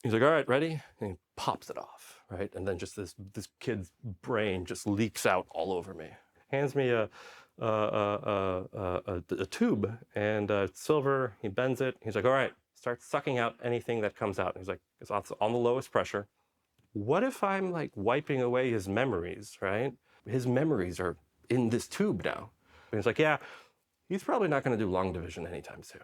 He's like, all right, ready? And he pops it off, right? And then just this kid's brain just leaks out all over me. Hands me a tube, and it's silver. He bends it. He's like, all right, start sucking out anything that comes out. And he's like, it's on the lowest pressure. What if I'm like wiping away his memories, right? His memories are in this tube now. And he's like, yeah, he's probably not going to do long division anytime soon.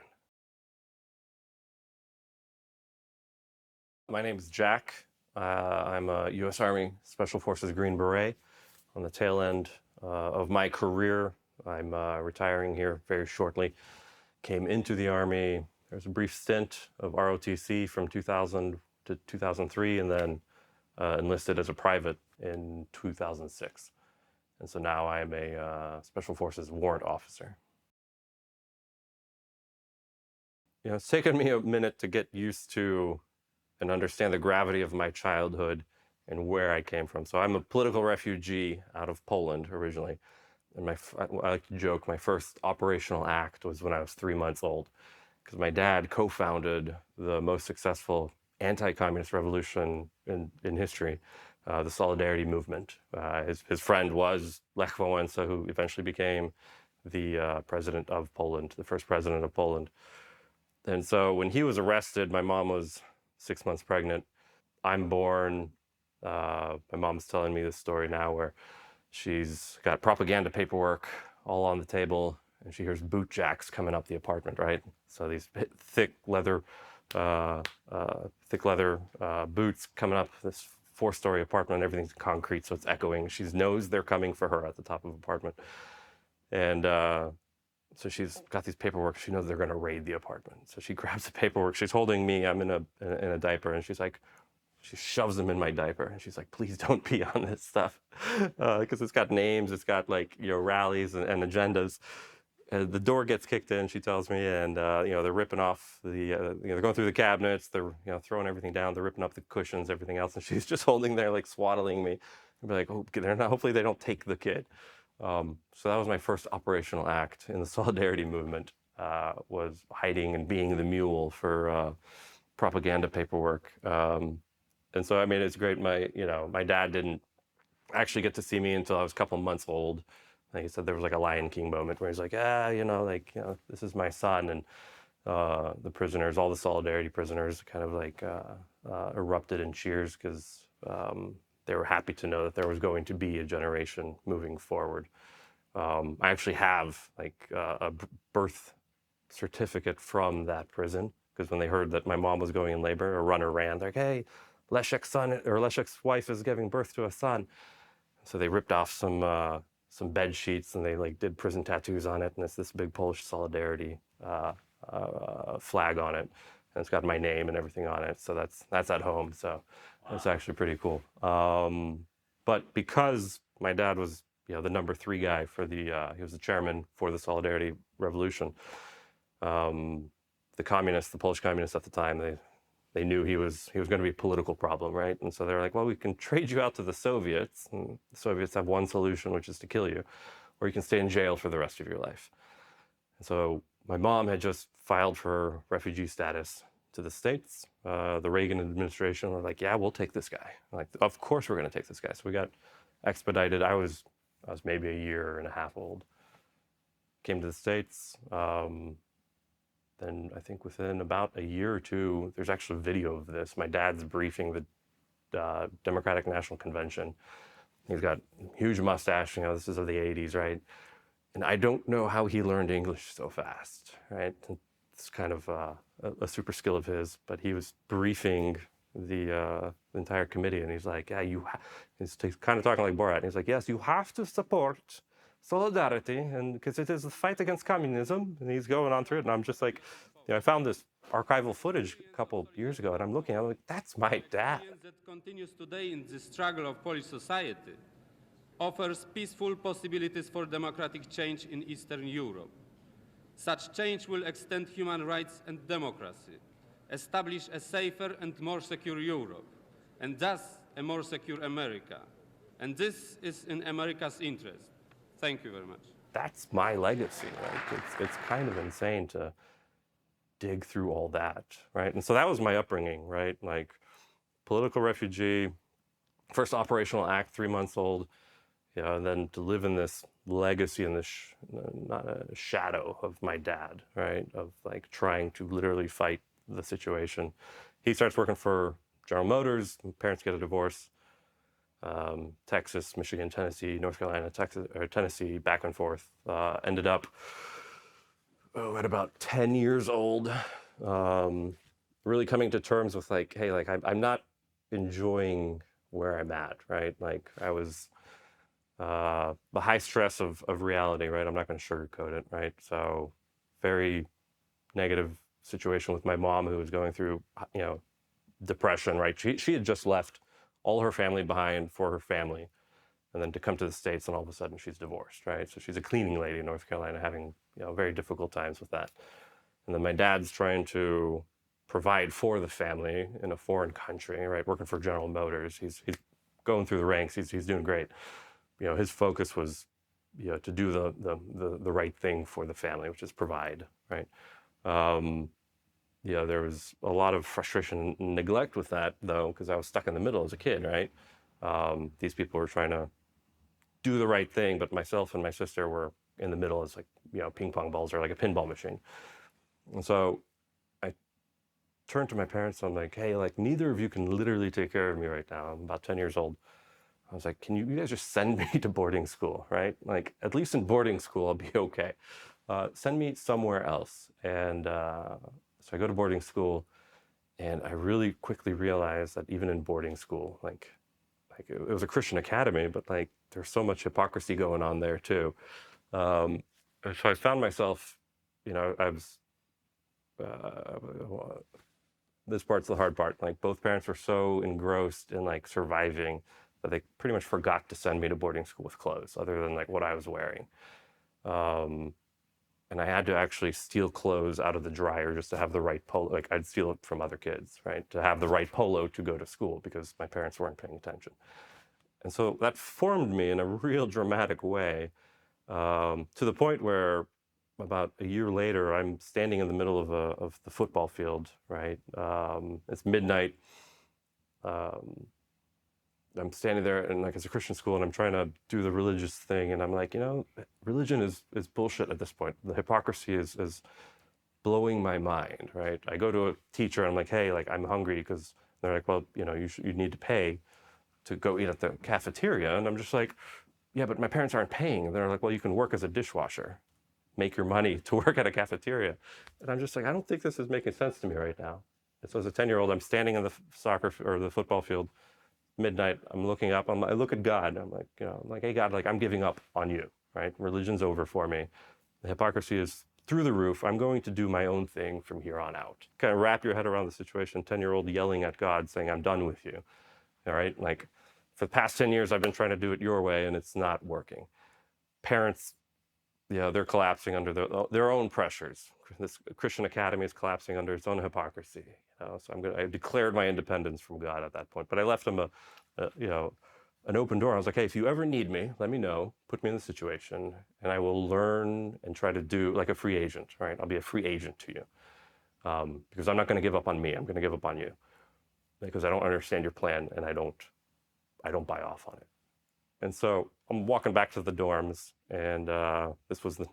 My name is Jack. I'm a U.S. Army Special Forces Green Beret. On the tail end of my career, I'm retiring here very shortly. Came into the Army. There was a brief stint of ROTC from 2000 to 2003, and then enlisted as a private in 2006. And so now I'm a Special Forces Warrant Officer. You know, it's taken me a minute to get used to and understand the gravity of my childhood and where I came from. So I'm a political refugee out of Poland originally. And I like to joke, my first operational act was when I was 3 months old, because my dad co-founded the most successful anti-communist revolution in history, the Solidarity movement. His friend was Lech Wałęsa, who eventually became the president of Poland, the first president of Poland. And so when he was arrested, my mom was 6 months pregnant. I'm born. My mom's telling me this story now where she's got propaganda paperwork all on the table, and she hears boot jacks coming up the apartment, right? So these thick leather boots coming up this 4-story apartment. Everything's concrete, so it's echoing. She knows they're coming for her at the top of the apartment. And so she's got these paperwork. She knows they're going to raid the apartment. So she grabs the paperwork. She's holding me. I'm in a diaper, and she's like, she shoves them in my diaper, and she's like, please don't pee on this stuff, because it's got names, it's got like, you know, rallies and agendas. The door gets kicked in, she tells me, and you know, they're ripping off the, you know, they're going through the cabinets, they're, you know, throwing everything down, they're ripping up the cushions, everything else, and she's just holding there, like swaddling me. I'd be like, oh, they're not, hopefully they don't take the kid. So that was my first operational act in the Solidarity movement, was hiding and being the mule for propaganda paperwork. And so, I mean, it's great. My dad didn't actually get to see me until I was a couple months old. Like he said, there was like a Lion King moment where he's like, this is my son. And the prisoners, all the Solidarity prisoners kind of like erupted in cheers because they were happy to know that there was going to be a generation moving forward. I actually have like a birth certificate from that prison, because when they heard that my mom was going in labor, a runner ran. They're like, hey, Leszek's wife is giving birth to a son. So they ripped off some bed sheets, and they like did prison tattoos on it, and it's this big Polish Solidarity flag on it, and it's got my name and everything on it. So that's at home. So that's actually pretty cool. But because my dad was, you know, the number 3 guy for he was the chairman for the Solidarity Revolution. The Polish communists at the time, they knew he was going to be a political problem, right? And so they're like, well, we can trade you out to the Soviets. And the Soviets have one solution, which is to kill you, or you can stay in jail for the rest of your life. And so my mom had just filed for refugee status to the States. The Reagan administration were like, yeah, we'll take this guy. Like, of course we're going to take this guy. So we got expedited. I was maybe a year and a half old. Came to the States. Then I think within about a year or two, there's actually a video of this. My dad's briefing the Democratic National Convention. He's got a huge mustache, you know, this is of the 80s, right? And I don't know how he learned English so fast, right? It's kind of a super skill of his, but he was briefing the entire committee, and he's like, yeah, he's kind of talking like Borat. And he's like, yes, you have to support Solidarity, and because it is a fight against communism. And he's going on through it, and I'm just like, you know, I found this archival footage a couple years ago, and I'm looking, I'm like, that's my dad. That continues today in the struggle of Polish society offers peaceful possibilities for democratic change in Eastern Europe. Such change will extend human rights and democracy, establish a safer and more secure Europe, and thus a more secure America. And this is in America's interest. Thank you very much. That's my legacy, right? It's kind of insane to dig through all that, right? And so that was my upbringing, right? Like, political refugee, first operational act, 3 months old, and then to live in this legacy in this not a shadow of my dad, right? Of like trying to literally fight the situation. He starts working for General Motors. Parents get a divorce. Texas, Michigan, Tennessee, North Carolina, Texas, or Tennessee, back and forth. Ended up at about 10 years old, really coming to terms with like, hey, like I'm not enjoying where I'm at, right? Like I was the high stress of reality, right? I'm not going to sugarcoat it, right? So very negative situation with my mom, who was going through, depression, right? She had just left all her family behind for her family, and then to come to the States, and all of a sudden she's divorced, right? So she's a cleaning lady in North Carolina, having very difficult times with that. And then my dad's trying to provide for the family in a foreign country, right? Working for General Motors, he's going through the ranks. He's doing great. His focus was, to do the right thing for the family, which is provide, right? There was a lot of frustration and neglect with that, though, because I was stuck in the middle as a kid, right? These people were trying to do the right thing, but myself and my sister were in the middle as like, ping pong balls or like a pinball machine. And so I turned to my parents. I'm like, hey, like neither of you can literally take care of me right now. I'm about 10 years old. I was like, can you guys just send me to boarding school, right? Like at least in boarding school, I'll be okay. Send me somewhere else. And so I go to boarding school, and I really quickly realized that even in boarding school, like it was a Christian academy, but like there's so much hypocrisy going on there too. And so I found myself, I was, this part's the hard part. Like both parents were so engrossed in like surviving that they pretty much forgot to send me to boarding school with clothes other than like what I was wearing. And I had to actually steal clothes out of the dryer just to have the right polo. Like I'd steal it from other kids, right? To have the right polo to go to school because my parents weren't paying attention. And so that formed me in a real dramatic way, to the point where about a year later, I'm standing in the middle of the football field, right? It's midnight. I'm standing there, and like it's a Christian school, and I'm trying to do the religious thing, and I'm like, religion is bullshit at this point. The hypocrisy is blowing my mind, right? I go to a teacher, and I'm like, hey, like I'm hungry, because they're like, well, you need to pay to go eat at the cafeteria, and I'm just like, yeah, but my parents aren't paying. And they're like, well, you can work as a dishwasher, make your money to work at a cafeteria, and I'm just like, I don't think this is making sense to me right now. And so as a 10-year-old, I'm standing in the soccer or the football field. Midnight, I'm looking up, I look at God, I'm like, hey God, like I'm giving up on you, right? Religion's over for me. The hypocrisy is through the roof. I'm going to do my own thing from here on out. Kind of wrap your head around the situation. 10-year-old yelling at God saying, I'm done with you, all right? Like for the past 10 years, I've been trying to do it your way and it's not working. Parents, they're collapsing under their own pressures. This Christian academy is collapsing under its own hypocrisy. So I declared my independence from God at that point. But I left him an open door. I was like, hey, if you ever need me, let me know. Put me in the situation, and I will learn and try to do like a free agent. Right? I'll be a free agent to you, because I'm not going to give up on me. I'm going to give up on you, because I don't understand your plan, and I don't buy off on it. And so I'm walking back to the dorms, and this was the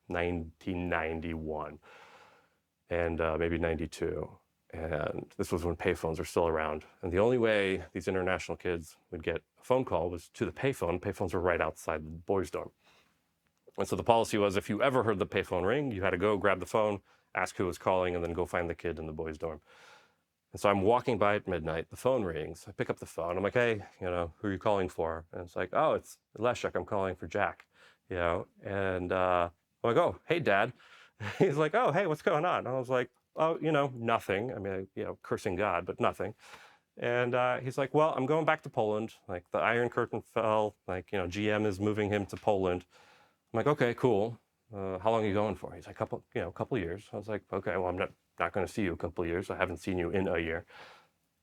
1991 and maybe 92. And this was when payphones were still around. And the only way these international kids would get a phone call was to the payphone. Payphones were right outside the boys' dorm. And so the policy was, if you ever heard the payphone ring, you had to go grab the phone, ask who was calling, and then go find the kid in the boys' dorm. And so I'm walking by at midnight, the phone rings, I pick up the phone, I'm like, hey, who are you calling for? And it's like, oh, it's Leszek, I'm calling for Jack, and I'm like, oh, hey, Dad. He's like, oh, hey, what's going on? And I was like, oh, nothing. I mean, cursing God, but nothing. And he's like, well, I'm going back to Poland. Like the Iron Curtain fell, like, GM is moving him to Poland. I'm like, okay, cool. How long are you going for? He's like, couple years. I was like, okay, well, I'm not going to see you a couple of years. I haven't seen you in a year.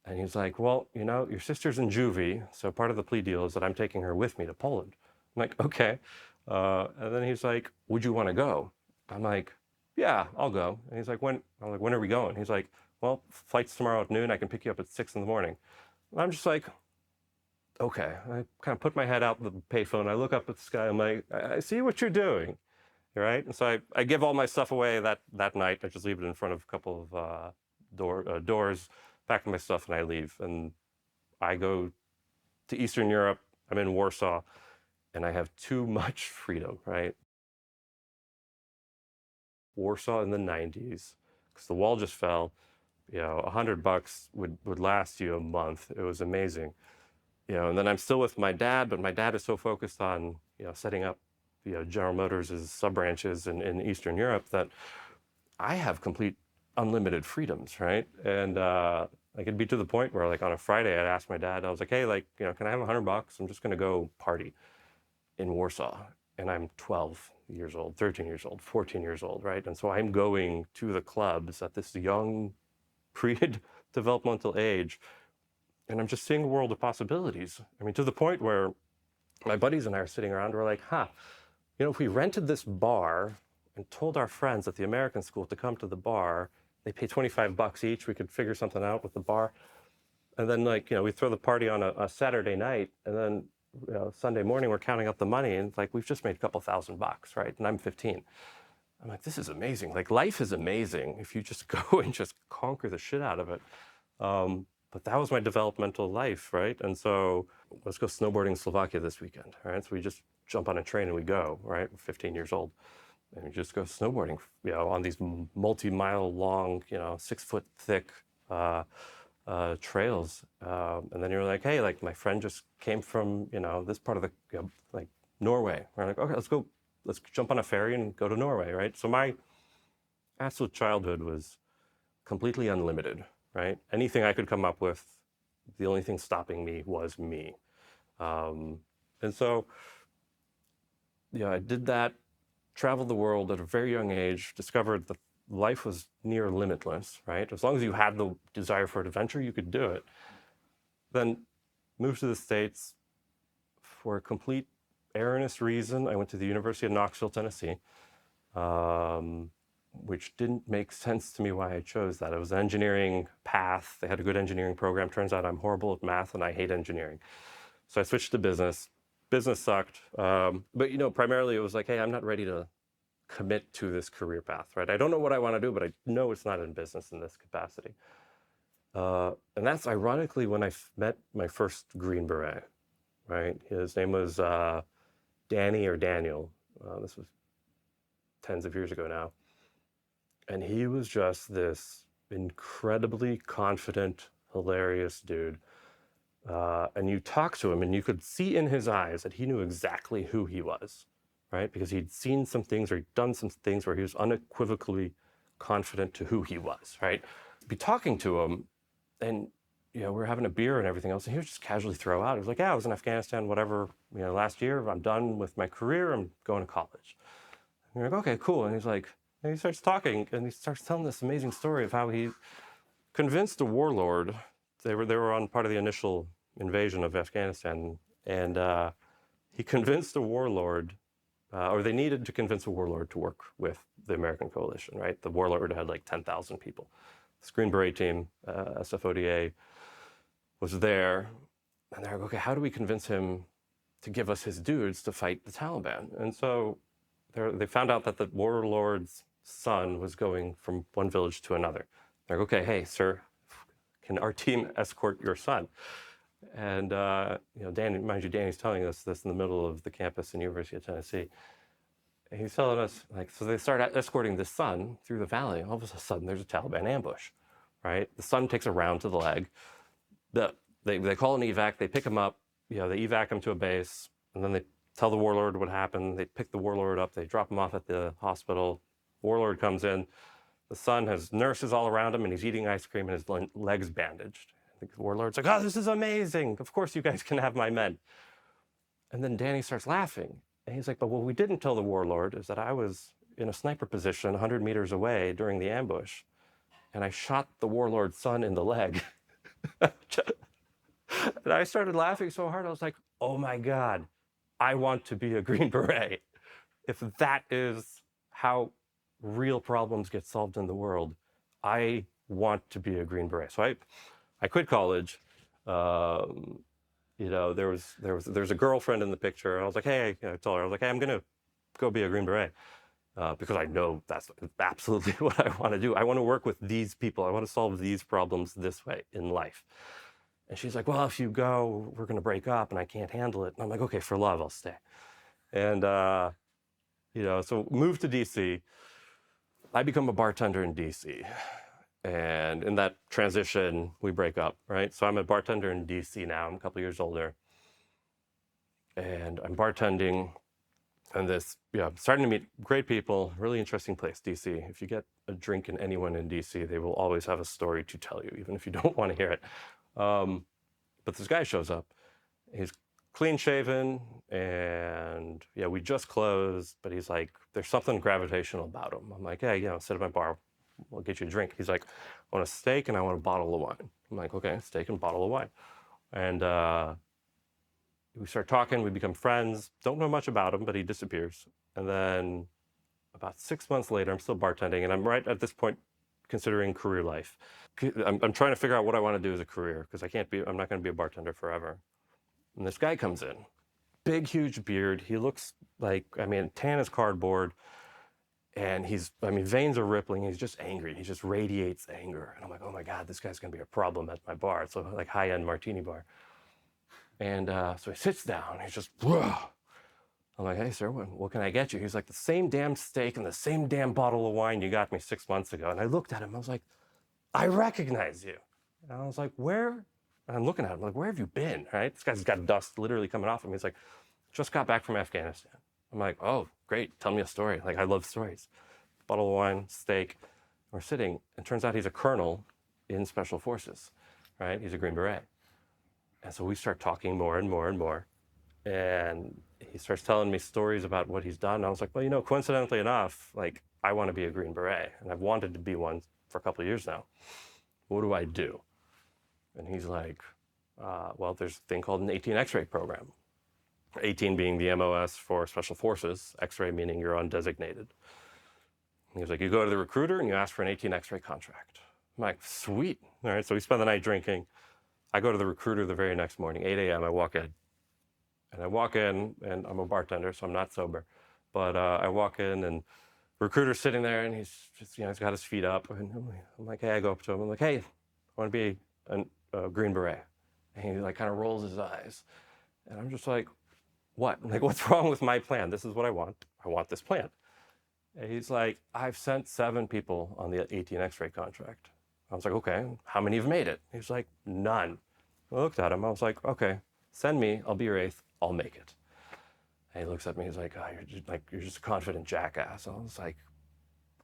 And he's like, well, your sister's in juvie, so part of the plea deal is that I'm taking her with me to Poland. I'm like, okay. And then he's like, would you want to go? I'm like, yeah, I'll go. And he's like, when? I'm like, when are we going? He's like, well, flight's tomorrow at noon. I can pick you up at 6 in the morning. I'm just like, okay. I kind of put my head out the payphone. I look up at the sky. I'm like, I see what you're doing, right? And so I give all my stuff away that night. I just leave it in front of a couple of doors, pack my stuff, and I leave. And I go to Eastern Europe. I'm in Warsaw, and I have too much freedom, right? Warsaw in the 90s, because the wall just fell. $100 would last you a month. It was amazing. And then I'm still with my dad, but my dad is so focused on, setting up, General Motors' sub-branches in Eastern Europe that I have complete unlimited freedoms, right? And like it'd be to the point where like on a Friday, I'd ask my dad, I was like, hey, like, can I have $100? I'm just gonna go party in Warsaw. And I'm 12 years old, 13 years old, 14 years old, right? And so I'm going to the clubs at this young, pre-developmental age, and I'm just seeing a world of possibilities. I mean, to the point where my buddies and I are sitting around, we're like, if we rented this bar and told our friends at the American school to come to the bar, they pay $25 each, we could figure something out with the bar. And then we throw the party on a Saturday night, and then Sunday morning we're counting up the money, and it's like we've just made a couple $1,000, right? And I'm 15. I'm like, this is amazing. Like life is amazing if you just go and just conquer the shit out of it. But that was my developmental life, right? And so let's go snowboarding in Slovakia this weekend, right? So we just jump on a train and we go, right? We're 15 years old. And we just go snowboarding, on these multi-mile long, 6-foot thick trails. And then you're like, hey, like my friend just came from, this part of the, like Norway. We're like, okay, let's jump on a ferry and go to Norway, right? So my absolute childhood was completely unlimited, right? Anything I could come up with, the only thing stopping me was me. And so, I did that, traveled the world at a very young age, discovered that life was near limitless, right? As long as you had the desire for adventure, you could do it. Then moved to the States for a complete erroneous reason. I went to the University of Knoxville, Tennessee, which didn't make sense to me why I chose that. It was an engineering path. They had a good engineering program. Turns out I'm horrible at math and I hate engineering. So I switched to business. Business sucked. But, primarily it was like, hey, I'm not ready to commit to this career path, right? I don't know what I want to do, but I know it's not in business in this capacity. And that's ironically when I met my first Green Beret, right? His name was Danny or Daniel. This was tens of years ago now. And he was just this incredibly confident, hilarious dude. And you talk to him and you could see in his eyes that he knew exactly who he was, right? Because he'd seen some things or he'd done some things where he was unequivocally confident to who he was, right? Be talking to him and, we're having a beer and everything else. And he would just casually throw out, he was like, yeah, I was in Afghanistan, whatever, last year, I'm done with my career, I'm going to college. And you're like, okay, cool. And he's like, and he starts talking and he starts telling this amazing story of how he convinced a warlord. They were on part of the initial invasion of Afghanistan, and he convinced a warlord, or they needed to convince a warlord to work with the American coalition, right? The warlord had like 10,000 people. This Green Beret team, SFODA, was there, and they're like, okay, how do we convince him to give us his dudes to fight the Taliban? And so they found out that the warlord's son was going from one village to another. They're like, okay, hey, sir, can our team escort your son? And, Danny, mind you, Danny's telling us this in the middle of the campus in University of Tennessee. And he's telling us, so they start escorting this son through the valley. All of a sudden, there's a Taliban ambush, right? The son takes a round to the leg. They call an evac, they pick him up, they evac him to a base, and then they tell the warlord what happened. They pick the warlord up, they drop him off at the hospital. Warlord comes in. The son has nurses all around him, and he's eating ice cream, and his leg's bandaged. The warlord's like, oh, this is amazing. Of course you guys can have my men. And then Danny starts laughing. And he's like, but what we didn't tell the warlord is that I was in a sniper position 100 meters away during the ambush, and I shot the warlord's son in the leg. And I started laughing so hard, I was like, oh my God, I want to be a Green Beret. If that is how real problems get solved in the world, I want to be a Green Beret. So I quit college, There's a girlfriend in the picture. And I was like, hey, I told her, I was like, hey, I'm gonna go be a Green Beret because I know that's absolutely what I want to do. I want to work with these people. I want to solve these problems this way in life. And she's like, well, if you go, we're gonna break up, and I can't handle it. And I'm like, okay, for love, I'll stay. And so moved to DC. I become a bartender in DC. And in that transition, we break up, right? So I'm a bartender in DC now. I'm a couple years older. And I'm bartending, and I'm starting to meet great people, really interesting place, DC. If you get a drink in anyone in DC, they will always have a story to tell you, even if you don't want to hear it. But this guy shows up. He's clean shaven, and we just closed, but he's like, there's something gravitational about him. I'm like, hey, sit at my bar, we'll get you a drink. He's like, I want a steak and I want a bottle of wine. I'm like, okay, steak and bottle of wine. And we start talking, we become friends. Don't know much about him, but he disappears. And then about 6 months later, I'm still bartending, and I'm right at this point considering career life. I'm trying to figure out what I want to do as a career, because I'm not going to be a bartender forever. And this guy comes in, big, huge beard. He looks like, tan as cardboard. And veins are rippling. He's just angry. He just radiates anger. And I'm like, oh my God, this guy's going to be a problem at my bar. It's a high-end martini bar. And so he sits down. He's just, whoa. I'm like, hey, sir, what can I get you? He's like, the same damn steak and the same damn bottle of wine you got me 6 months ago. And I looked at him. I was like, I recognize you. And I was like, where? And I'm looking at him like, where have you been? Right? This guy's got dust literally coming off him. He's like, just got back from Afghanistan. I'm like, oh, great. Tell me a story. I love stories. Bottle of wine, steak. We're sitting, and turns out he's a colonel in Special Forces, right? He's a Green Beret. And so we start talking more and more and more. And he starts telling me stories about what he's done. And I was like, well, coincidentally enough, I want to be a Green Beret. And I've wanted to be one for a couple of years now. What do I do? And he's like, well, there's a thing called an 18 X-ray program. 18 being the MOS for Special Forces, X-ray meaning you're undesignated. He was like, you go to the recruiter and you ask for an 18 X-ray contract. I'm like, sweet. All right, so we spend the night drinking. I go to the recruiter the very next morning, 8 a.m., I walk in. And I walk in, and I'm a bartender, so I'm not sober. But I walk in, and the recruiter's sitting there, and he's just, he's got his feet up. And I'm like, hey, I go up to him. I'm like, hey, I want to be a Green Beret. And he kind of rolls his eyes. And I'm just like, what? What's wrong with my plan? This is what I want. I want this plan. And he's like, I've sent 7 people on the 18 X-ray contract. I was like, okay, how many have made it? He's like, none. I looked at him. I was like, okay, send me. I'll be your 8th. I'll make it. And he looks at me. He's like, oh, you're just a confident jackass. I was like,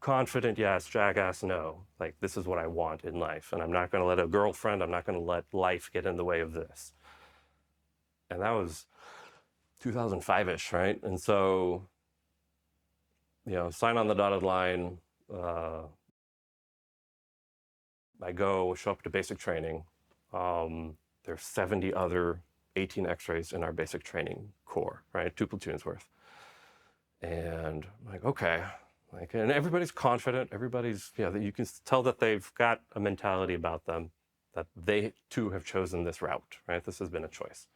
confident, yes. Jackass, no. This is what I want in life. And I'm not going to let a girlfriend, I'm not going to let life get in the way of this. And that was 2005-ish, right? And so, sign on the dotted line. I show up to basic training. There's 70 other 18 X-rays in our basic training corps, right? 2 platoons worth. And I'm like, okay. And everybody's confident. Everybody's, you can tell that they've got a mentality about them, that they too have chosen this route, right? This has been a choice.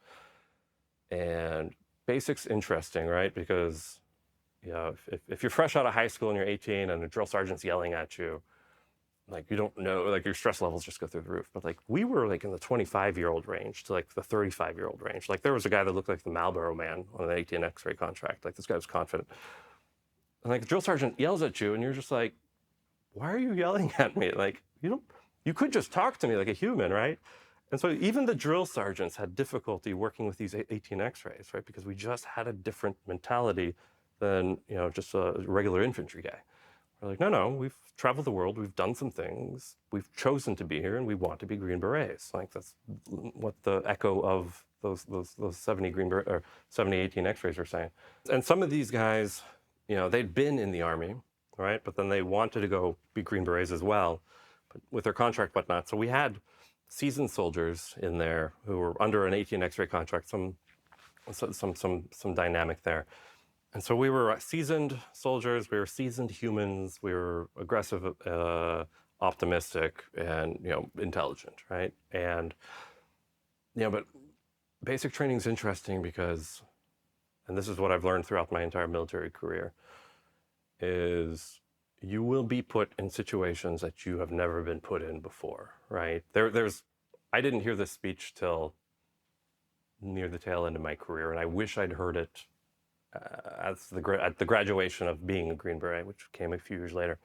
And basic's interesting, right? Because, if you're fresh out of high school and you're 18 and a drill sergeant's yelling at you, you don't know, your stress levels just go through the roof. But we were in the 25-year-old range to the 35-year-old range. There was a guy that looked like the Marlboro Man on an 18 X-ray contract. This guy was confident. And the drill sergeant yells at you and you're just like, why are you yelling at me? You could just talk to me like a human, right? And so even the drill sergeants had difficulty working with these 18 X-rays, right? Because we just had a different mentality than, just a regular infantry guy. We're like, no, we've traveled the world, we've done some things, we've chosen to be here, and we want to be Green Berets. That's what the echo of those 70 or 70 18 X-rays were saying. And some of these guys, they'd been in the Army, right? But then they wanted to go be Green Berets as well, but with their contract, whatnot. So we had seasoned soldiers in there who were under an 18 X-ray contract, some dynamic there. And so we were seasoned soldiers, we were seasoned humans, we were aggressive, optimistic, and intelligent, right? And but basic training is interesting because, and this is what I've learned throughout my entire military career, is you will be put in situations that you have never been put in before, right? I didn't hear this speech till near the tail end of my career, and I wish I'd heard it at the graduation of being a Green Beret, which came a few years later.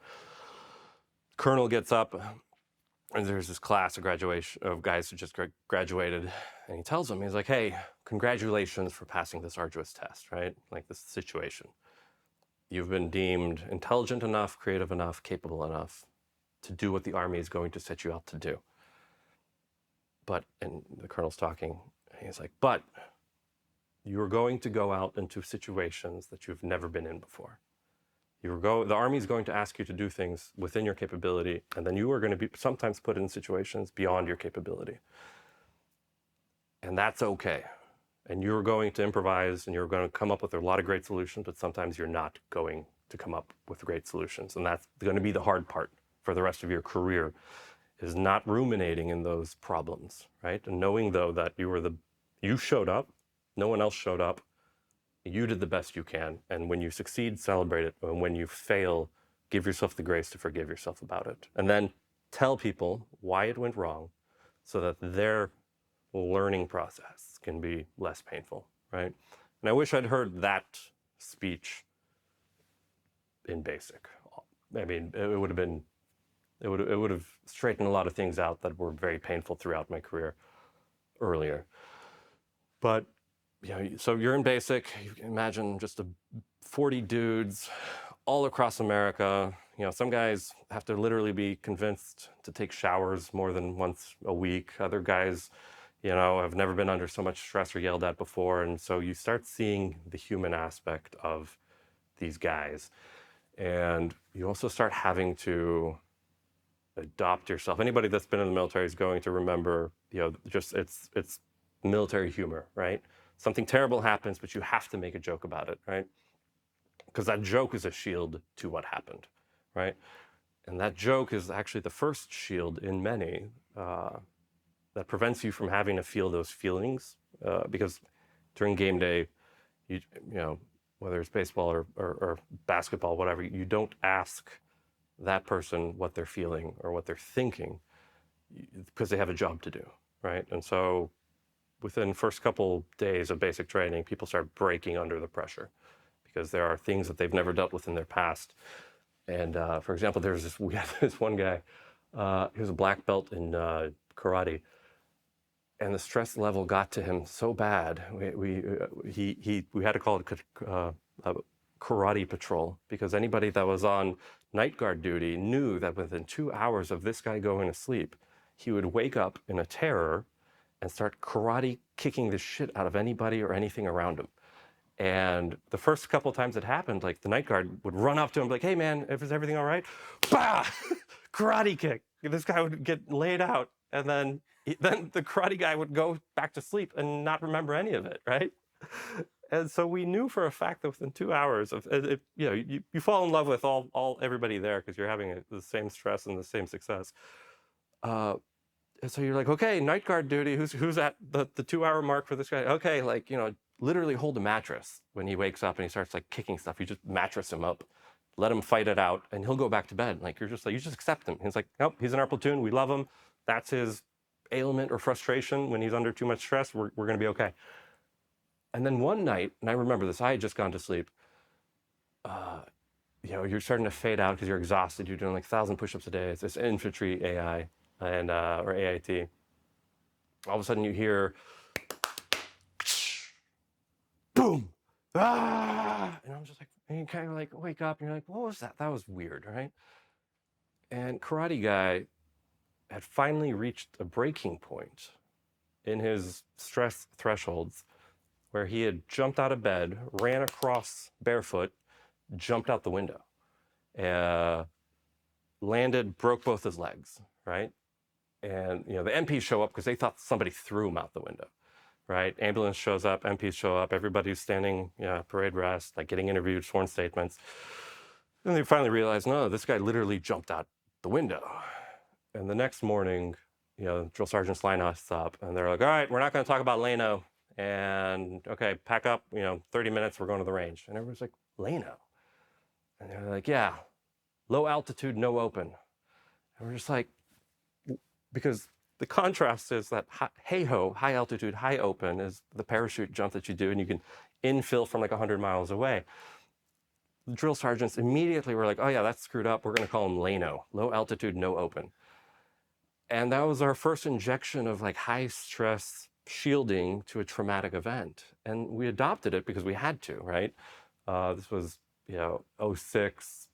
Colonel gets up, and there's this class of graduation of guys who just graduated, and he tells them, he's like, hey, congratulations for passing this arduous test, right? Like this situation. You've been deemed intelligent enough, creative enough, capable enough to do what the Army is going to set you out to do. But, and the colonel's talking, and he's like, but you're going to go out into situations that you've never been in before. The Army is going to ask you to do things within your capability, and then you are going to be sometimes put in situations beyond your capability. And that's okay. And you're going to improvise, and you're going to come up with a lot of great solutions, but sometimes you're not going to come up with great solutions. And that's going to be the hard part for the rest of your career, is not ruminating in those problems, right? And knowing, though, that you showed up, no one else showed up, you did the best you can, and when you succeed, celebrate it, and when you fail, give yourself the grace to forgive yourself about it. And then tell people why it went wrong so that their learning process can be less painful, right? And I wish I'd heard that speech in basic. I mean, it would have straightened a lot of things out that were very painful throughout my career earlier. But so you're in basic, you can imagine just 40 dudes all across America. Some guys have to literally be convinced to take showers more than once a week. Other guys, have never been under so much stress or yelled at before. And so you start seeing the human aspect of these guys. And you also start having to adopt yourself. Anybody that's been in the military is going to remember, just it's military humor, right? Something terrible happens, but you have to make a joke about it, right? Because that joke is a shield to what happened, right? And that joke is actually the first shield in many that prevents you from having to feel those feelings. Because during game day, you know, whether it's baseball or basketball, whatever, you don't ask that person what they're feeling or what they're thinking because they have a job to do, right? And so within first couple days of basic training, people start breaking under the pressure because there are things that they've never dealt with in their past. And for example, we had this one guy, he was a black belt in karate, and the stress level got to him so bad, we had to call it karate patrol, because anybody that was on night guard duty knew that within 2 hours of this guy going to sleep, he would wake up in a terror and start karate kicking the shit out of anybody or anything around him. And the first couple of times it happened, like the night guard would run up to him like, "Hey man, is everything all right?" Bah! Karate kick. This guy would get laid out, and then the karate guy would go back to sleep and not remember any of it, right? And so we knew for a fact that within 2 hours of you fall in love with everybody there because you're having the same stress and the same success. And so you're like, okay, night guard duty. Who's at the 2 hour mark for this guy? Okay, literally hold a mattress when he wakes up and he starts like kicking stuff. You just mattress him up, let him fight it out, and he'll go back to bed. Like you just accept him. He's like, nope, he's in our platoon. We love him. That's his ailment or frustration. When he's under too much stress, we're gonna be okay. And then one night, and I remember this, I had just gone to sleep. You're starting to fade out because you're exhausted. You're doing like 1,000 push-ups a day. It's this infantry AI and or AIT. All of a sudden you hear boom, ah, and I'm just like, and you kind of like wake up and you're like, what was that? That was weird, right? And karate guy had finally reached a breaking point in his stress thresholds where he had jumped out of bed, ran across barefoot, jumped out the window, landed, broke both his legs, right? And the MPs show up because they thought somebody threw him out the window, right? Ambulance shows up, MPs show up, everybody's standing, parade rest, like getting interviewed, sworn statements. And they finally realized, no, this guy literally jumped out the window. And the next morning, drill sergeants line us up, and they're like, all right, we're not going to talk about Leno, and okay, pack up, 30 minutes, we're going to the range. And everybody's like, Leno? And they're like, yeah, low altitude, no open. And we're just like, because the contrast is that hey-ho, high altitude, high open is the parachute jump that you do, and you can infill from like 100 miles away. The drill sergeants immediately were like, oh yeah, that's screwed up. We're going to call him Leno, low altitude, no open. And that was our first injection of like high stress shielding to a traumatic event. And we adopted it because we had to, right? This was, '06,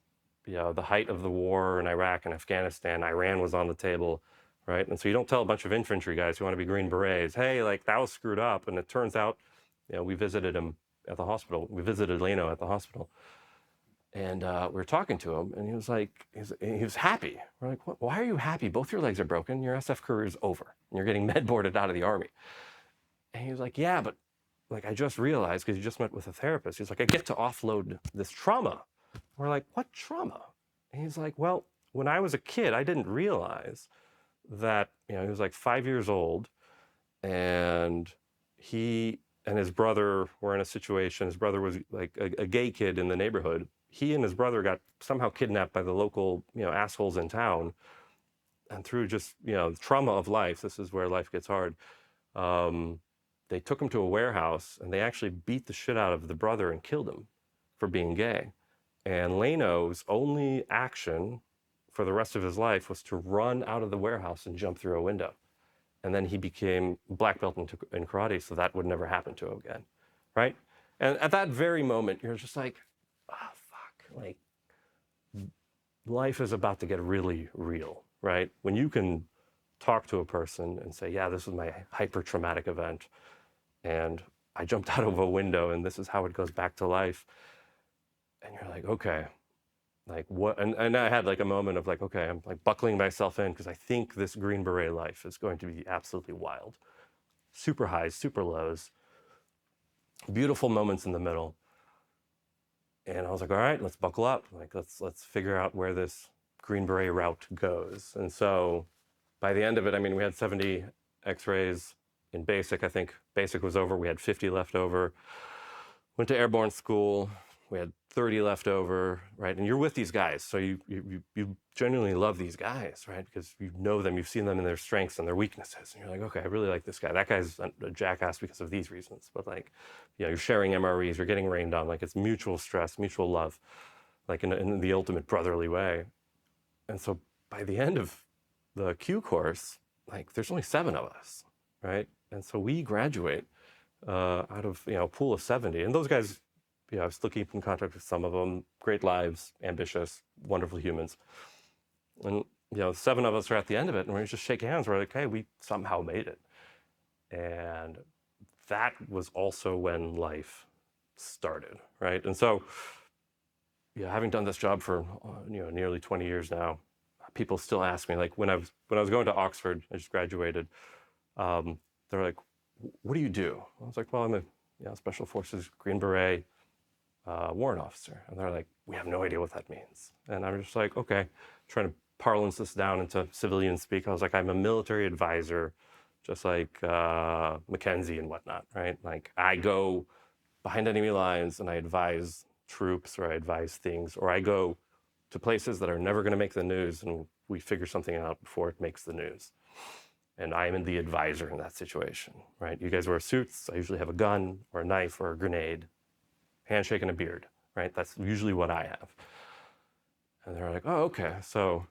the height of the war in Iraq and Afghanistan. Iran was on the table, right? And so you don't tell a bunch of infantry guys who want to be Green Berets, hey, like that was screwed up. And it turns out, we visited him at the hospital. We visited Leno at the hospital. And we were talking to him, and he was like, he was happy. We're like, why are you happy? Both your legs are broken. Your SF career is over, and you're getting med boarded out of the Army. And he was like, yeah, but like I just realized, because he just met with a therapist, he's like, I get to offload this trauma. We're like, what trauma? And he's like, well, when I was a kid, I didn't realize that, he was like 5 years old, and he and his brother were in a situation. His brother was like a gay kid in the neighborhood. He and his brother got somehow kidnapped by the local, assholes in town. And through just, the trauma of life, this is where life gets hard. They took him to a warehouse, and they actually beat the shit out of the brother and killed him for being gay. And Leno's only action for the rest of his life was to run out of the warehouse and jump through a window. And then he became black belt in karate, so that would never happen to him again, right? And at that very moment, you're just like, oh, fuck, like life is about to get really real, right? When you can talk to a person and say, yeah, this was my hyper-traumatic event, and I jumped out of a window, and this is how it goes back to life. And you're like, okay, like what? And I had like a moment of like, okay, I'm like buckling myself in, because I think this Green Beret life is going to be absolutely wild. Super highs, super lows, beautiful moments in the middle. And I was like, all right, let's buckle up. Like, let's figure out where this Green Beret route goes. And so by the end of it, I mean, we had 70 x-rays in basic. I think basic was over. We had 50 left over. Went to airborne school. We had 30 left over, right? And you're with these guys, so you genuinely love these guys, right? Because you know them, you've seen them in their strengths and their weaknesses. And you're like, okay, I really like this guy. That guy's a jackass because of these reasons. But like, you're sharing MREs, you're getting rained on. Like, it's mutual stress, mutual love, like in the ultimate brotherly way. And so by the end of the Q course, like there's only 7 of us, right? And so we graduate out of a pool of 70. And those guys, I still keep in contact with some of them. Great lives, ambitious, wonderful humans. And 7 of us are at the end of it, and we just shake hands. We're like, hey, we somehow made it. And that was also when life started, right? And so, having done this job for nearly 20 years now, people still ask me, like when I was going to Oxford, I just graduated. They're like, what do you do? I was like, well, I'm a Special Forces Green Beret Warrant Officer. And they're like, we have no idea what that means. And I'm just like, okay, trying to parlance this down into civilian speak. I was like, I'm a military advisor, just like Mackenzie and whatnot, right? Like, I go behind enemy lines and I advise troops, or I advise things, or I go to places that are never going to make the news, and we figure something out before it makes the news. And I am the advisor in that situation, right? You guys wear suits. I usually have a gun or a knife or a grenade, handshake and a beard, right? That's usually what I have. And they're like, oh, okay. So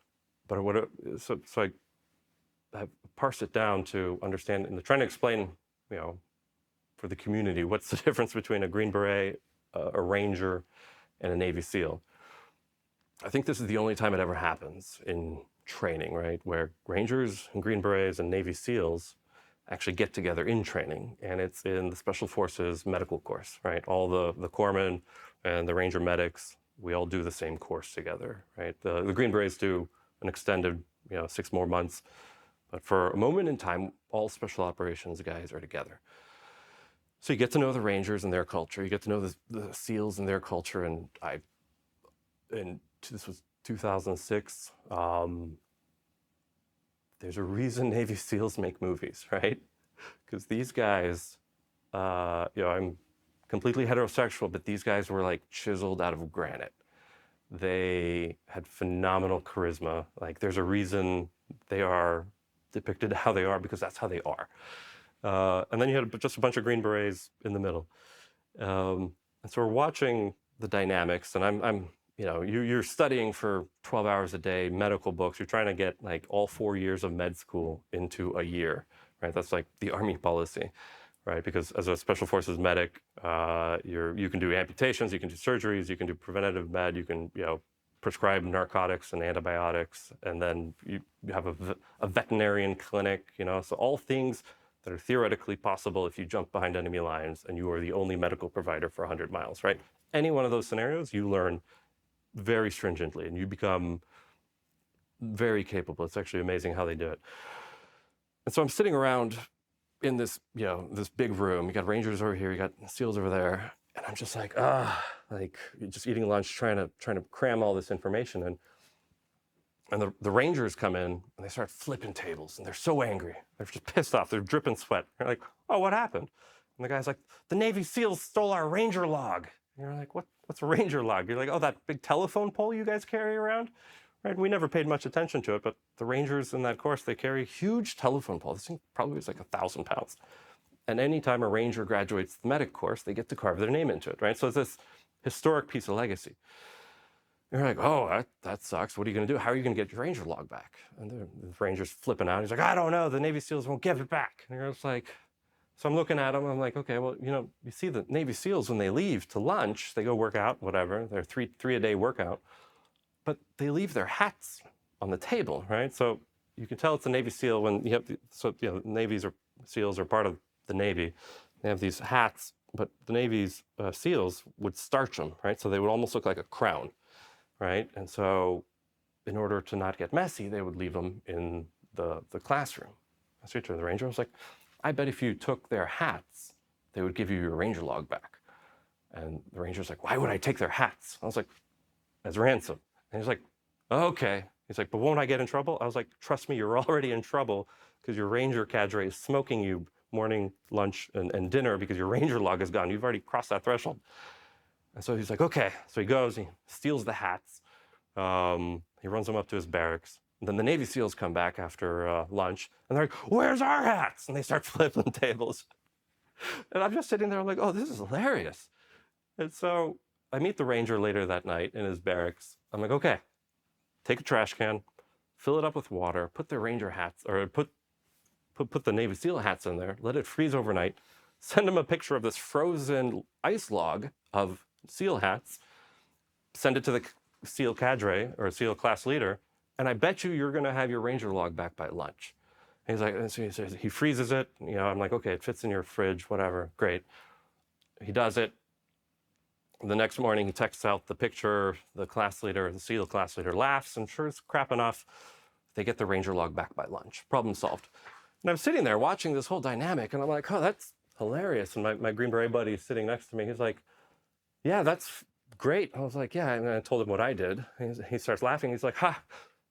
I parsed it down to understand, and trying to explain, for the community, what's the difference between a Green Beret, a Ranger, and a Navy SEAL. I think this is the only time it ever happens in training, right? Where Rangers and Green Berets and Navy SEALs actually get together in training, and it's in the Special Forces medical course, right? All the corpsmen and the Ranger medics, we all do the same course together, right? The Green Berets do an extended, 6 more months, but for a moment in time, all special operations guys are together. So you get to know the Rangers and their culture, you get to know the SEALs and their culture, and this was 2006. there's a reason Navy SEALs make movies, right? Because these guys, I'm completely heterosexual, but these guys were like chiseled out of granite. They had phenomenal charisma. Like, there's a reason they are depicted how they are, because that's how they are. And then you had just a bunch of Green Berets in the middle. And so we're watching the dynamics, and I'm you're studying for 12 hours a day, medical books. You're trying to get like all 4 years of med school into a year, right? That's like the Army policy, right? Because as a Special Forces medic, you can do amputations, you can do surgeries, you can do preventative med, you can prescribe narcotics and antibiotics, and then you have a veterinarian clinic, so all things that are theoretically possible if you jump behind enemy lines and you are the only medical provider for 100 miles, right? Any one of those scenarios, you learn very stringently and you become very capable. It's actually amazing how they do it. And so I'm sitting around in this, this big room. You got Rangers over here, you got SEALs over there, and I'm just like, just eating lunch, trying to cram all this information in. And the Rangers come in and they start flipping tables, and they're so angry. They're just pissed off. They're dripping sweat. They're like, "Oh, what happened?" And the guy's like, "The Navy SEALs stole our Ranger log." And you're like, "What's a Ranger log?" You're like, "Oh, that big telephone pole you guys carry around?" Right? We never paid much attention to it, but the Rangers in that course, they carry a huge telephone pole. This thing probably weighs like 1,000 pounds. And anytime a Ranger graduates the medic course, they get to carve their name into it, right? So it's this historic piece of legacy. You're like, "Oh, that sucks. What are you going to do? How are you going to get your Ranger log back?" And the Ranger's flipping out. He's like, "I don't know. The Navy SEALs won't give it back." And you're just like, so I'm looking at him. I'm like, okay, well, you see the Navy SEALs when they leave to lunch, they go work out, whatever. They're three a day workout, but they leave their hats on the table, right? So you can tell it's a Navy SEAL when you have Navy's or SEALs are part of the Navy. They have these hats, but the Navy's SEALs would starch them, right? So they would almost look like a crown. Right? And so in order to not get messy, they would leave them in the classroom. I said to the Ranger, I was like, "I bet if you took their hats, they would give you your Ranger log back." And the Ranger's like, "Why would I take their hats?" I was like, "As ransom." And he's like, "Okay." He's like, "But won't I get in trouble?" I was like, "Trust me, you're already in trouble because your Ranger cadre is smoking you morning, lunch, and dinner because your Ranger log is gone. You've already crossed that threshold." And so he's like, "Okay." So he goes, he steals the hats. He runs them up to his barracks. And then the Navy SEALs come back after lunch, and they're like, "Where's our hats?" And they start flipping tables. And I'm just sitting there, I'm like, "Oh, this is hilarious." And so I meet the Ranger later that night in his barracks. I'm like, "Okay, take a trash can, fill it up with water, put the Ranger hats, or put the Navy SEAL hats in there, let it freeze overnight, send him a picture of this frozen ice log of SEAL hats, send it to the SEAL cadre or SEAL class leader, and I bet you're going to have your Ranger log back by lunch." And he's like, and so he says, he freezes it. I'm like, "Okay, it fits in your fridge, whatever, great." He does it. The next morning, he texts out the picture. The class leader, the SEAL class leader, laughs, and sure as crap enough, they get the Ranger log back by lunch. Problem solved. And I'm sitting there watching this whole dynamic, and I'm like, "Oh, that's hilarious." And my Green Beret buddy is sitting next to me. He's like, "Yeah, that's great." I was like, "Yeah." And I told him what I did. He starts laughing. He's like, "Ha,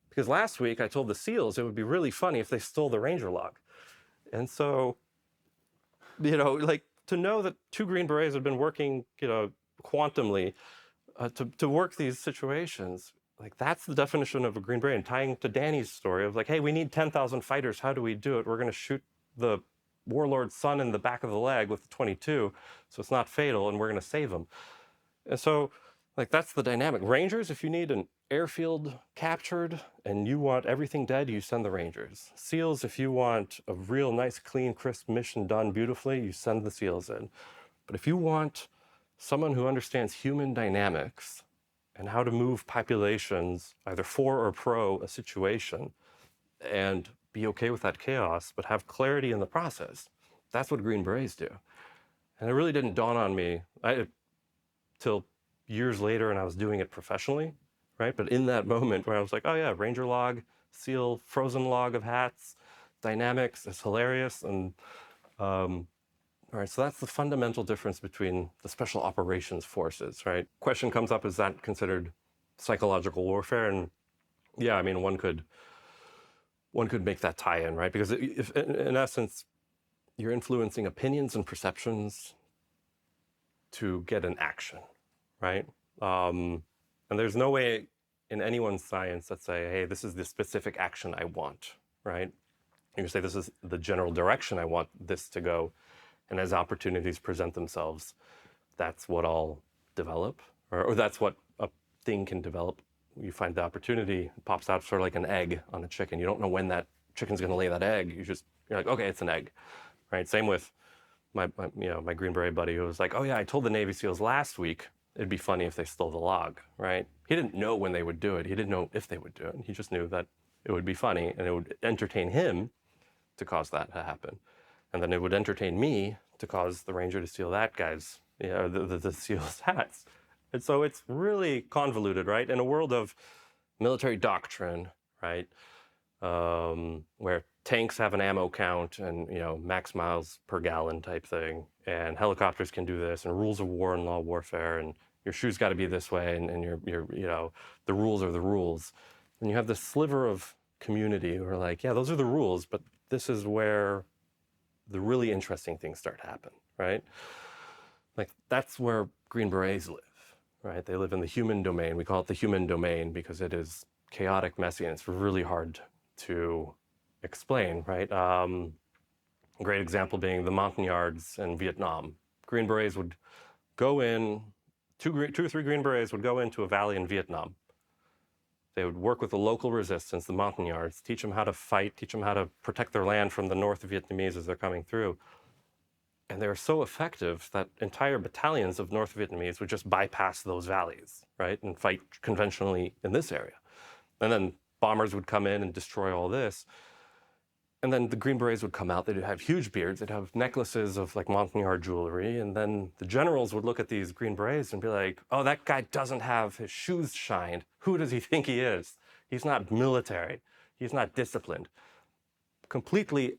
because last week I told the SEALs it would be really funny if they stole the Ranger log." And so, like, to know that two Green Berets have been working, quantumly to work these situations, like, that's the definition of a Green Beret. And tying to Danny's story of like, "Hey, we need 10,000 fighters. How do we do it? We're going to shoot the warlord's son in the back of the leg with the 22, so it's not fatal, and we're going to save him." And so, like, that's the dynamic. Rangers, if you need an airfield captured and you want everything dead, you send the Rangers. SEALs, if you want a real nice, clean, crisp mission done beautifully, you send the SEALs in. But if you want someone who understands human dynamics and how to move populations either for or pro a situation and be okay with that chaos, but have clarity in the process, that's what Green Berets do. And it really didn't dawn on me till years later, and I was doing it professionally, right? But in that moment where I was like, "Oh yeah, Ranger log, SEAL, frozen log of hats, dynamics, it's hilarious." And all right, so that's the fundamental difference between the special operations forces, right? Question comes up, is that considered psychological warfare? And yeah, I mean, one could one could make that tie-in, right? Because if, in essence, you're influencing opinions and perceptions to get an action, right? And there's no way in anyone's science that say, hey, this is the specific action I want, right? You say, this is the general direction I want this to go. And as opportunities present themselves, that's what I'll develop, or that's what a thing can develop. You find the opportunity, it pops out sort of like an egg on a chicken. You don't know when that chicken's going to lay that egg. You're like, okay, it's an egg, right? Same with my Green Beret buddy who was like, oh yeah, I told the Navy SEALs last week it'd be funny if they stole the log, right? He didn't know when they would do it. He didn't know if they would do it. He just knew that it would be funny and it would entertain him to cause that to happen. And then it would entertain me to cause the ranger to steal that guy's, the SEAL's hats. And so it's really convoluted, right? In a world of military doctrine, right? Where tanks have an ammo count and, max miles per gallon type thing. And helicopters can do this, and rules of war and law warfare, and your shoes got to be this way, and the rules are the rules. And you have this sliver of community who are like, yeah, those are the rules, but this is where the really interesting things start to happen, right? Like, that's where Green Berets live, right? They live in the human domain. We call it the human domain because it is chaotic, messy, and it's really hard to explain, right? A great example being the Montagnards in Vietnam. Green Berets would go in, two or three Green Berets would go into a valley in Vietnam. They would work with the local resistance, the Montagnards, teach them how to fight, teach them how to protect their land from the North Vietnamese as they're coming through. And they were so effective that entire battalions of North Vietnamese would just bypass those valleys, right, and fight conventionally in this area. And then bombers would come in and destroy all this. And then the Green Berets would come out. They'd have huge beards. They'd have necklaces of like Montagnard jewelry. And then the generals would look at these Green Berets and be like, oh, that guy doesn't have his shoes shined. Who does he think he is? He's not military. He's not disciplined. Completely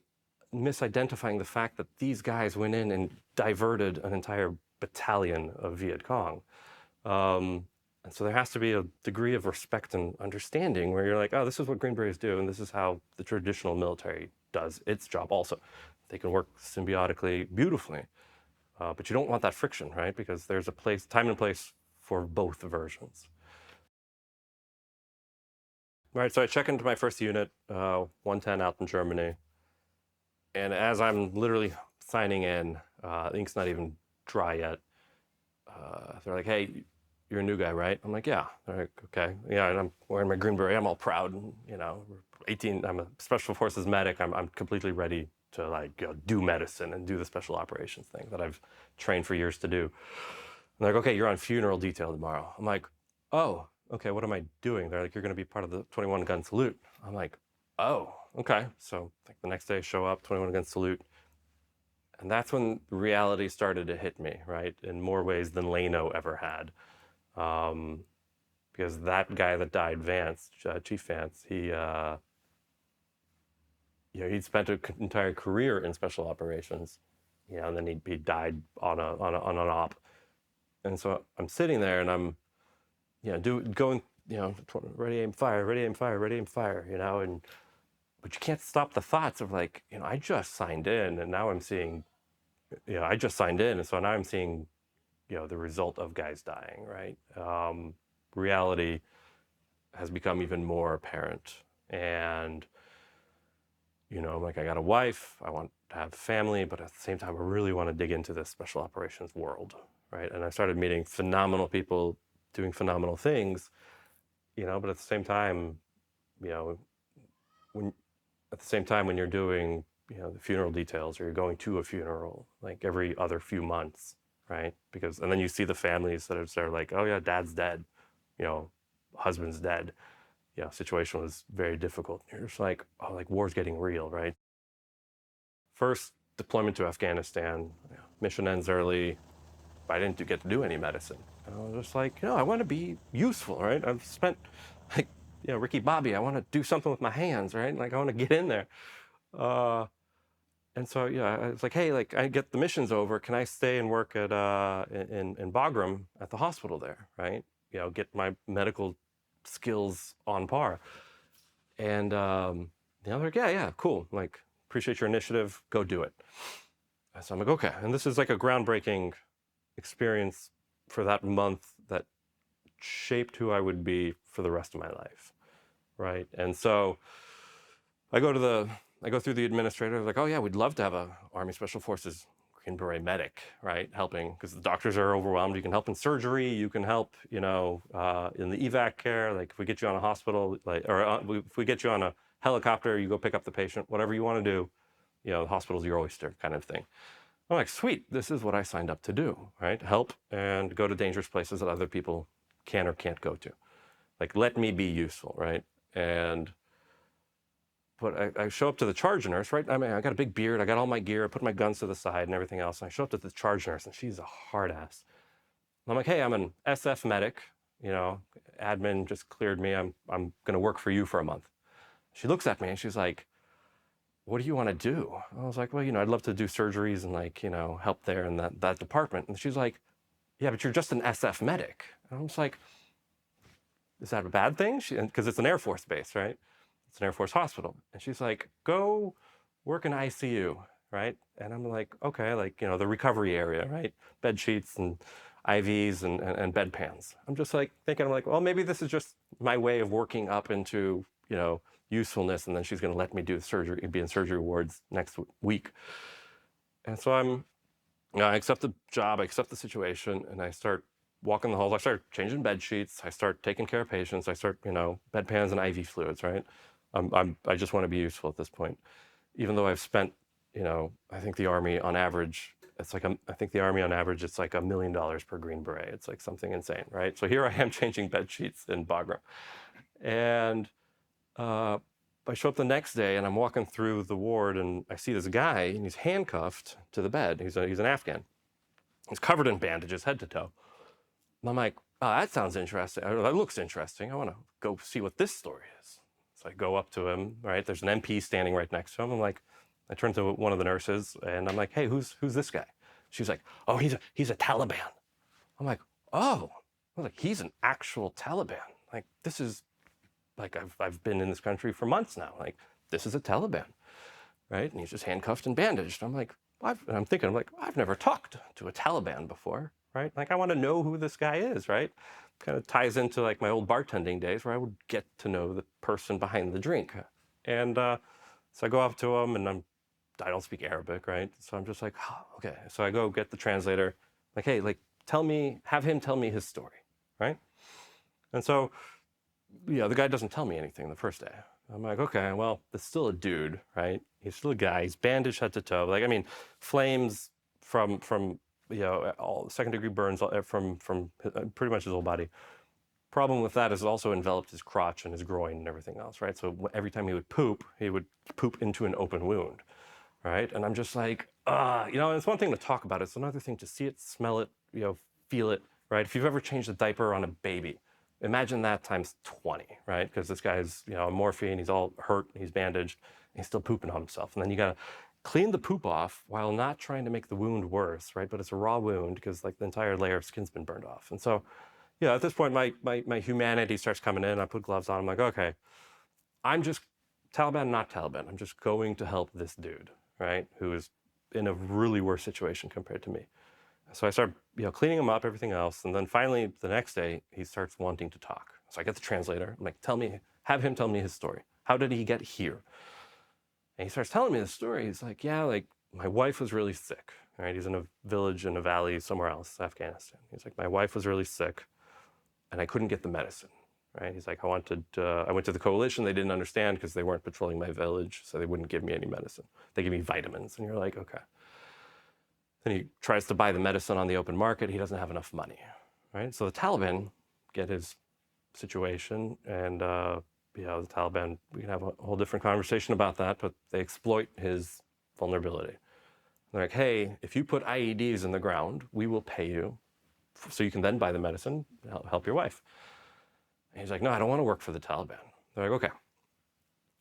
misidentifying the fact that these guys went in and diverted an entire battalion of Viet Cong. And so there has to be a degree of respect and understanding where you're like, oh, this is what Green Berets do, and this is how the traditional military does its job also. They can work symbiotically, beautifully, but you don't want that friction, right? Because there's a place, time and place for both versions. All right, so I check into my first unit, 110 out in Germany. And as I'm literally signing in, the ink's not even dry yet. They're like, hey, you're a new guy, right? I'm like, yeah. They're like, okay. Yeah, and I'm wearing my Green Beret. I'm all proud. 18. I'm a Special Forces medic. I'm completely ready to do medicine and do the special operations thing that I've trained for years to do. And they're like, okay, you're on funeral detail tomorrow. I'm like, oh, okay. What am I doing? They're like, you're going to be part of the 21 gun salute. I'm like, oh, okay. So the next day I show up, 21 gun salute. And that's when reality started to hit me, right? In more ways than Leno ever had. Because that guy that died, Vance, Chief Vance, he'd spent an entire career in special operations, and then he died on an op. And so I'm sitting there and I'm, going, ready, aim, fire, ready, aim, fire, ready, aim, fire, but you can't stop the thoughts of like, I just signed in and now I'm seeing, I just signed in. And so now I'm seeing, the result of guys dying, right? Reality has become even more apparent. And, I'm like, I got a wife, I want to have family, but at the same time, I really want to dig into this special operations world, right? And I started meeting phenomenal people doing phenomenal things, but at the same time, when you're doing, the funeral details or you're going to a funeral, like every other few months, right? And then you see the families that are like, oh yeah, dad's dead, husband's dead, situation was very difficult. You're just like, oh, like war's getting real, right? First deployment to Afghanistan, mission ends early, but I didn't get to do any medicine. And I was just like, I want to be useful, right? I've spent Ricky Bobby, I want to do something with my hands, right? Like I want to get in there. And so, I was like, hey, I get the missions over. Can I stay and work at in Bagram at the hospital there, right? Get my medical skills on par. And they're like, yeah, cool. Like, appreciate your initiative. Go do it. And so I'm like, okay. And this is like a groundbreaking experience for that month that shaped who I would be for the rest of my life, right? And so I go through the administrator, like, oh yeah, we'd love to have a Army Special Forces Green Beret medic, right, helping, because the doctors are overwhelmed. You can help in surgery, you can help, in the evac care. Like if we get you on a hospital, if we get you on a helicopter, you go pick up the patient, whatever you want to do, the hospital's your oyster kind of thing. I'm like, sweet, this is what I signed up to do, right? Help and go to dangerous places that other people can or can't go to. Like, let me be useful, right? But I show up to the charge nurse, right? I mean, I got a big beard, I got all my gear, I put my guns to the side and everything else. And I show up to the charge nurse, and she's a hard ass. I'm like, hey, I'm an SF medic, admin just cleared me. I'm gonna work for you for a month. She looks at me and she's like, what do you want to do? I was like, well, I'd love to do surgeries and help there in that department. And she's like, yeah, but you're just an SF medic. And I was like, is that a bad thing? Because it's an Air Force base, right? It's an Air Force hospital. And she's like, go work in ICU, right? And I'm like, okay, the recovery area, right? Bed sheets and IVs and bedpans. I'm just like thinking, I'm like, well, maybe this is just my way of working up into, usefulness. And then she's going to let me do surgery, be in surgery wards next week. And so I accept the job, I accept the situation, and I start walking the halls. I start changing bed sheets. I start taking care of patients. I start, bedpans and IV fluids, right? I just want to be useful at this point. Even though I've spent, I think the Army on average, it's like $1 million per Green Beret. It's like something insane, right? So here I am changing bed sheets in Bagram. And I show up the next day and I'm walking through the ward and I see this guy and he's handcuffed to the bed. He's an Afghan. He's covered in bandages, head to toe. And I'm like, oh, that sounds interesting. That looks interesting. I want to go see what this story is. So I go up to him, right? There's an MP standing right next to him. I'm like, I turn to one of the nurses and I'm like, hey, who's this guy? She's like, oh, he's a Taliban. I'm like, oh. I was like, he's an actual Taliban. Like, this is, like, I've been in this country for months now. Like, this is a Taliban, right? And he's just handcuffed and bandaged. I'm like, I've never talked to a Taliban before, right? Like, I want to know who this guy is, right? Kind of ties into like my old bartending days where I would get to know the person behind the drink. And so I go up to him and I don't speak Arabic, right? So I'm just like, oh, okay. So I go get the translator, like, hey, like, have him tell me his story, right? And so, the guy doesn't tell me anything the first day. I'm like, okay, well, it's still a dude, right? He's still a guy. He's bandaged head to toe. Like, I mean, flames from all second-degree burns from pretty much his whole body. Problem with that is it also enveloped his crotch and his groin and everything else, right? So every time he would poop into an open wound, right? And I'm just like, it's one thing to talk about it. It's another thing to see it, smell it, feel it, right? If you've ever changed a diaper on a baby, imagine that times 20, right? Because this guy's, on morphine, he's all hurt, he's bandaged, and he's still pooping on himself. And then you gotta clean the poop off while not trying to make the wound worse, right? But it's a raw wound because like the entire layer of skin's been burned off. And so, at this point, my humanity starts coming in. I put gloves on. I'm like, okay, I'm just Taliban, not Taliban. I'm just going to help this dude, right? Who is in a really worse situation compared to me. So I start, cleaning him up, everything else. And then finally, the next day, he starts wanting to talk. So I get the translator. I'm like, have him tell me his story. How did he get here? And he starts telling me the story. He's like, yeah, like my wife was really sick, right? He's in a village in a valley somewhere else, Afghanistan. He's like, my wife was really sick and I couldn't get the medicine, right? He's like, I went to the coalition. They didn't understand because they weren't patrolling my village. So they wouldn't give me any medicine. They give me vitamins. And you're like, okay. Then he tries to buy the medicine on the open market. He doesn't have enough money, right? So the Taliban get his situation, and the Taliban, we can have a whole different conversation about that, but they exploit his vulnerability. They're like, hey, if you put IEDs in the ground, we will pay you so you can then buy the medicine, help your wife. And he's like, no, I don't want to work for the Taliban. They're like, okay.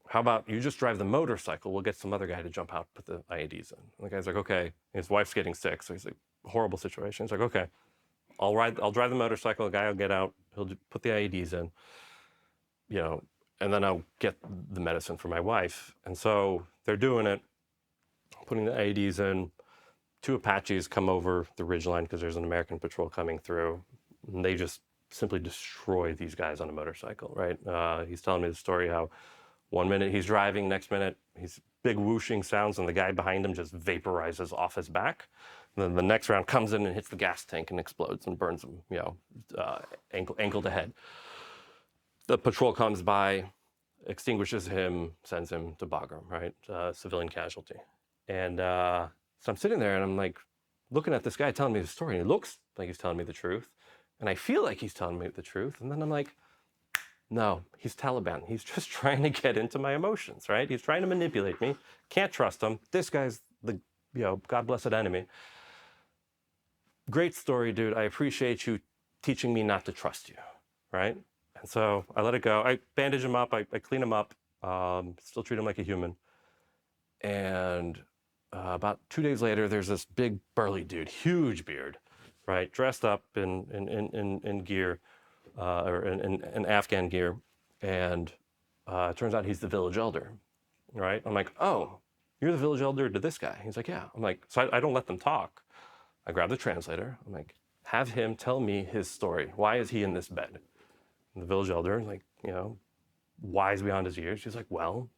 How about you just drive the motorcycle? We'll get some other guy to jump out, put the IEDs in. And the guy's like, okay. His wife's getting sick, so he's like, horrible situation. He's like, okay, I'll drive the motorcycle. The guy will get out. He'll put the IEDs in. and then I'll get the medicine for my wife. And so they're doing it, putting the IEDs in. 2 Apaches come over the ridgeline because there's an American patrol coming through, and they just simply destroy these guys on a motorcycle, right? He's telling me the story how one minute he's driving, next minute he's big whooshing sounds, and the guy behind him just vaporizes off his back. And then the next round comes in and hits the gas tank and explodes and burns him, ankle to head. The patrol comes by, extinguishes him, sends him to Bagram, right? Civilian casualty. And so I'm sitting there and I'm like looking at this guy telling me the story, and he looks like he's telling me the truth. And I feel like he's telling me the truth. And then I'm like, no, he's Taliban. He's just trying to get into my emotions, right? He's trying to manipulate me. Can't trust him. This guy's the, God blessed enemy. Great story, dude. I appreciate you teaching me not to trust you, right? And so I let it go. I bandage him up. I clean him up. Still treat him like a human. And about 2 days later, there's this big burly dude, huge beard, right? Dressed up in gear, or in Afghan gear. And it turns out he's the village elder, right? I'm like, oh, you're the village elder to this guy? He's like, yeah. I'm like, so I don't let them talk. I grab the translator. I'm like, have him tell me his story. Why is he in this bed? And the village elder, like, wise beyond his years. He's like, well,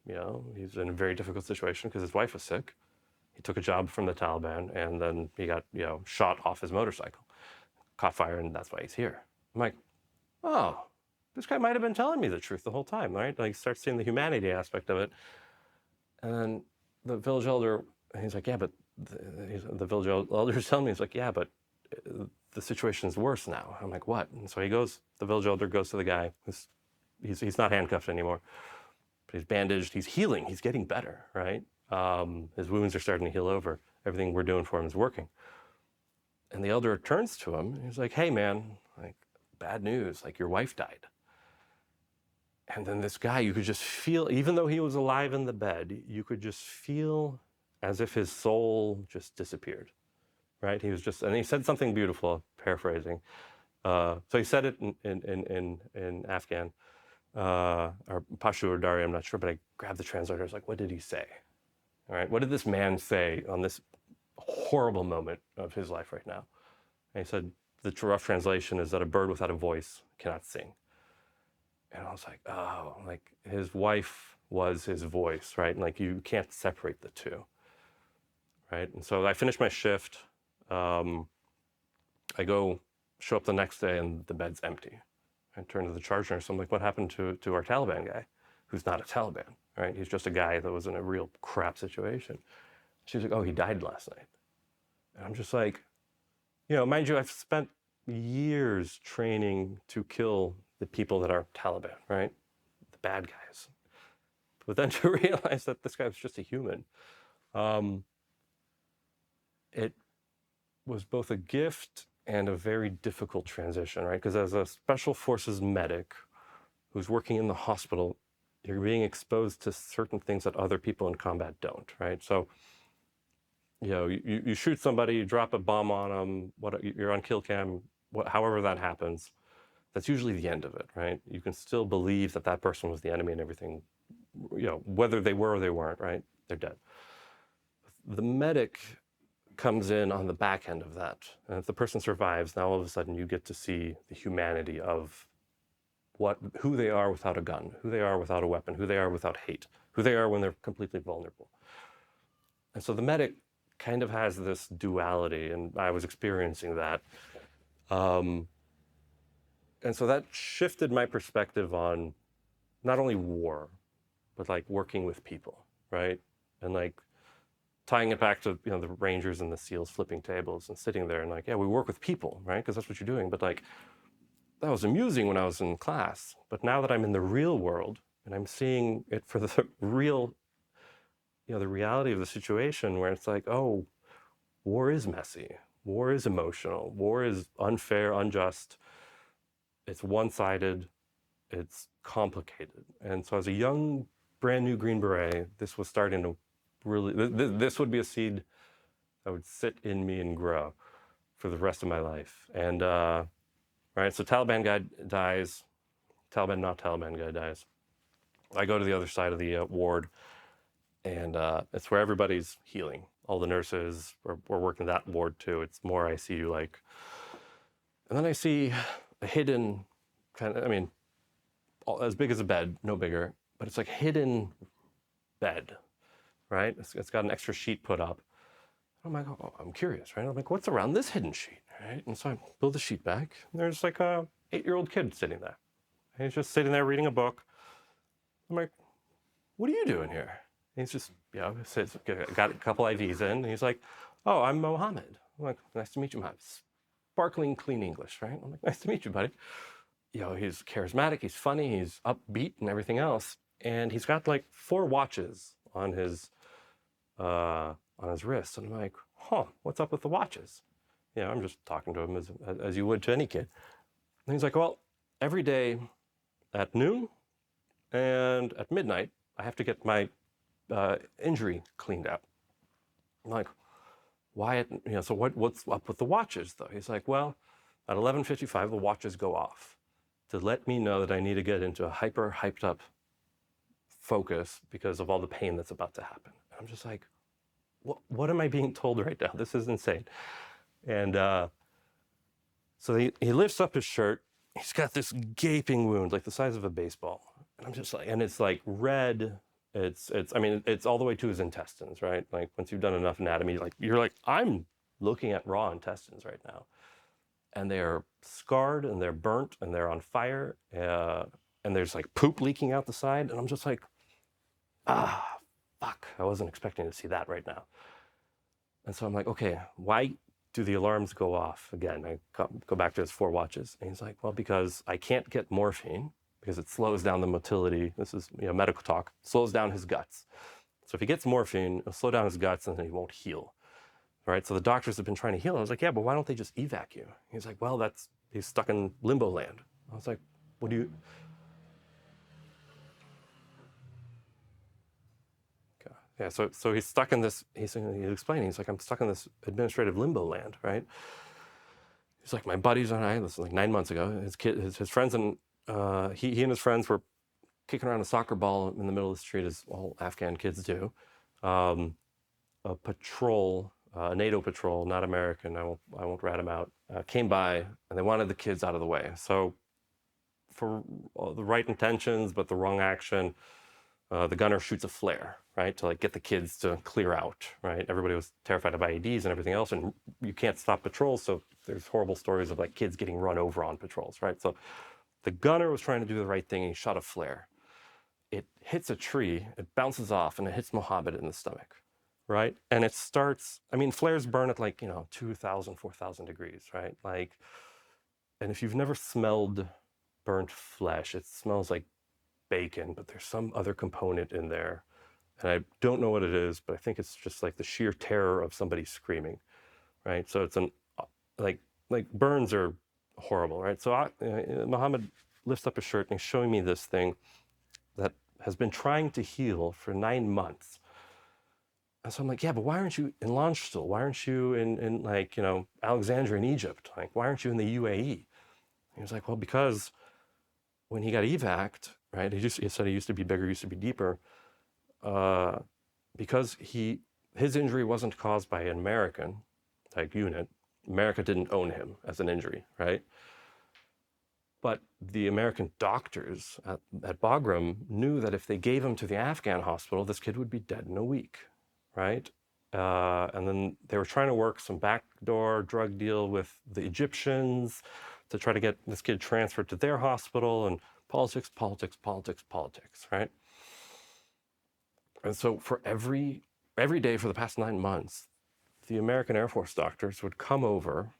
he's in a very difficult situation because his wife was sick. He took a job from the Taliban, and then he got, shot off his motorcycle, caught fire, and that's why he's here. I'm like, oh, this guy might have been telling me the truth the whole time, right? Like, start seeing the humanity aspect of it. And then the village elder, he's like, yeah, but the village elder's telling me, he's like, yeah, but the situation's worse now. I'm like, what? And so the village elder goes to the guy. He's not handcuffed anymore, but he's bandaged. He's healing. He's getting better, right? His wounds are starting to heal over. Everything we're doing for him is working. And the elder turns to him. And he's like, hey, man, like, bad news. Like, your wife died. And then this guy, you could just feel, even though he was alive in the bed, you could just feel as if his soul just disappeared, right? And he said something beautiful, paraphrasing. So he said it in Afghan, or Pashto or Dari, I'm not sure, but I grabbed the translator. I was like, what did he say? All right, what did this man say on this horrible moment of his life right now? And he said, the rough translation is that a bird without a voice cannot sing. And I was like, oh, like his wife was his voice, right? And like you can't separate the two, right? And so I finished my shift. I show up the next day and the bed's empty. I turn to the charge nurse. I'm like, what happened to our Taliban guy, who's not a Taliban, right? He's just a guy that was in a real crap situation. She's like, oh, he died last night. And I'm just like, mind you, I've spent years training to kill the people that are Taliban, right? The bad guys. But then to realize that this guy was just a human, it was both a gift and a very difficult transition, right? Because as a special forces medic who's working in the hospital, you're being exposed to certain things that other people in combat don't, right? So, you shoot somebody, you drop a bomb on them, you're on kill cam, however that happens, that's usually the end of it, right? You can still believe that person was the enemy and everything, whether they were or they weren't, right? They're dead. The medic comes in on the back end of that. And if the person survives, now all of a sudden you get to see the humanity of who they are without a gun, who they are without a weapon, who they are without hate, who they are when they're completely vulnerable. And so the medic kind of has this duality, and I was experiencing that. And so that shifted my perspective on not only war, but like working with people, right? And like tying it back to the Rangers and the SEALs flipping tables and sitting there and like, yeah, we work with people, right? Because that's what you're doing. But like, that was amusing when I was in class. But now that I'm in the real world and I'm seeing it for the real, the reality of the situation where it's like, oh, war is messy. War is emotional. War is unfair, unjust. It's one-sided. It's complicated. And so as a young, brand new Green Beret, this was starting to really, this would be a seed that would sit in me and grow for the rest of my life. And, right, so Taliban guy dies, Taliban, not Taliban guy dies. I go to the other side of the ward, and it's where everybody's healing. All the nurses were working that ward too. It's more ICU like. And then I see a hidden kind of, I mean, as big as a bed, no bigger, but it's like hidden bed, right? It's got an extra sheet put up. I'm like, oh, I'm curious, right? I'm like, what's around this hidden sheet, right? And so I pull the sheet back, and there's like a 8-year-old kid sitting there. And he's just sitting there reading a book. I'm like, what are you doing here? And he's just, says, got a couple IVs in, and he's like, oh, I'm Mohammed. I'm like, nice to meet you, Mohammed. Sparkling, clean English, right? I'm like, nice to meet you, buddy. He's charismatic, he's funny, he's upbeat and everything else. And he's got like 4 watches on his wrist. And I'm like, what's up with the watches? I'm just talking to him as you would to any kid. And he's like, well, every day at noon and at midnight, I have to get my injury cleaned out. I'm like, why? So what's up with the watches though? He's like, well, at 11:55, the watches go off to let me know that I need to get into a hyped up focus because of all the pain that's about to happen. And I'm just like, what am I being told right now? This is insane. And so he lifts up his shirt. He's got this gaping wound, like the size of a baseball. And I'm just like, and it's like red. It's all the way to his intestines, right? Like once you've done enough anatomy, you're like, I'm looking at raw intestines right now. And they're scarred and they're burnt and they're on fire. And there's like poop leaking out the side. And I'm just like, fuck, I wasn't expecting to see that right now. And so I'm like, okay, why do the alarms go off again? I go back to his 4 watches. And he's like, well, because I can't get morphine because it slows down the motility. This is medical talk, slows down his guts. So if he gets morphine, it'll slow down his guts and then he won't heal. Right? So the doctors have been trying to heal. I was like, yeah, but why don't they just evac you? He's like, well, he's stuck in limbo land. I was like, what do you... Yeah, so he's stuck in this, he's explaining, he's like, I'm stuck in this administrative limbo land, right? He's like, my buddies and I, this was like 9 months ago, his friends and, he and his friends were kicking around a soccer ball in the middle of the street, as all Afghan kids do. A patrol, a NATO patrol, not American, I won't rat them out, came by and they wanted the kids out of the way. So for the right intentions, but the wrong action, the gunner shoots a flare, right, to like get the kids to clear out, right? Everybody was terrified of IEDs and everything else, and you can't stop patrols, so there's horrible stories of like kids getting run over on patrols, right? So the gunner was trying to do the right thing, and he shot a flare. It hits a tree, it bounces off, and it hits Mohammed in the stomach, right? And it starts, flares burn at like, 2,000, 4,000 degrees, right? Like, and if you've never smelled burnt flesh, it smells like bacon, but there's some other component in there. And I don't know what it is, but I think it's just like the sheer terror of somebody screaming, right? So it's like burns are horrible, right? So Mohammed lifts up his shirt and he's showing me this thing that has been trying to heal for 9 months. And so I'm like, yeah, but why aren't you in Landstuhl? Why aren't you in like, Alexandria in Egypt? Like, why aren't you in the UAE? He was like, well, because when he got evac'd, right, he said he used to be bigger, used to be deeper, because his injury wasn't caused by an American type unit. America didn't own him as an injury, right? But the American doctors at Bagram knew that if they gave him to the Afghan hospital, this kid would be dead in a week, right? And then they were trying to work some backdoor drug deal with the Egyptians to try to get this kid transferred to their hospital, and politics, right? And so for every day for the past 9 months, the American Air Force doctors would come over,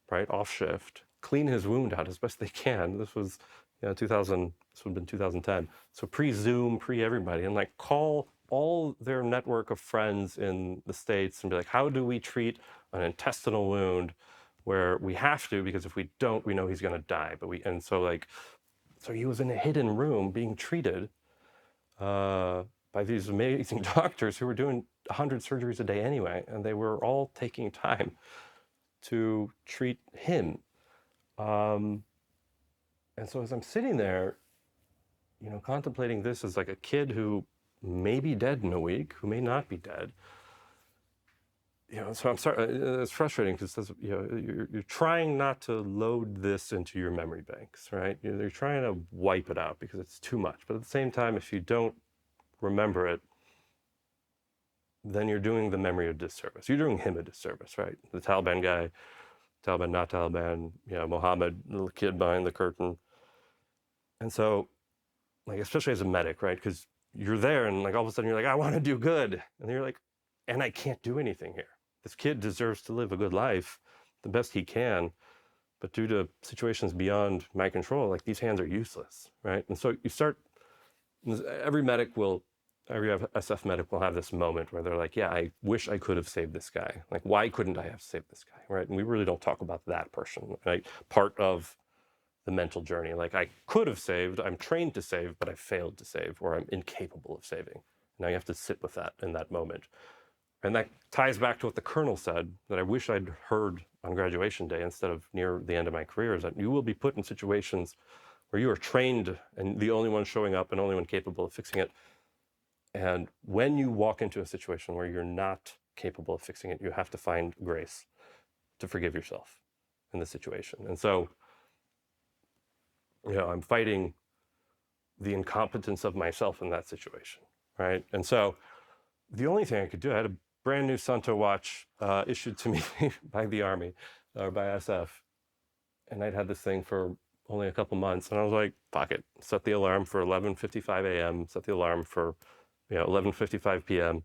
right, off shift, clean his wound out as best they can. This was, 2000, this would have been 2010. So pre-Zoom, pre-everybody, and like call all their network of friends in the States and be like, how do we treat an intestinal wound where we have to, because if we don't, we know he's gonna die. So he was in a hidden room being treated by these amazing doctors who were doing 100 surgeries a day anyway, and they were all taking time to treat him. And so as I'm sitting there, contemplating this as like a kid who may be dead in a week, who may not be dead. So I'm sorry, it's frustrating because you're trying not to load this into your memory banks, right? You're trying to wipe it out because it's too much. But at the same time, if you don't remember it, then you're doing the memory a disservice. You're doing him a disservice, right? The Taliban guy, Taliban, not Taliban, Mohammed, little kid behind the curtain. And so, like, especially as a medic, right? Because you're there and like all of a sudden you're like, I want to do good. And you're like, and I can't do anything here. This kid deserves to live a good life, the best he can, but due to situations beyond my control, like these hands are useless, right? And so you start, every SF medic will have this moment where they're like, yeah, I wish I could have saved this guy. Like, why couldn't I have saved this guy, right? And we really don't talk about that person, right? Part of the mental journey. Like, I could have saved, I'm trained to save, but I failed to save, or I'm incapable of saving. Now you have to sit with that in that moment. And that ties back to what the colonel said that I wish I'd heard on graduation day instead of near the end of my career, is that you will be put in situations where you are trained and the only one showing up and only one capable of fixing it. And when you walk into a situation where you're not capable of fixing it, you have to find grace to forgive yourself in the situation. And so, I'm fighting the incompetence of myself in that situation, right? And so the only thing I could do, I had a brand new Santo watch issued to me by the Army, or by SF. And I'd had this thing for only a couple months. And I was like, fuck it. Set the alarm for 11:55 a.m., set the alarm for 11:55 p.m.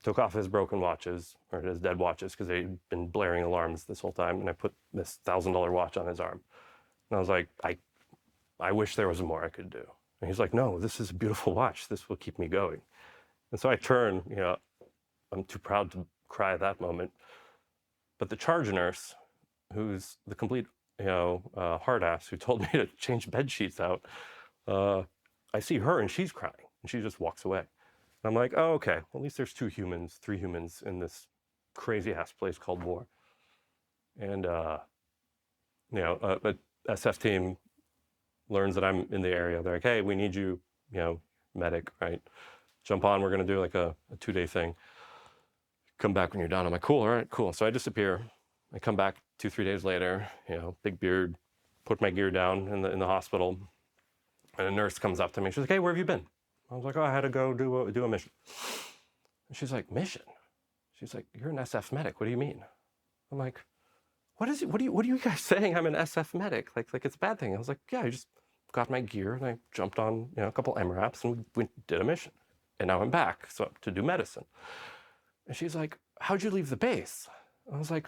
Took off his broken watches, or his dead watches, because they'd been blaring alarms this whole time. And I put this $1,000 watch on his arm. And I was like, I wish there was more I could do. And he's like, no, this is a beautiful watch. This will keep me going. And so I turn, I'm too proud to cry at that moment. But the charge nurse, who's the complete, hard ass, who told me to change bed sheets out, I see her and she's crying and she just walks away. And I'm like, oh, okay, well, at least there's 3 humans in this crazy ass place called war. And, but SF team learns that I'm in the area. They're like, hey, we need you, medic, right? Jump on, we're gonna do like a 2-day thing. Come back when you're done. I'm like, cool, all right, cool. So I disappear. I come back 2-3 days later, big beard, put my gear down in the hospital. And a nurse comes up to me. She's like, hey, where have you been? I was like, oh, I had to go do a mission. And she's like, mission? She's like, you're an SF medic. What do you mean? I'm like, what is it? What are you guys saying? I'm an SF medic. Like it's a bad thing. I was like, yeah, I just got my gear and I jumped on, a couple MRAPs and we did a mission. And now I'm back to do medicine. And she's like, how'd you leave the base? I was like,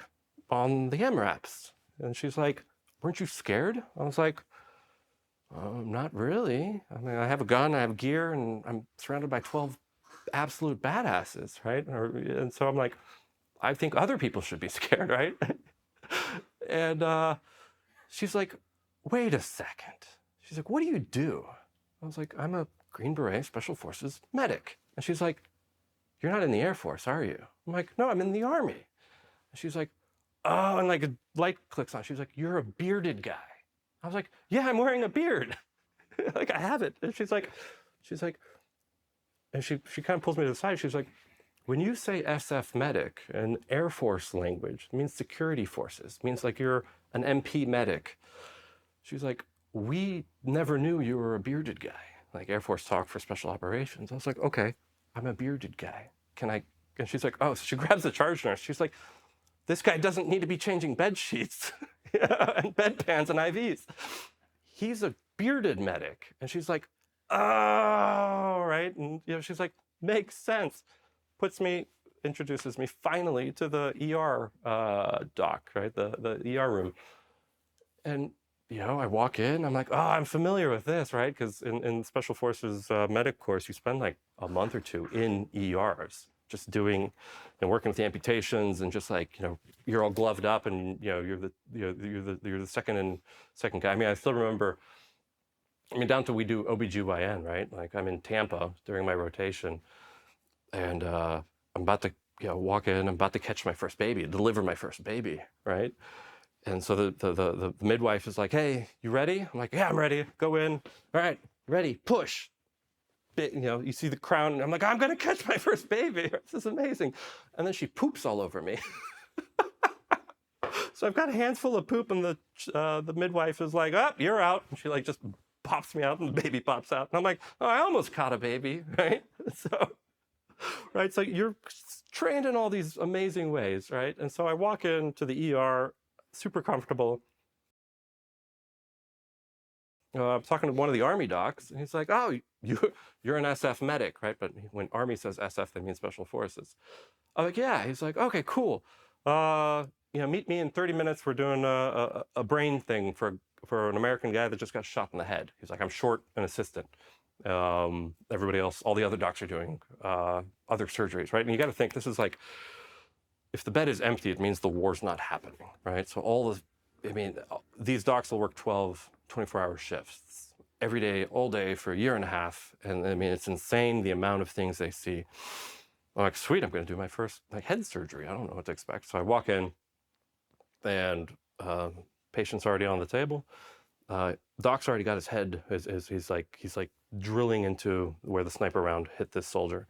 on the MRAPs. And she's like, weren't you scared? I was like, not really. I mean, I have a gun, I have gear, and I'm surrounded by 12 absolute badasses, right? And so I'm like, I think other people should be scared, right? And she's like, wait a second. She's like, what do you do? I was like, I'm a Green Beret Special Forces medic. And she's like, you're not in the Air Force, are you? I'm like, no, I'm in the Army. And she's like, oh, and like a light clicks on. She's like, you're a bearded guy. I was like, yeah, I'm wearing a beard. Like, I have it. And she's like, and she kind of pulls me to the side. She's like, when you say SF medic in Air Force language, it means security forces. It means like you're an MP medic. She's like, we never knew you were a bearded guy. Like Air Force talk for special operations. I was like, okay, I'm a bearded guy. Can I? And she's like, oh, so she grabs the charge nurse. She's like, this guy doesn't need to be changing bed sheets and bedpans and IVs. He's a bearded medic. And she's like, oh, right. And she's like, makes sense. Introduces me finally to the ER doc, right? The ER room. And, I walk in, I'm like, oh, I'm familiar with this, right? Because in Special Forces medic course, you spend like a month or 2 in ERs, just doing and working with the amputations and just like, you're all gloved up and, you're the second guy. I mean, I still remember, down to we do OBGYN, right? Like I'm in Tampa during my rotation and I'm about to walk in, I'm about to catch my first baby, deliver my first baby, right? And so the midwife is like, hey, you ready? I'm like, yeah, I'm ready. Go in. All right, ready, push. You know, you see the crown, and I'm like, I'm gonna catch my first baby. This is amazing. And then she poops all over me. So I've got a handful of poop, and the midwife is like, "Oh, you're out." And she like just pops me out, and the baby pops out. And I'm like, "Oh, I almost caught a baby," right? So you're trained in all these amazing ways, right? And so I walk into the ER, super comfortable. I'm talking to one of the Army docs, and he's like, "Oh, you're an SF medic, right?" But when Army says SF, they mean Special Forces. I'm like, "Yeah." He's like, "Okay, cool. Meet me in 30 minutes. We're doing a brain thing for an American guy that just got shot in the head." He's like, "I'm short an assistant. Everybody else, all the other docs are doing other surgeries, right?" And you got to think, this is like, if the bed is empty, it means the war's not happening, right? So these docs will work 12, 24-hour shifts every day, all day for a year and a half. And I mean, it's insane the amount of things they see. I'm like, sweet, I'm going to do my first head surgery. I don't know what to expect. So I walk in, and patient's already on the table. Doc's already got his head. He's like drilling into where the sniper round hit this soldier.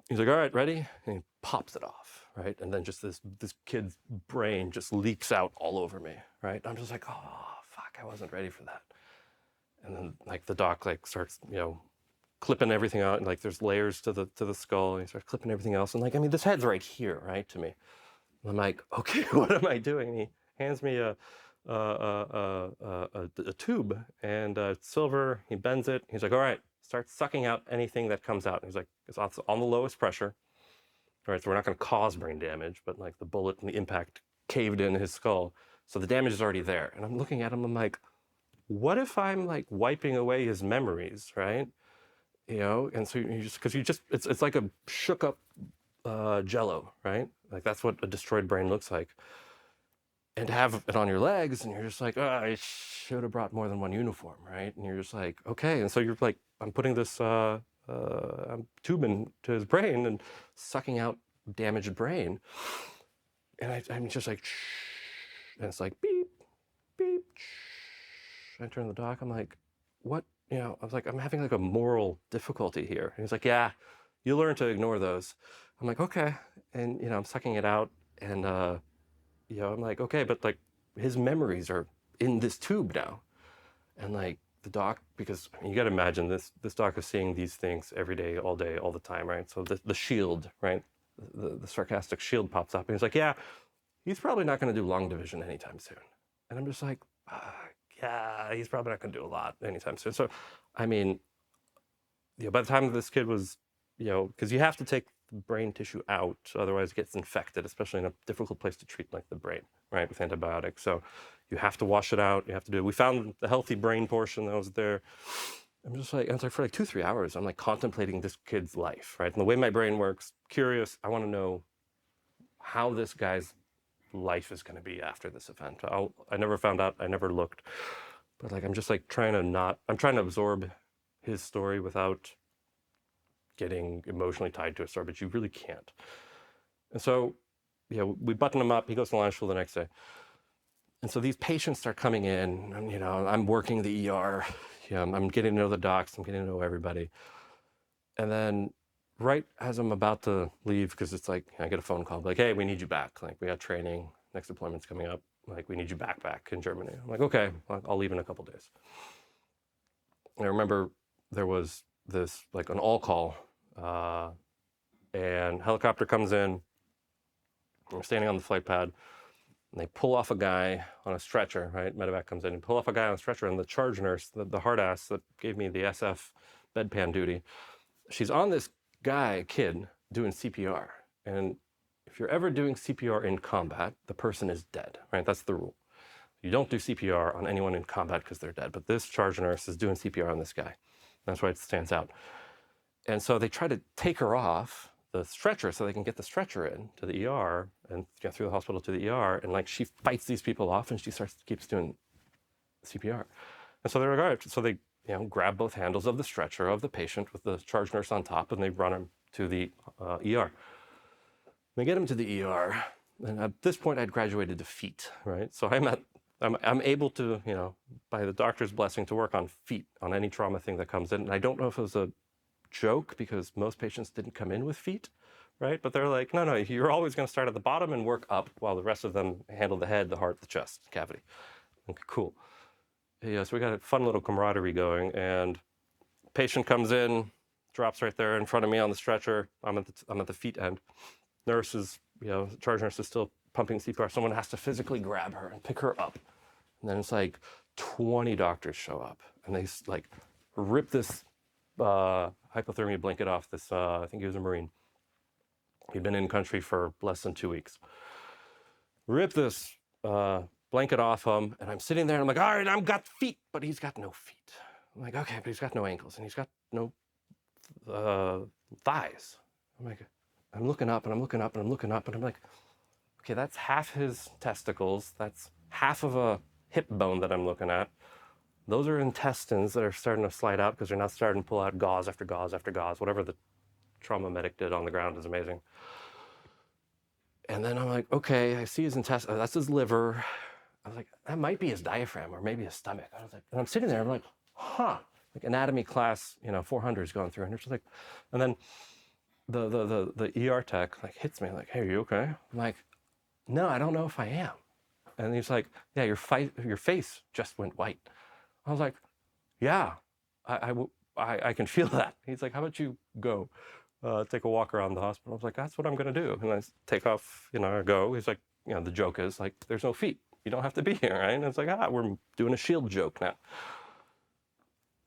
He's like, "All right, ready?" And he pops it off, right? And then just this kid's brain just leaks out all over me, right? I'm just like, "Oh, fuck, I wasn't ready for that." And then the doc starts, clipping everything out, and there's layers to the skull, and he starts clipping everything else. And this head's right here, right, to me. And I'm like, "Okay, what am I doing?" And he hands me a tube, and it's silver. He bends it. He's like, "All right, start sucking out anything that comes out." And he's like, "It's on the lowest pressure. All right, so we're not going to cause brain damage, but the bullet and the impact caved in his skull, so the damage is already there." And I'm looking at him. I'm like, what if I'm wiping away his memories, right? And so it's like a shook up Jello, right? That's what a destroyed brain looks like. And to have it on your legs, and you're just like, "Oh, I should have brought more than one uniform," right? And you're just like, okay. And so you're like, I'm putting this tube into his brain and sucking out damaged brain. And I'm just like, shh. And it's like, beep, beep, shh. I turn the doc. I'm like, what? I was like, I'm having a moral difficulty here. And he's like, "Yeah, you learn to ignore those." I'm like, okay. And, I'm sucking it out. And, I'm like, okay, but his memories are in this tube now. And the doc, because you got to imagine this doc is seeing these things every day, all the time, right? So the shield, right? The sarcastic shield pops up, and he's like, "Yeah, he's probably not going to do long division anytime soon." And I'm just like, yeah, he's probably not going to do a lot anytime soon. So, I mean, by the time this kid was, because you have to take the brain tissue out, otherwise it gets infected, especially in a difficult place to treat like the brain, right, with antibiotics. So you have to wash it out. You have to do it. We found the healthy brain portion that was there. I'm just like, for 2-3 hours, I'm contemplating this kid's life, right? And the way my brain works, curious, I want to know how this guy's life is going to be after this event. I never found out. I never looked. But I'm just trying to absorb his story without getting emotionally tied to a story, but you really can't. And so, we button him up. He goes to line school the next day. And so these patients start coming in, and, I'm working the ER. I'm getting to know the docs. I'm getting to know everybody. And then right as I'm about to leave, because it's I get a phone call, "Hey, we need you back. We got training. Next deployment's coming up. We need you back in Germany." I'm like, "Okay, I'll leave in a couple days." And I remember there was this, an all call, and helicopter comes in. We're standing on the flight pad, and they pull off a guy on a stretcher, right? Medevac comes in and pull off a guy on a stretcher, and the charge nurse, the hard ass that gave me the SF bedpan duty, she's on this kid, doing CPR. And if you're ever doing CPR in combat, the person is dead, right? That's the rule. You don't do CPR on anyone in combat because they're dead. But this charge nurse is doing CPR on this guy. That's why it stands out. And so they try to take her off the stretcher so they can get the stretcher in to the ER and get through the hospital to the ER. And she fights these people off, and she keeps doing CPR. And so they're like, so they grab both handles of the stretcher of the patient with the charge nurse on top, and they run him to the ER. They get him to the ER, and at this point I'd graduated to feet, right? So I'm at I'm able to, by the doctor's blessing, to work on feet on any trauma thing that comes in. And I don't know if it was a joke because most patients didn't come in with feet, right? But they're like, no, you're always going to start at the bottom and work up while the rest of them handle the head, the heart, the chest cavity. Okay, cool. Yeah, so we got a fun little camaraderie going, and patient comes in, drops right there in front of me on the stretcher. I'm at the feet end. Nurse is, charge nurse is still pumping CPR. Someone has to physically grab her and pick her up. And then it's like 20 doctors show up, and they like rip this hypothermia blanket off this, I think he was a Marine. He'd been in country for less than 2 weeks. Rip this blanket off him, and I'm sitting there, and I'm like, all right, I've got feet, but he's got no feet. I'm like, okay, but he's got no ankles, and he's got no thighs. I'm looking up, and I'm looking up, and I'm looking up, and I'm like, okay, that's half his testicles. That's half of a hip bone that I'm looking at. Those are intestines that are starting to slide out because they're now starting to pull out gauze after gauze after gauze. Whatever the trauma medic did on the ground is amazing. And then I'm like, okay, I see his intestine. That's his liver. I was like, that might be his diaphragm or maybe his stomach. I was like, and I'm sitting there, I'm like, huh. Like anatomy class, 400 is going through. And it's like, and then the ER tech like hits me like, hey, are you okay? I'm like, no, I don't know if I am. And he's like, yeah, your face just went white. I was like, yeah, I can feel that. He's like, how about you go take a walk around the hospital? I was like, that's what I'm going to do. And I take off, I go. He's like, the joke is like, there's no feet. You don't have to be here, right? And it's like, we're doing a shield joke now.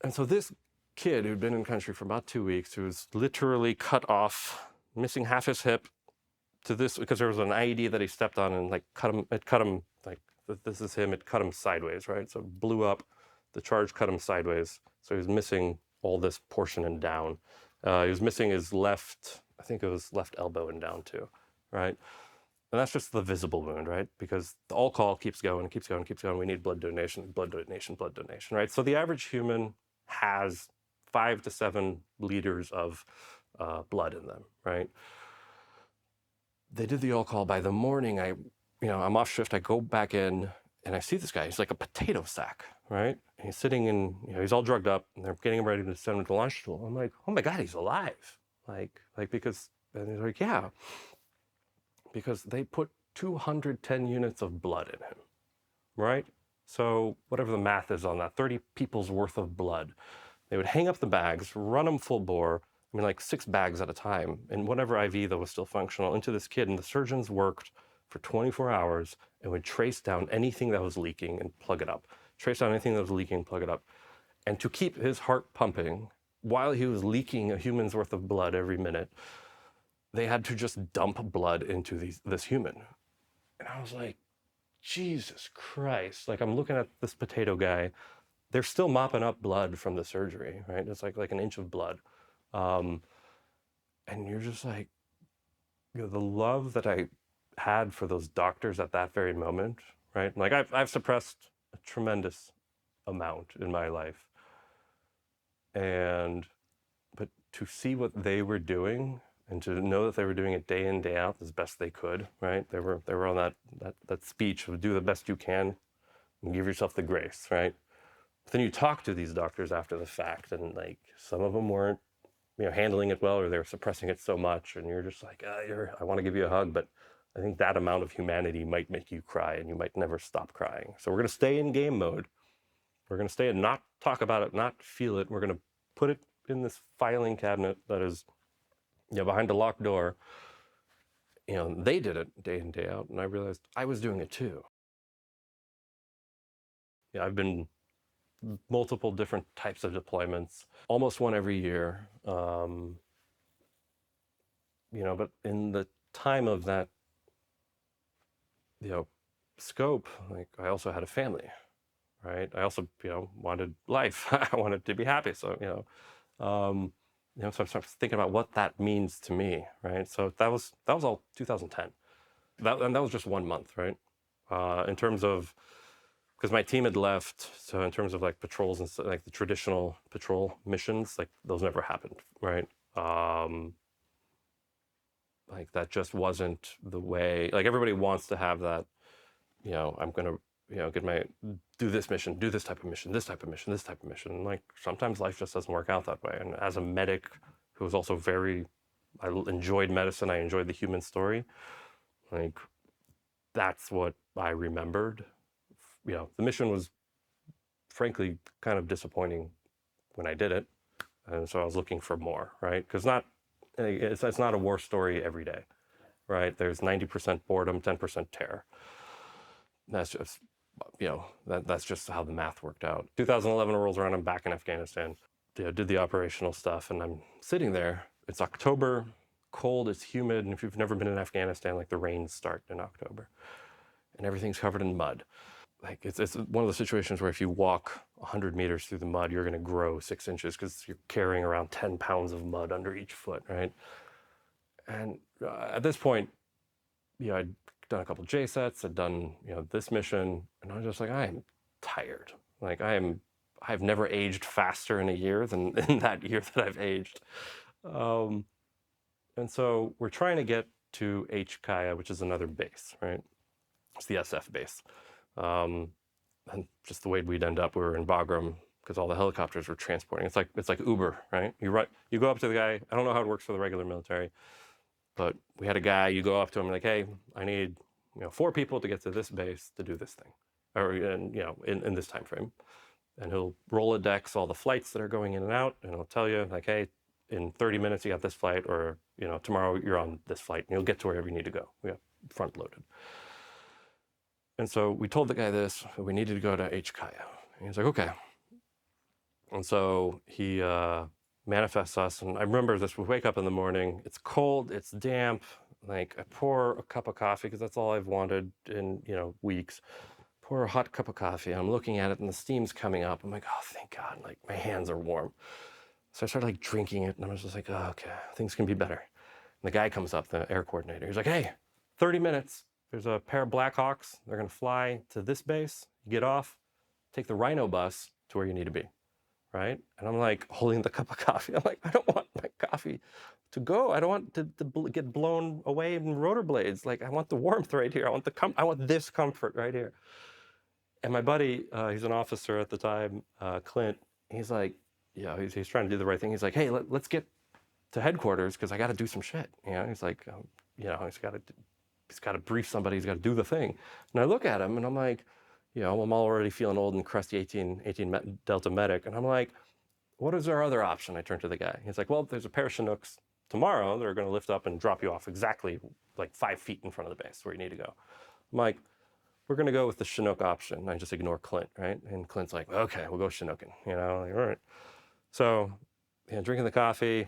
And so this kid who'd been in country for about 2 weeks, who was literally cut off, missing half his hip, to this because there was an IED that he stepped on and like cut him like, this is him, it cut him sideways, right? So it blew up, the charge cut him sideways. So he was missing all this portion and down. He was missing his left, I think it was left elbow and down too, right? And that's just the visible wound, right? Because the all call keeps going, keeps going, keeps going. We need blood donation, blood donation, blood donation, right? So the average human has 5 to 7 liters of blood in them, right? They did the all call. By the morning, I'm off shift. I go back in and I see this guy. He's like a potato sack, right? And he's sitting in, he's all drugged up, and they're getting him ready to send him to the launch stool. I'm like, oh my God, he's alive. Because, and he's like, yeah, because they put 210 units of blood in him, right? So whatever the math is on that, 30 people's worth of blood. They would hang up the bags, run them full bore, like 6 bags at a time, and whatever IV that was still functional into this kid. And the surgeons worked for 24 hours and would trace down anything that was leaking and plug it up. Trace down anything that was leaking, plug it up. And to keep his heart pumping while he was leaking a human's worth of blood every minute, they had to just dump blood into this human. And I was like, Jesus Christ. Like, I'm looking at this potato guy. They're still mopping up blood from the surgery, right? It's like an inch of blood. And you're just like, the love that I had for those doctors at that very moment, right? Like I've suppressed a tremendous amount in my life. But to see what they were doing and to know that they were doing it day in, day out as best they could, right? They were on that speech of do the best you can and give yourself the grace, right? But then you talk to these doctors after the fact, and like some of them weren't, handling it well, or they were suppressing it so much, and you're just like, I want to give you a hug, but I think that amount of humanity might make you cry, and you might never stop crying. So we're going to stay in game mode. We're going to stay and not talk about it, not feel it. We're going to put it in this filing cabinet that is, behind a locked door. They did it day in, day out, and I realized I was doing it too. I've been multiple different types of deployments, almost one every year. But in the time of that, scope, like I also had a family, right? I also, wanted life. I wanted to be happy. So, so I'm thinking about what that means to me, right? So that was all 2010. And that was just 1 month, right? In terms of, because my team had left, so in terms of like patrols and like the traditional patrol missions, like those never happened, right? Like that just wasn't the way. Like everybody wants to have that, I'm going to do this mission, do this type of mission, this type of mission, this type of mission. And like sometimes life just doesn't work out that way. And as a medic who was also I enjoyed medicine, I enjoyed the human story, like that's what I remembered. The mission was frankly kind of disappointing when I did it. And so I was looking for more, right? Because it's not a war story every day, right? There's 90% boredom, 10% terror. That's just, that's just how the math worked out. 2011 rolls around, I'm back in Afghanistan. Did the operational stuff, and I'm sitting there. It's October, cold, it's humid, and if you've never been in Afghanistan, like the rains start in October, and everything's covered in mud. Like it's one of the situations where if you walk 100 meters through the mud, you're going to grow 6 inches because you're carrying around 10 pounds of mud under each foot, right? And at this point, I'd done a couple of JSETs, I'd done this mission, and I was just like, I am tired. Like I've never aged faster in a year than in that year that I've aged. And so we're trying to get to HKIA, which is another base, right? It's the SF base. And just the way we'd end up, we were in Bagram because all the helicopters were transporting. It's like Uber, right? You go up to the guy. I don't know how it works for the regular military, but we had a guy. You go up to him like, hey, I need 4 people to get to this base to do this thing, or in this time frame, and he'll Rolodex all the flights that are going in and out, and he'll tell you like, hey, in 30 minutes you got this flight, or tomorrow you're on this flight, and you'll get to wherever you need to go. We got front loaded. And so we told the guy this, we needed to go to HKIA. And he's like, okay. And so he manifests us. And I remember this, we wake up in the morning, it's cold, it's damp. Like I pour a cup of coffee, because that's all I've wanted in, weeks. Pour a hot cup of coffee. I'm looking at it and the steam's coming up. I'm like, oh, thank God, like my hands are warm. So I started like drinking it and I was just like, oh, okay, things can be better. And the guy comes up, the air coordinator. He's like, hey, 30 minutes. There's a pair of Blackhawks. They're going to fly to this base. You get off, take the Rhino bus to where you need to be, right? And I'm like holding the cup of coffee. I'm like, I don't want my coffee to go. I don't want to get blown away in rotor blades. Like I want the warmth right here. I want this comfort right here. And my buddy, he's an officer at the time, Clint. He's like, he's trying to do the right thing. He's like, hey, let's get to headquarters because I got to do some shit. He's like, he's got to brief somebody, he's got to do the thing. And I look at him and I'm like, I'm already feeling old and crusty 18 Delta medic. And I'm like, what is our other option? I turn to the guy. He's like, well, there's a pair of Chinooks tomorrow. They're going to lift up and drop you off exactly like 5 feet in front of the base where you need to go. I'm like, we're going to go with the Chinook option. I just ignore Clint, right? And Clint's like, okay, we'll go Chinooking, like, all right. So drinking the coffee,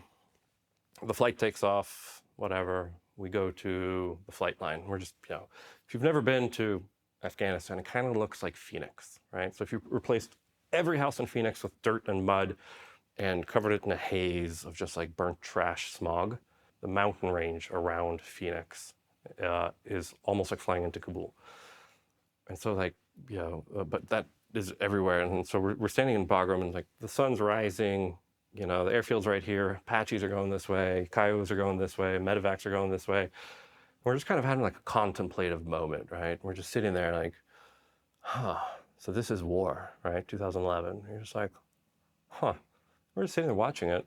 the flight takes off, whatever. We go to the flight line. We're just, if you've never been to Afghanistan, it kind of looks like Phoenix, right? So if you replaced every house in Phoenix with dirt and mud and covered it in a haze of just like burnt trash smog, the mountain range around Phoenix is almost like flying into Kabul. And so but that is everywhere. And so we're standing in Bagram and like the sun's rising, the airfield's right here, Apaches are going this way, Kiowas are going this way, medevacs are going this way. We're just kind of having like a contemplative moment, right? We're just sitting there like, so this is war, right? 2011. You're just like, We're just sitting there watching it.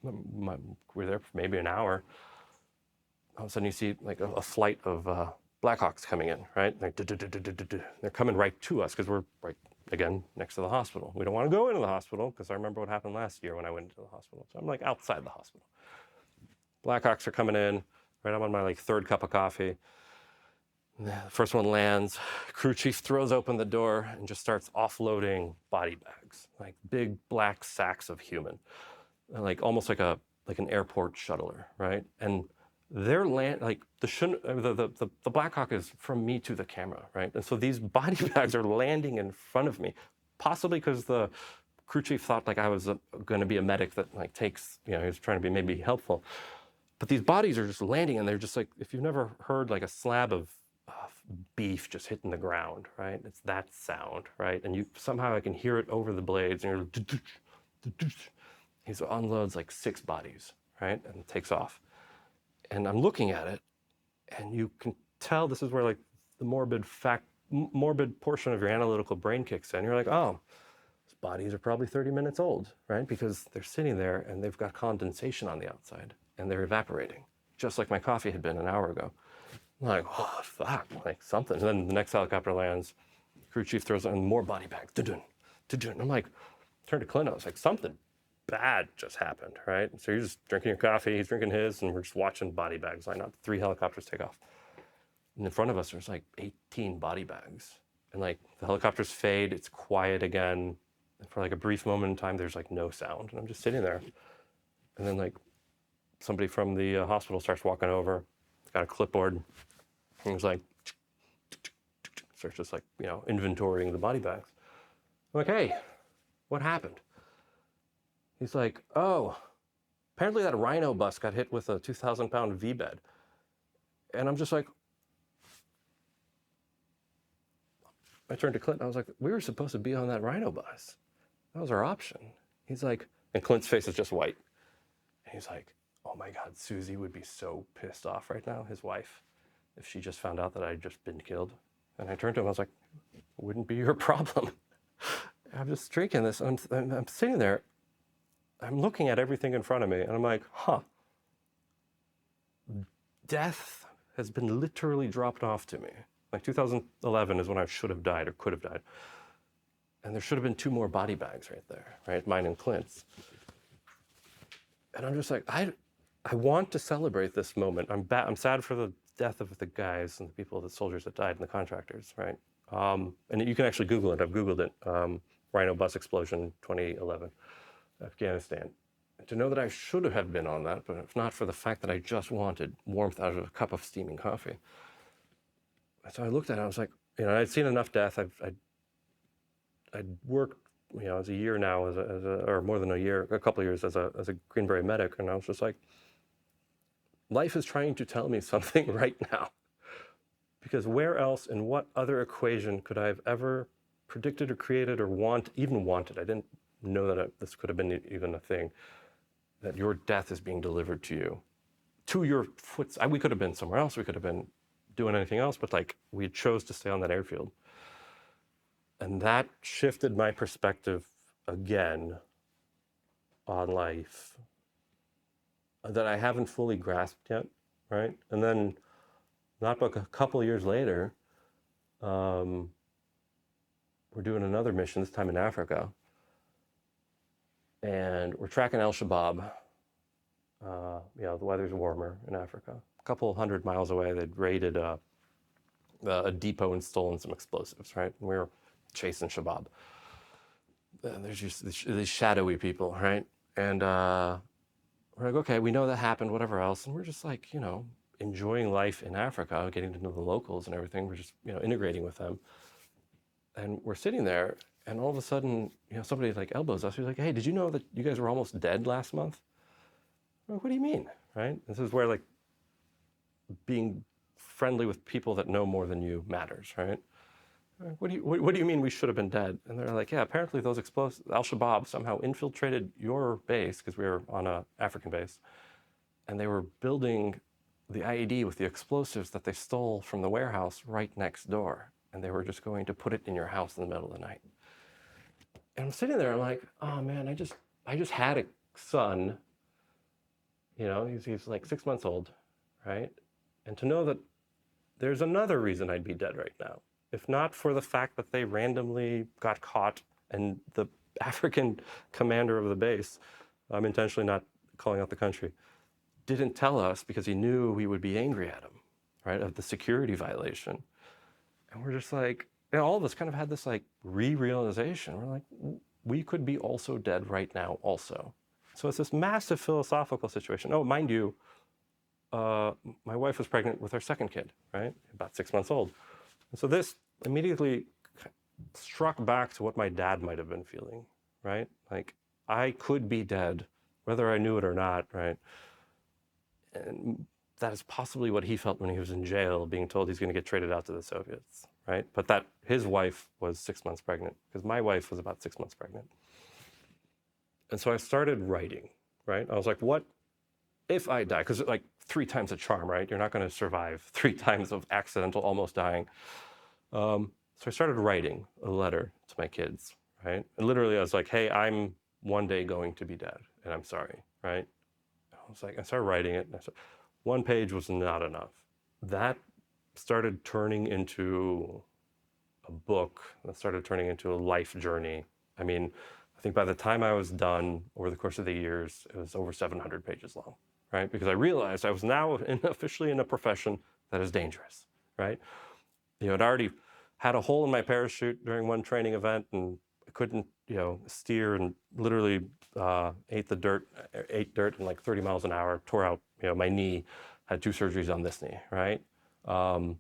We're there for maybe an hour. All of a sudden you see like a flight of Blackhawks coming in, right? Like, they're coming right to us because we're right, again, next to the hospital. We don't want to go into the hospital because I remember what happened last year when I went into the hospital. So I'm like outside the hospital. Blackhawks are coming in, right? I'm on my like 3rd cup of coffee. The first one lands. Crew chief throws open the door and just starts offloading body bags, like big black sacks of human, like almost like an airport shuttler, right? And they're like the Black Hawk is from me to the camera, right? And so these body bags are landing in front of me, possibly because the crew chief thought like I was going to be a medic that like takes, he was trying to be maybe helpful. But these bodies are just landing and they're just like, if you've never heard like a slab of beef just hitting the ground, right? It's that sound, right? And somehow I can hear it over the blades and he unloads like 6 bodies, right? And takes off. And I'm looking at it, and you can tell this is where like the morbid fact morbid portion of your analytical brain kicks in. You're like, oh, these bodies are probably 30 minutes old, right? Because they're sitting there and they've got condensation on the outside and they're evaporating, just like my coffee had been an hour ago. I'm like, oh, fuck, like something. And then the next helicopter lands, crew chief throws on more body bags. Dun-dun, dun-dun. I'm like, turn to Clint, I was like, something bad just happened, right? So you're just drinking your coffee, he's drinking his, and we're just watching body bags line up. 3 helicopters take off. And in front of us, there's like 18 body bags. And like the helicopters fade, it's quiet again. And for like a brief moment in time, there's like no sound. And I'm just sitting there. And then like somebody from the hospital starts walking over, got a clipboard, and was like, starts just like, inventorying the body bags. I'm like, hey, what happened? He's like, oh, apparently that Rhino bus got hit with a 2,000-pound V-bed. And I'm just like, I turned to Clint and I was like, we were supposed to be on that Rhino bus. That was our option. He's like, and Clint's face is just white. And he's like, oh my God, Susie would be so pissed off right now, his wife, if she just found out that I'd just been killed. And I turned to him, I was like, it wouldn't be your problem. I'm just drinking this. I'm sitting there. I'm looking at everything in front of me, and I'm like, death has been literally dropped off to me. Like 2011 is when I should have died or could have died. And there should have been 2 more body bags right there, right? Mine and Clint's. And I'm just like, I want to celebrate this moment. I'm sad for the death of the guys and the people, the soldiers that died and the contractors, right? And you can actually Google it. I've Googled it. Rhino bus explosion 2011. Afghanistan. To know that I should have been on that, but if not for the fact that I just wanted warmth out of a cup of steaming coffee. So I looked at it, I was like, I'd seen enough death. I'd worked, as a year now, or more than a year, a couple of years as a Green Beret medic, and I was just like, life is trying to tell me something right now. Because where else, in what other equation could I have ever predicted or created or even wanted? I didn't know that this could have been even a thing, that your death is being delivered to you, to your foot. We could have been somewhere else. We could have been doing anything else, but like we chose to stay on that airfield. And that shifted my perspective again on life that I haven't fully grasped yet, right? And then not but a couple of years later, we're doing another mission, this time in Africa. And we're tracking Al-Shabaab. The weather's warmer in Africa. A couple 100 miles away, they'd raided a depot and stolen some explosives, right? And we were chasing Shabaab. And there's just these shadowy people, right? And we're like, okay, we know that happened, whatever else. And we're just like, enjoying life in Africa, getting to know the locals and everything. We're just, integrating with them. And we're sitting there, and all of a sudden, somebody like elbows us. He's like, hey, did you know that you guys were almost dead last month? I'm like, what do you mean, right? This is where like being friendly with people that know more than you matters, right? What do you mean we should have been dead? And they're like, yeah, apparently those explosives, Al-Shabaab somehow infiltrated your base, because we were on an African base, and they were building the IED with the explosives that they stole from the warehouse right next door. And they were just going to put it in your house in the middle of the night. And I'm sitting there, I'm like, oh man, I just had a son, he's like 6 months old, right? And to know that there's another reason I'd be dead right now. If not for the fact that they randomly got caught and the African commander of the base, I'm intentionally not calling out the country, didn't tell us because he knew we would be angry at him, right, of the security violation. And we're just like, all of us kind of had this like re-realization. We're like, we could be also dead right now also. So it's this massive philosophical situation. Oh, mind you, my wife was pregnant with our second kid, right? About 6 months old. And so this immediately struck back to what my dad might have been feeling, right? Like I could be dead, whether I knew it or not, right? And that is possibly what he felt when he was in jail, being told he's going to get traded out to the Soviets, right? But that his wife was 6 months pregnant, because my wife was about 6 months pregnant. And so I started writing, right? I was like, what if I die? Because like 3 times a charm, right? You're not going to survive 3 times of accidental almost dying. So I started writing a letter to my kids, right? And literally I was like, hey, I'm one day going to be dead and I'm sorry, right? I started writing it. And one page was not enough. That started turning into a book. That started turning into a life journey. I mean, I think by the time I was done over the course of the years, it was over 700 pages long, right? Because I realized I was now officially in a profession that is dangerous, right? I'd already had a hole in my parachute during one training event and I couldn't, steer and literally ate dirt in like 30 miles an hour, tore out, my knee, had 2 surgeries on this knee, right? But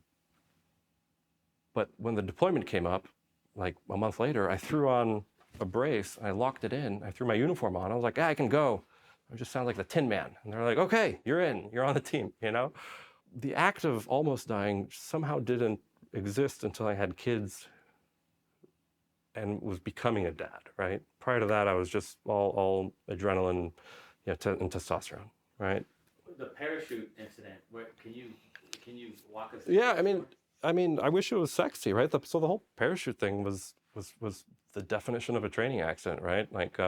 when the deployment came up, like a month later, I threw on a brace, I locked it in, I threw my uniform on, I was like, I can go. I just sound like the Tin Man. And they're like, okay, you're in, you're on the team, The act of almost dying somehow didn't exist until I had kids and was becoming a dad, right? Prior to that, I was just all adrenaline, and testosterone, right? The parachute incident. Can you walk us? Yeah, I mean, I wish it was sexy, right? So the whole parachute thing was the definition of a training accident, right? Like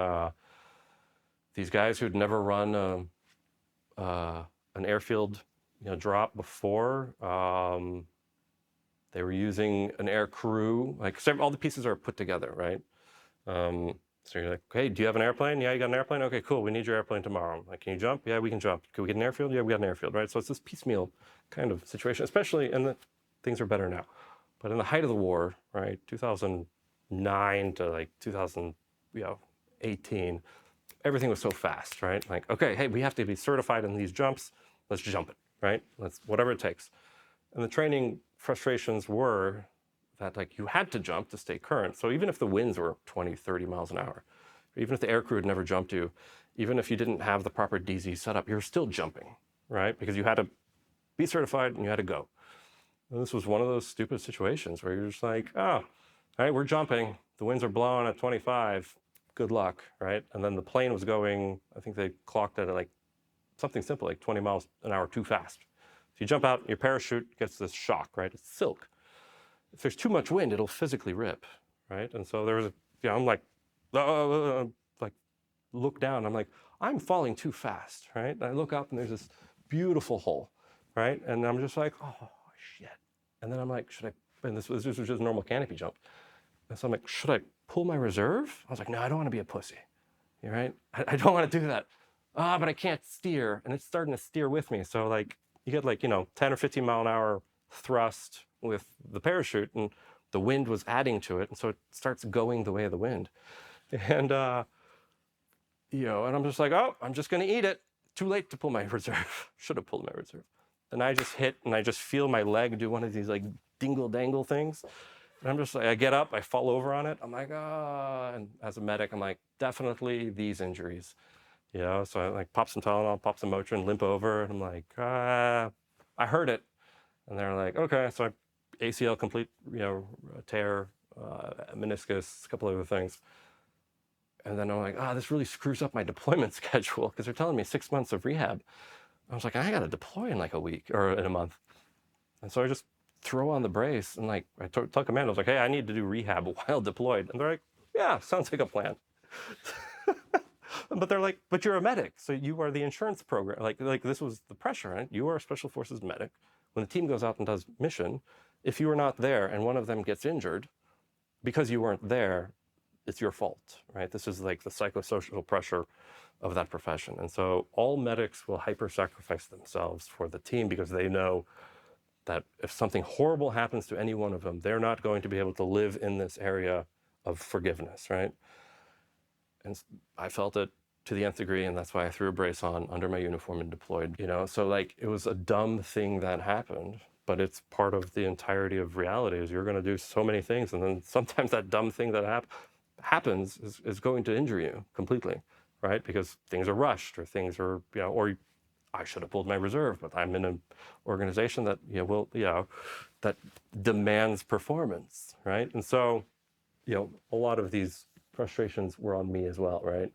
these guys who'd never run an airfield, drop before. They were using an air crew, like all the pieces are put together, right? So you're like, hey, do you have an airplane? Yeah, you got an airplane? Okay, cool, we need your airplane tomorrow. Like, can you jump? Yeah, we can jump. Can we get an airfield? Yeah, we got an airfield, right? So it's this piecemeal kind of situation, especially, and things are better now. But in the height of the war, right, 2009 to like 2018, everything was so fast, right? Like, okay, hey, we have to be certified in these jumps. Let's jump it, right? Let's whatever it takes. And the training frustrations were that like you had to jump to stay current. So even if the winds were 20, 30 miles an hour, even if the air crew had never jumped you, even if you didn't have the proper DZ setup, you're still jumping, right? Because you had to be certified and you had to go. And this was one of those stupid situations where you're just like, oh, all right, we're jumping. The winds are blowing at 25. Good luck, right? And then the plane was going, I think they clocked it at like something simple, like 20 miles an hour too fast. So you jump out, your parachute gets this shock, right? It's silk. If there's too much wind, it'll physically rip, right? And so there was, I'm like, like look down. I'm like, I'm falling too fast, right? And I look up and there's this beautiful hole, right? And I'm just like, oh shit. And then I'm like, should I? And this was just a normal canopy jump. And so I'm like, should I pull my reserve? I was like, no, I don't want to be a pussy, right? I don't want to do that. But I can't steer, and it's starting to steer with me. So like, you get like 10 or 15 mile an hour thrust with the parachute, and the wind was adding to it, and so it starts going the way of the wind. And and I'm just like, oh, I'm just gonna eat it. Too late to pull my reserve. Should have pulled my reserve. And I just hit, and I just feel my leg do one of these like dingle dangle things. And I'm just like, I get up, I fall over on it. I'm like, ah. And as a medic, I'm like, definitely these injuries. So I like pop some Tylenol, pop some Motrin, limp over, and I'm like, I heard it. And they're like, okay. So I ACL complete, tear, meniscus, a couple other things. And then I'm like, this really screws up my deployment schedule because they're telling me 6 months of rehab. I was like, I got to deploy in like a week or in a month. And so I just throw on the brace and like, I tell command, I was like, hey, I need to do rehab while deployed. And they're like, yeah, sounds like a plan. But they're like, but you're a medic, so you are the insurance program. Like this was the pressure, right? You are a special forces medic. When the team goes out and does mission, if you are not there and one of them gets injured, because you weren't there, it's your fault, right? This is like the psychosocial pressure of that profession. And so all medics will hyper-sacrifice themselves for the team because they know that if something horrible happens to any one of them, they're not going to be able to live in this area of forgiveness, right? And I felt it to the nth degree, and that's why I threw a brace on under my uniform and deployed, So like, it was a dumb thing that happened, but it's part of the entirety of reality is you're going to do so many things, and then sometimes that dumb thing that happens is going to injure you completely, right? Because things are rushed, or things are, or I should have pulled my reserve, but I'm in an organization that, that demands performance, right? And so, a lot of these frustrations were on me as well, right?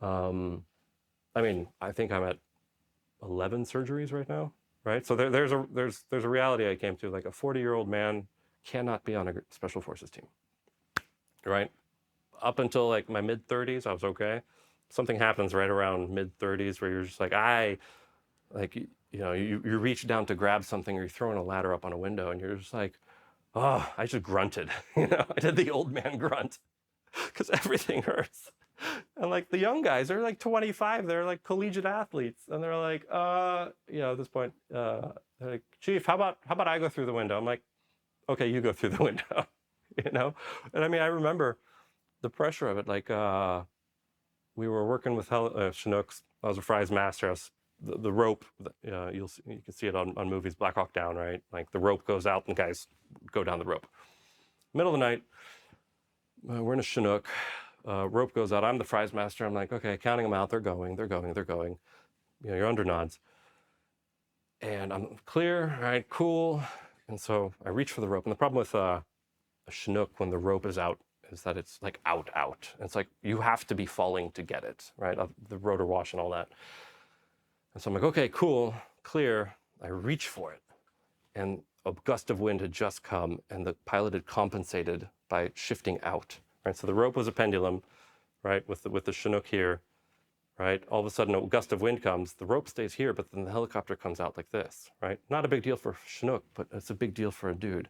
I think I'm at 11 surgeries right now, right? So there's a reality I came to, like a 40-year-old man cannot be on a special forces team, right? Up until like my mid 30s, I was okay. Something happens right around mid 30s where you're just like, you reach down to grab something, or you're throwing a ladder up on a window, and you're just like, oh, I just grunted. I did the old man grunt because everything hurts. And like the young guys, they're like 25, they're like collegiate athletes, and they're like, at this point, they're like, Chief, how about I go through the window? I'm like, okay, you go through the window, And I mean, I remember the pressure of it. Like, we were working with Chinooks. I was a Fry's master. I was, the rope, you can see it on movies, Black Hawk Down, right? Like the rope goes out and guys go down the rope. Middle of the night, we're in a Chinook. Rope goes out. I'm the Fry's master. I'm like, okay, counting them out. They're going. You're under nods. And I'm clear, all right, cool. And so I reach for the rope. And the problem with a Chinook when the rope is out is that it's like out. And it's like you have to be falling to get it, right? The rotor wash and all that. And so I'm like, okay, cool, clear. I reach for it. And a gust of wind had just come, and the pilot had compensated by shifting out, right? So the rope was a pendulum, right, with the Chinook here, right? All of a sudden, a gust of wind comes, the rope stays here, but then the helicopter comes out like this, right? Not a big deal for Chinook, but it's a big deal for a dude,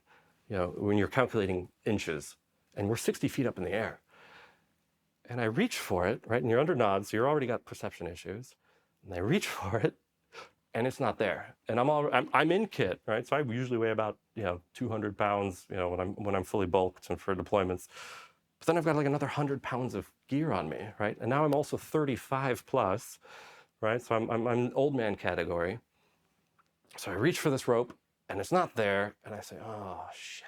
when you're calculating inches. And we're 60 feet up in the air. And I reach for it, right? And you're under nods, so you're already got perception issues. And I reach for it, and it's not there. And I'm in kit, right? So I usually weigh about 200 pounds, when I'm fully bulked and for deployments. But then I've got like another 100 pounds of gear on me, right? And now I'm also 35 plus, right? So I'm an old man category. So I reach for this rope, and it's not there. And I say, oh shit.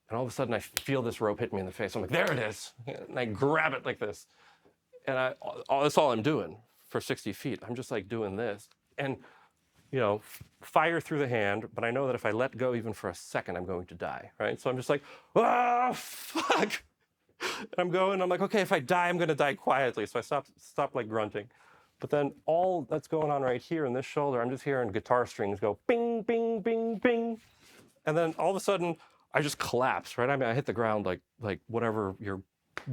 And all of a sudden I feel this rope hit me in the face. I'm like, there it is. And I grab it like this. And that's all I'm doing for 60 feet. I'm just like doing this. And, fire through the hand, but I know that if I let go even for a second, I'm going to die, right? So I'm just like, oh, fuck. And I'm like, okay, if I die, I'm going to die quietly. So I stop like grunting. But then all that's going on right here in this shoulder, I'm just hearing guitar strings go bing, bing, bing, bing. And then all of a sudden, I just collapse, right? I mean, I hit the ground like whatever your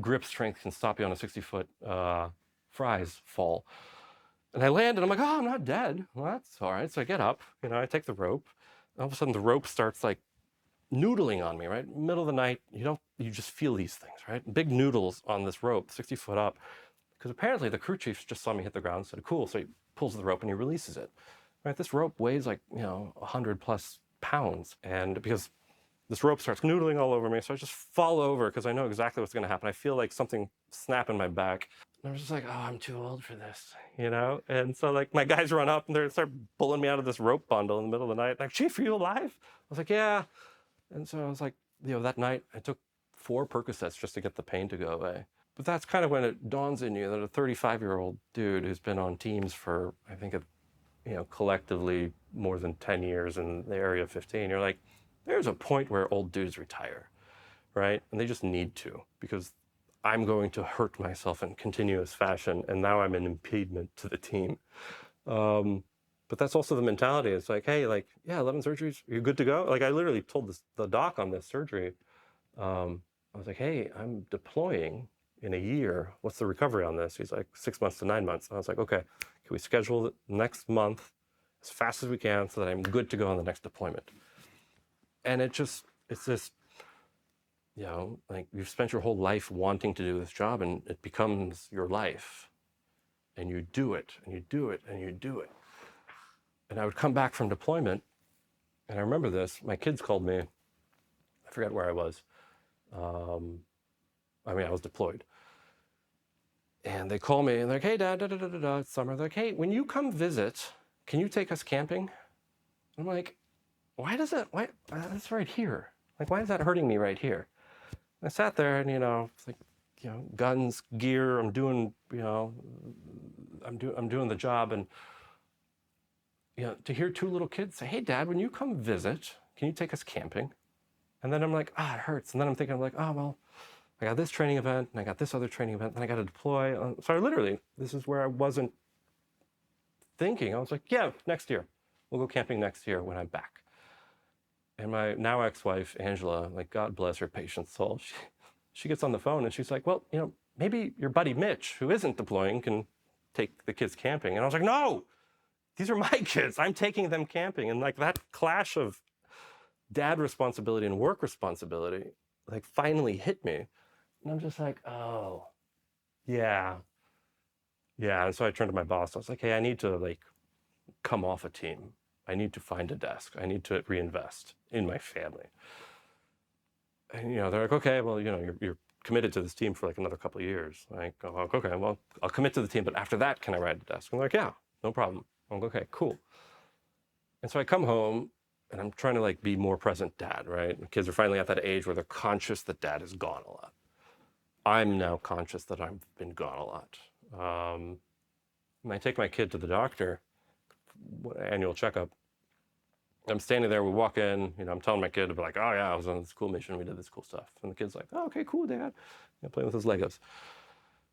grip strength can stop you on a 60-foot Fry's fall. And I land, and I'm like, oh, I'm not dead. Well, that's all right. So I get up, I take the rope. All of a sudden, the rope starts like noodling on me, right? Middle of the night, you just feel these things, right? Big noodles on this rope, 60 foot up. Because apparently the crew chief just saw me hit the ground and said, cool. So he pulls the rope and he releases it, right? This rope weighs like, 100 plus pounds. And because this rope starts noodling all over me, so I just fall over because I know exactly what's going to happen. I feel like something snap in my back. And I'm just like, oh, I'm too old for this, And so like my guys run up and they start pulling me out of this rope bundle in the middle of the night. Like, Chief, are you alive? I was like, yeah. And so I was like, that night I took 4 Percocets just to get the pain to go away. But that's kind of when it dawns in you that a 35-year-old dude who's been on teams for, I think, collectively more than 10 years in the area of 15, you're like, there's a point where old dudes retire, right? And they just need to, because I'm going to hurt myself in continuous fashion, and now I'm an impediment to the team. But that's also the mentality. It's like, hey, 11 surgeries, are you good to go? Like, I literally told the doc on this surgery, I was like, hey, I'm deploying in a year. What's the recovery on this? He's like, 6 months to 9 months. And I was like, okay, can we schedule it next month as fast as we can so that I'm good to go on the next deployment? And it's this, you've spent your whole life wanting to do this job, and it becomes your life. And you do it, and you do it, and you do it. And I would come back from deployment, and I remember this. My kids called me. I forget where I was. I was deployed. And they call me, and they're like, hey, Dad, it's summer. They're like, hey, when you come visit, can you take us camping? I'm like, why? That's right here. Like, why is that hurting me right here? And I sat there, and, it's like, guns, gear, I'm doing the job. And, to hear 2 little kids say, hey, Dad, when you come visit, can you take us camping? And then I'm like, it hurts. And then I'm thinking, oh, well, I got this training event, and I got this other training event, and I got to deploy. So this is where I wasn't thinking. I was like, yeah, next year. We'll go camping next year when I'm back. And my now ex-wife, Angela, like God bless her patient soul, she gets on the phone and she's like, well, maybe your buddy Mitch, who isn't deploying, can take the kids camping. And I was like, no, these are my kids. I'm taking them camping. And like that clash of dad responsibility and work responsibility, like finally hit me. And I'm just like, oh, yeah. Yeah. And so I turned to my boss. I was like, hey, I need to like come off a team. I need to find a desk. I need to reinvest in my family. And, they're like, okay, well, you're committed to this team for like another couple of years. Like, oh, okay, well, I'll commit to the team, but after that, can I ride the desk? I'm like, yeah, no problem. I'm like, okay, cool. And so I come home and I'm trying to like be more present dad, right? The kids are finally at that age where they're conscious that dad is gone a lot. I'm now conscious that I've been gone a lot. And I take my kid to the doctor, annual checkup. I'm standing there, we walk in, I'm telling my kid to be like, oh yeah, I was on this cool mission, we did this cool stuff. And the kid's like, oh, okay, cool, Dad. Playing with his Legos.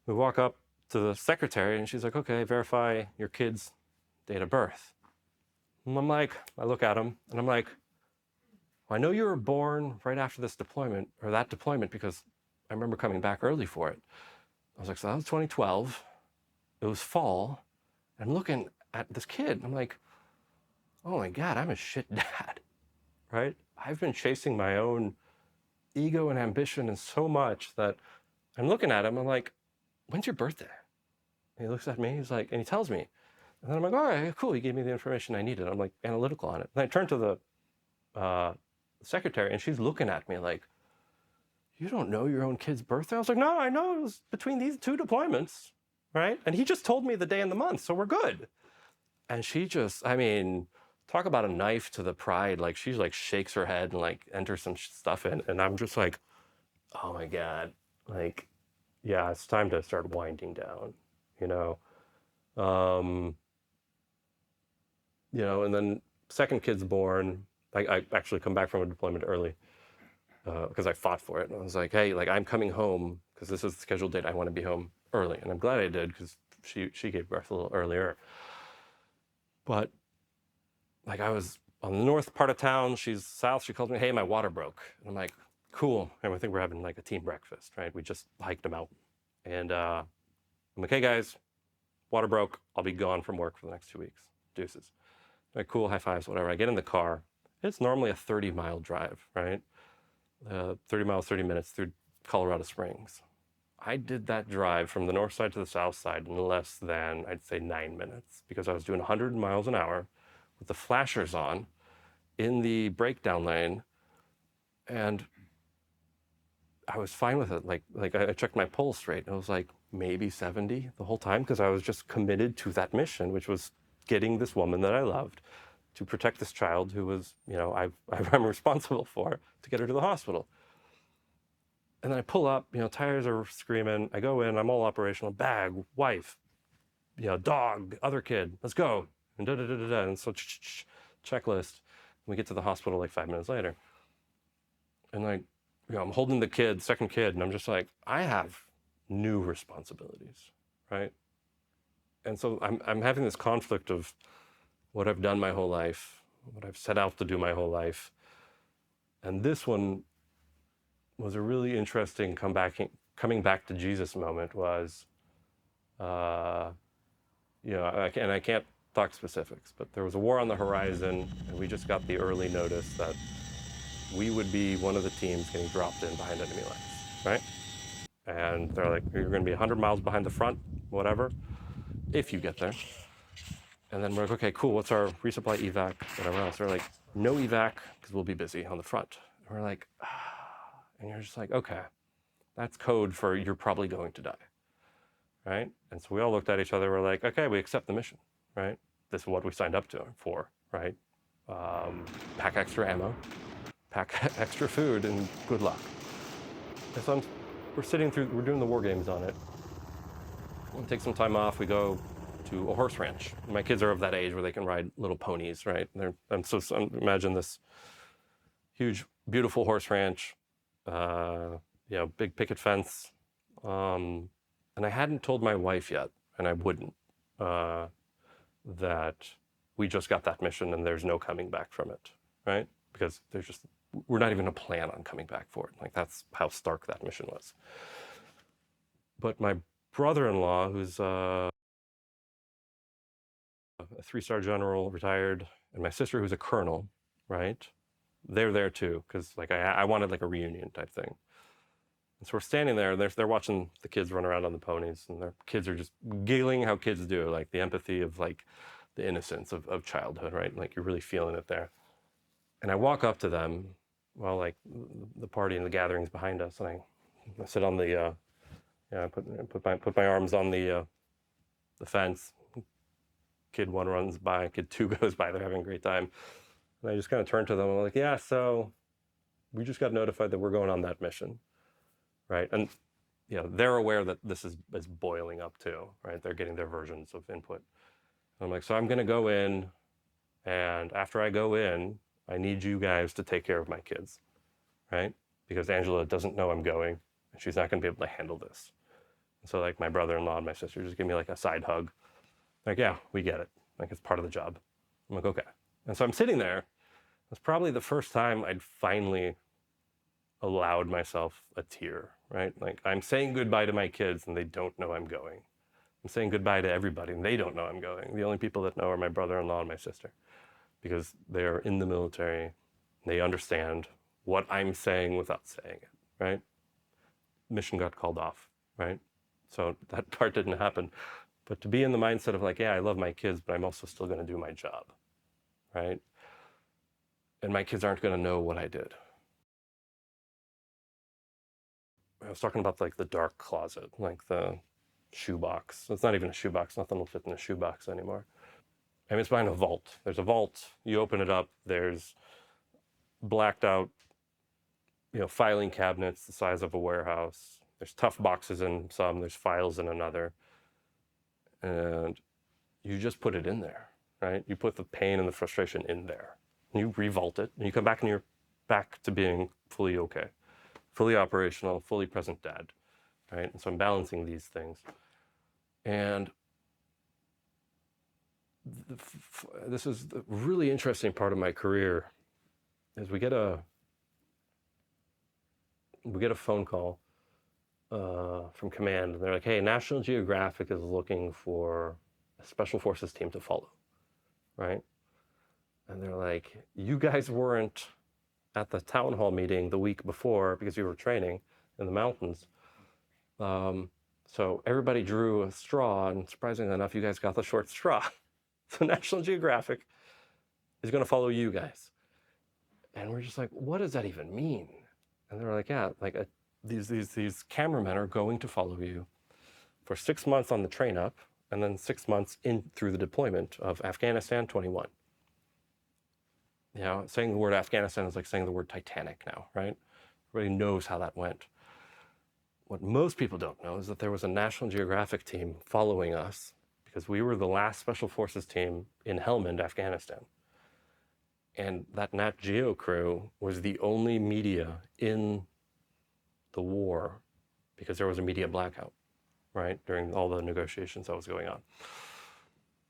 We walk up to the secretary and she's like, okay, verify your kid's date of birth. And I'm like, I look at him and I'm like, well, I know you were born right after this deployment, or that deployment, because I remember coming back early for it. I was like, so that was 2012. It was fall. I'm looking at this kid and I'm like, oh my God, I'm a shit dad, right? I've been chasing my own ego and ambition and so much that I'm looking at him, I'm like, when's your birthday? And he looks at me, he's like, and he tells me. And then I'm like, all right, cool, he gave me the information I needed. I'm like analytical on it. And I turn to the secretary and she's looking at me like, you don't know your own kid's birthday? I was like, no, I know it was between these two deployments, right? And he just told me the day and the month, so we're good. And she just, talk about a knife to the pride. Like she like shakes her head and like enters some stuff in. And I'm just like, oh my God, like, yeah, it's time to start winding down, and then second kid's born. I actually come back from a deployment early because I fought for it. And I was like, hey, like I'm coming home because this is the scheduled date. I want to be home early. And I'm glad I did because she gave birth a little earlier. But like I was on the north part of town, she's south, she calls me, hey, my water broke. And I'm like, cool. And I think we're having like a team breakfast, right? We just hiked a mountain. And I'm like, hey guys, water broke. I'll be gone from work for the next 2 weeks. Deuces. Like, cool, high fives, whatever. I get in the car. It's normally a 30-mile drive, right? 30 miles, 30 minutes through Colorado Springs. I did that drive from the north side to the south side in less than, I'd say, 9 minutes because I was doing 100 miles an hour with the flashers on in the breakdown lane, and I was fine with it. Like I checked my pulse rate, and it was like maybe 70 the whole time because I was just committed to that mission, which was getting this woman that I loved to protect this child who was, I'm responsible for, to get her to the hospital. And then I pull up, tires are screaming. I go in, I'm all operational, bag, wife, dog, other kid, let's go. And da-da-da-da-da. And so checklist. We get to the hospital like 5 minutes later. And like, I'm holding the kid, second kid, and I'm just like, I have new responsibilities, right? And so I'm having this conflict of what I've done my whole life, what I've set out to do my whole life. And this one was a really interesting coming back to Jesus moment was, I can't talk specifics, but there was a war on the horizon, and we just got the early notice that we would be one of the teams getting dropped in behind enemy lines, right? And they're like, you're going to be 100 miles behind the front, whatever, if you get there. And then we're like, okay, cool, what's our resupply evac, whatever else? They're like, no evac, because we'll be busy on the front. And we're like, and you're just like, okay, that's code for you're probably going to die, right? And so we all looked at each other, we're like, okay, we accept the mission, right? This is what we signed up for, right? Pack extra ammo, pack extra food, and good luck. And so we're doing the war games on it. We'll take some time off, we go to a horse ranch. My kids are of that age where they can ride little ponies, right? And so imagine this huge, beautiful horse ranch, big picket fence. And I hadn't told my wife yet, and I wouldn't, that we just got that mission and there's no coming back from it, right? because we're not even going to plan on coming back for it. Like, that's how stark that mission was. But my brother-in-law, who's a 3-star general, retired, and my sister, who's a colonel, right? They're there too, because like I wanted like a reunion type thing. And so we're standing there, and they're watching the kids run around on the ponies, and their kids are just giggling how kids do, like the empathy of like the innocence of childhood, right? Like you're really feeling it there. And I walk up to them while like the party and the gathering's behind us, and I sit on the I put my arms on the fence. Kid 1 runs by, kid 2 goes by, they're having a great time. And I just kind of turn to them and I'm like, yeah, so we just got notified that we're going on that mission, right? And they're aware that this is boiling up too, right? They're getting their versions of input. And I'm like, so I'm gonna go in, and after I go in, I need you guys to take care of my kids, right? Because Angela doesn't know I'm going, and she's not gonna be able to handle this. And so like my brother-in-law and my sister just give me like a side hug. Like, yeah, we get it. Like, it's part of the job. I'm like, okay. And so I'm sitting there. It's probably the first time I'd finally allowed myself a tear, right? Like, I'm saying goodbye to my kids and they don't know I'm going. I'm saying goodbye to everybody and they don't know I'm going. The only people that know are my brother-in-law and my sister, because they are in the military. They understand what I'm saying without saying it, right? Mission got called off, right? So that part didn't happen. But to be in the mindset of like, yeah, I love my kids, but I'm also still going to do my job, right? And my kids aren't going to know what I did. I was talking about like the dark closet, like the shoebox. It's not even a shoebox. Nothing will fit in a shoebox anymore. I mean, it's behind a vault. There's a vault. You open it up. There's blacked out, filing cabinets the size of a warehouse. There's tough boxes in some. There's files in another. And you just put it in there, right? You put the pain and the frustration in there. And you revault it, and you come back and you're back to being fully okay, fully operational, fully present dad, right? And so I'm balancing these things. And this is the really interesting part of my career is we get a phone call from command, and they're like, hey, National Geographic is looking for a special forces team to follow, right? And they're like, you guys weren't at the town hall meeting the week before because you were training in the mountains. So everybody drew a straw, and surprisingly enough, you guys got the short straw. So National Geographic is going to follow you guys. And we're just like, what does that even mean? And they're like, yeah, like these cameramen are going to follow you for 6 months on the train up, and then 6 months in through the deployment of Afghanistan 21. Saying the word Afghanistan is like saying the word Titanic now, right? Everybody knows how that went. What most people don't know is that there was a National Geographic team following us because we were the last Special Forces team in Helmand, Afghanistan. And that Nat Geo crew was the only media in the war because there was a media blackout, right? During all the negotiations that was going on.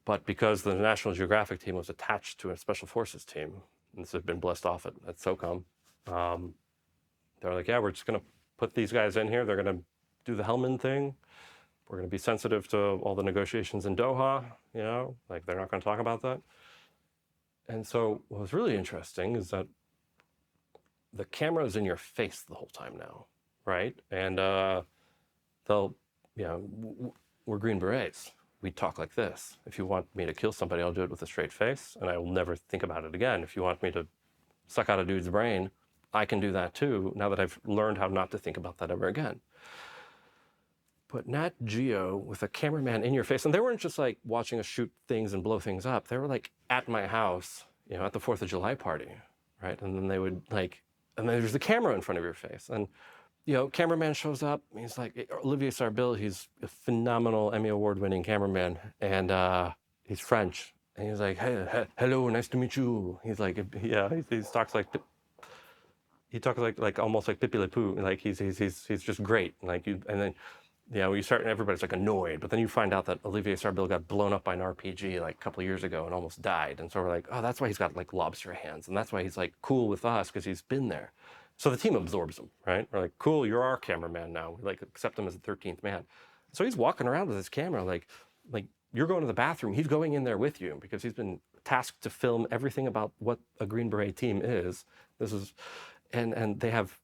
But because the National Geographic team was attached to a Special Forces team, and this had been blessed off at SOCOM, they're like, yeah, we're just going to put these guys in here. They're going to do the Helmand thing. We're going to be sensitive to all the negotiations in Doha, like they're not going to talk about that. And so what was really interesting is that the camera is in your face the whole time now, right? And we're Green Berets. We talk like this. If you want me to kill somebody, I'll do it with a straight face, and I will never think about it again. If you want me to suck out a dude's brain, I can do that too, now that I've learned how not to think about that ever again. But Nat Geo with a cameraman in your face, and they weren't just like watching us shoot things and blow things up. They were like at my house, at the 4th of July party, right? And then they would and then there's the camera in front of your face. And, cameraman shows up. He's like, Olivier Sarbil, he's a phenomenal Emmy Award-winning cameraman. And he's French. And he's like, hey, hello, nice to meet you. He's like, yeah, he talks like almost like Pipi Le Pou. Like he's just great. And then Yeah, well, you start and everybody's like annoyed, but then you find out that Olivier Sarbil got blown up by an RPG like a couple of years ago and almost died. And so we're like, oh, that's why he's got like lobster hands. And that's why he's like cool with us because he's been there. So the team absorbs him, right? We're like, cool, you're our cameraman now. We like accept him as the 13th man. So he's walking around with his camera like you're going to the bathroom. He's going in there with you because he's been tasked to film everything about what a Green Beret team is. And they have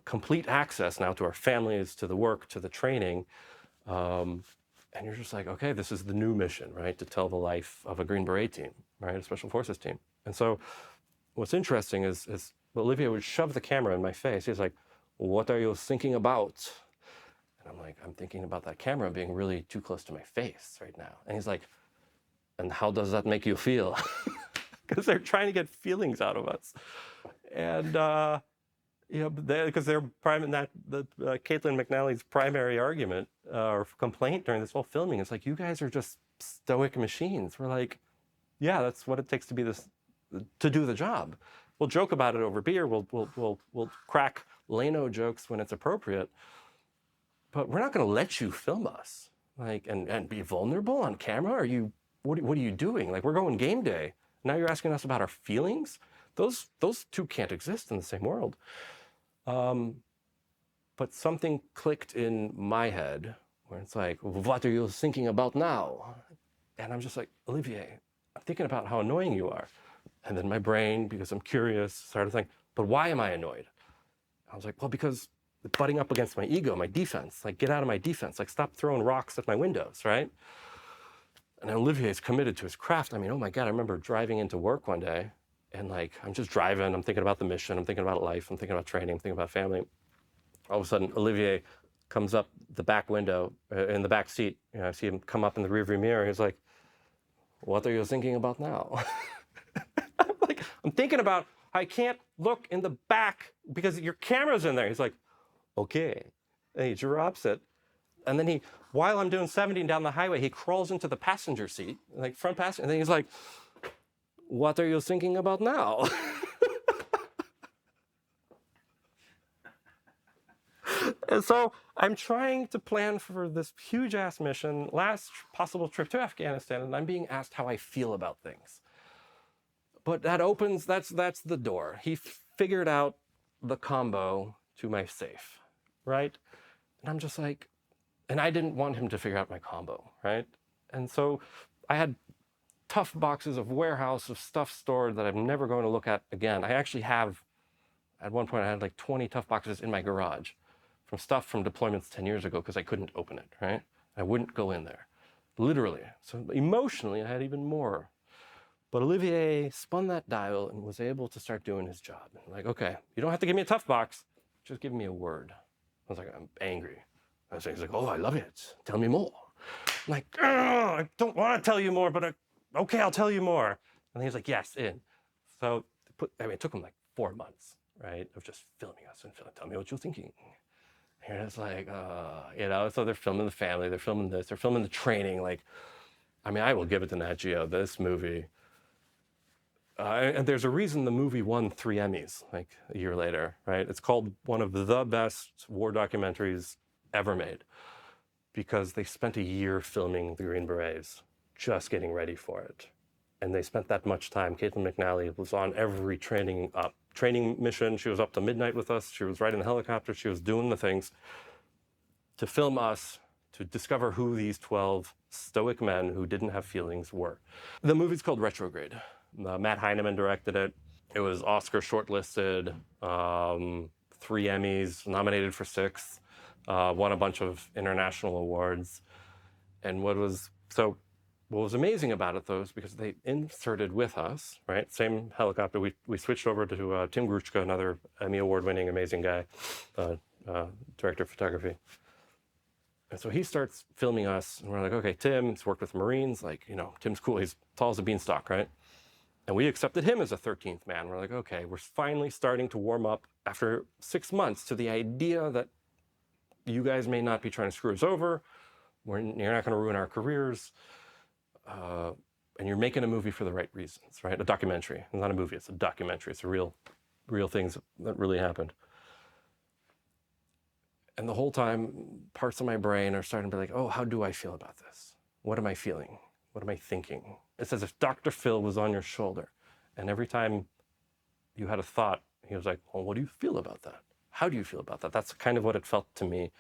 complete access now to our families, to the work, to the training. And you're just like, okay, this is the new mission, right? To tell the life of a Green Beret team, right? A Special Forces team. And so what's interesting is Olivier would shove the camera in my face. He's like, what are you thinking about? And I'm like, I'm thinking about that camera being really too close to my face right now. And he's like, and how does that make you feel? Because they're trying to get feelings out of us. And, because they're Caitlin McNally's primary argument or complaint during this whole filming is like, you guys are just stoic machines. We're like, yeah, that's what it takes to do the job. We'll joke about it over beer. We'll crack Leno jokes when it's appropriate, but we're not going to let you film us and be vulnerable on camera. What are you doing? Like, we're going game day. Now you're asking us about our feelings. Those two can't exist in the same world. But something clicked in my head where it's like, what are you thinking about now? And I'm just like, Olivier, I'm thinking about how annoying you are. And then my brain, because I'm curious, started thinking, but why am I annoyed? I was like, well, because butting up against my ego, my defense, like get out of my defense, like stop throwing rocks at my windows, right? And Olivier's committed to his craft. I mean, oh my God, I remember driving into work one day and like, I'm just driving, I'm thinking about the mission, I'm thinking about life, I'm thinking about training, I'm thinking about family. All of a sudden, Olivier comes up the back window, in the back seat. I see him come up in the rearview mirror. He's like, what are you thinking about now? I'm thinking about I can't look in the back because your camera's in there. He's like, okay. And he drops it. And then while I'm doing 70 down the highway, he crawls into the passenger seat, like front passenger. And then he's like, what are you thinking about now? And so I'm trying to plan for this huge ass mission, last possible trip to Afghanistan, and I'm being asked how I feel about things. But that's the door. He figured out the combo to my safe, right? And I'm just like, and I didn't want him to figure out my combo, right? And so I had tough boxes of warehouse of stuff stored that I'm never going to look at again. I actually have, at one point I had like 20 tough boxes in my garage from stuff from deployments 10 years ago because I couldn't open it, right? I wouldn't go in there, literally. So emotionally, I had even more. But Olivier spun that dial and was able to start doing his job. Like, okay, you don't have to give me a tough box, just give me a word. I was like, I'm angry. He's like, oh, I love it. Tell me more. I'm like, I don't want to tell you more, but okay, I'll tell you more. And he's like, yes, in. So it took him like 4 months, right, of just filming us and tell me what you're thinking. And it's like, so they're filming the family, they're filming this, they're filming the training. Like, I mean, I will give it to Nat Geo, this movie. And there's a reason the movie won 3 Emmys, like a year later, right? It's called one of the best war documentaries ever made because they spent a year filming the Green Berets, just getting ready for it. And they spent that much time. Caitlin McNally was on every training mission. She was up to midnight with us. She was riding the helicopter. She was doing the things to film us, to discover who these 12 stoic men who didn't have feelings were. The movie's called Retrograde. Matt Heineman directed it. It was Oscar shortlisted, 3 Emmys, nominated for 6, won a bunch of international awards. And what was amazing about it, though, is because they inserted with us, right? Same helicopter. We switched over to Tim Gruchka, another Emmy Award-winning, amazing guy, director of photography. And so he starts filming us, and we're like, okay, Tim's worked with Marines. Like, Tim's cool. He's tall as a beanstalk, right? And we accepted him as a 13th man. We're like, okay, we're finally starting to warm up after 6 months to the idea that you guys may not be trying to screw us over. You're not going to ruin our careers. And you're making a movie for the right reasons, right? A documentary. It's not a movie, it's a documentary. It's a real things that really happened. And the whole time, parts of my brain are starting to be like, oh, how do I feel about this? What am I feeling? What am I thinking? It's as if Dr. Phil was on your shoulder. And every time you had a thought, he was like, well, what do you feel about that? How do you feel about that? That's kind of what it felt to me,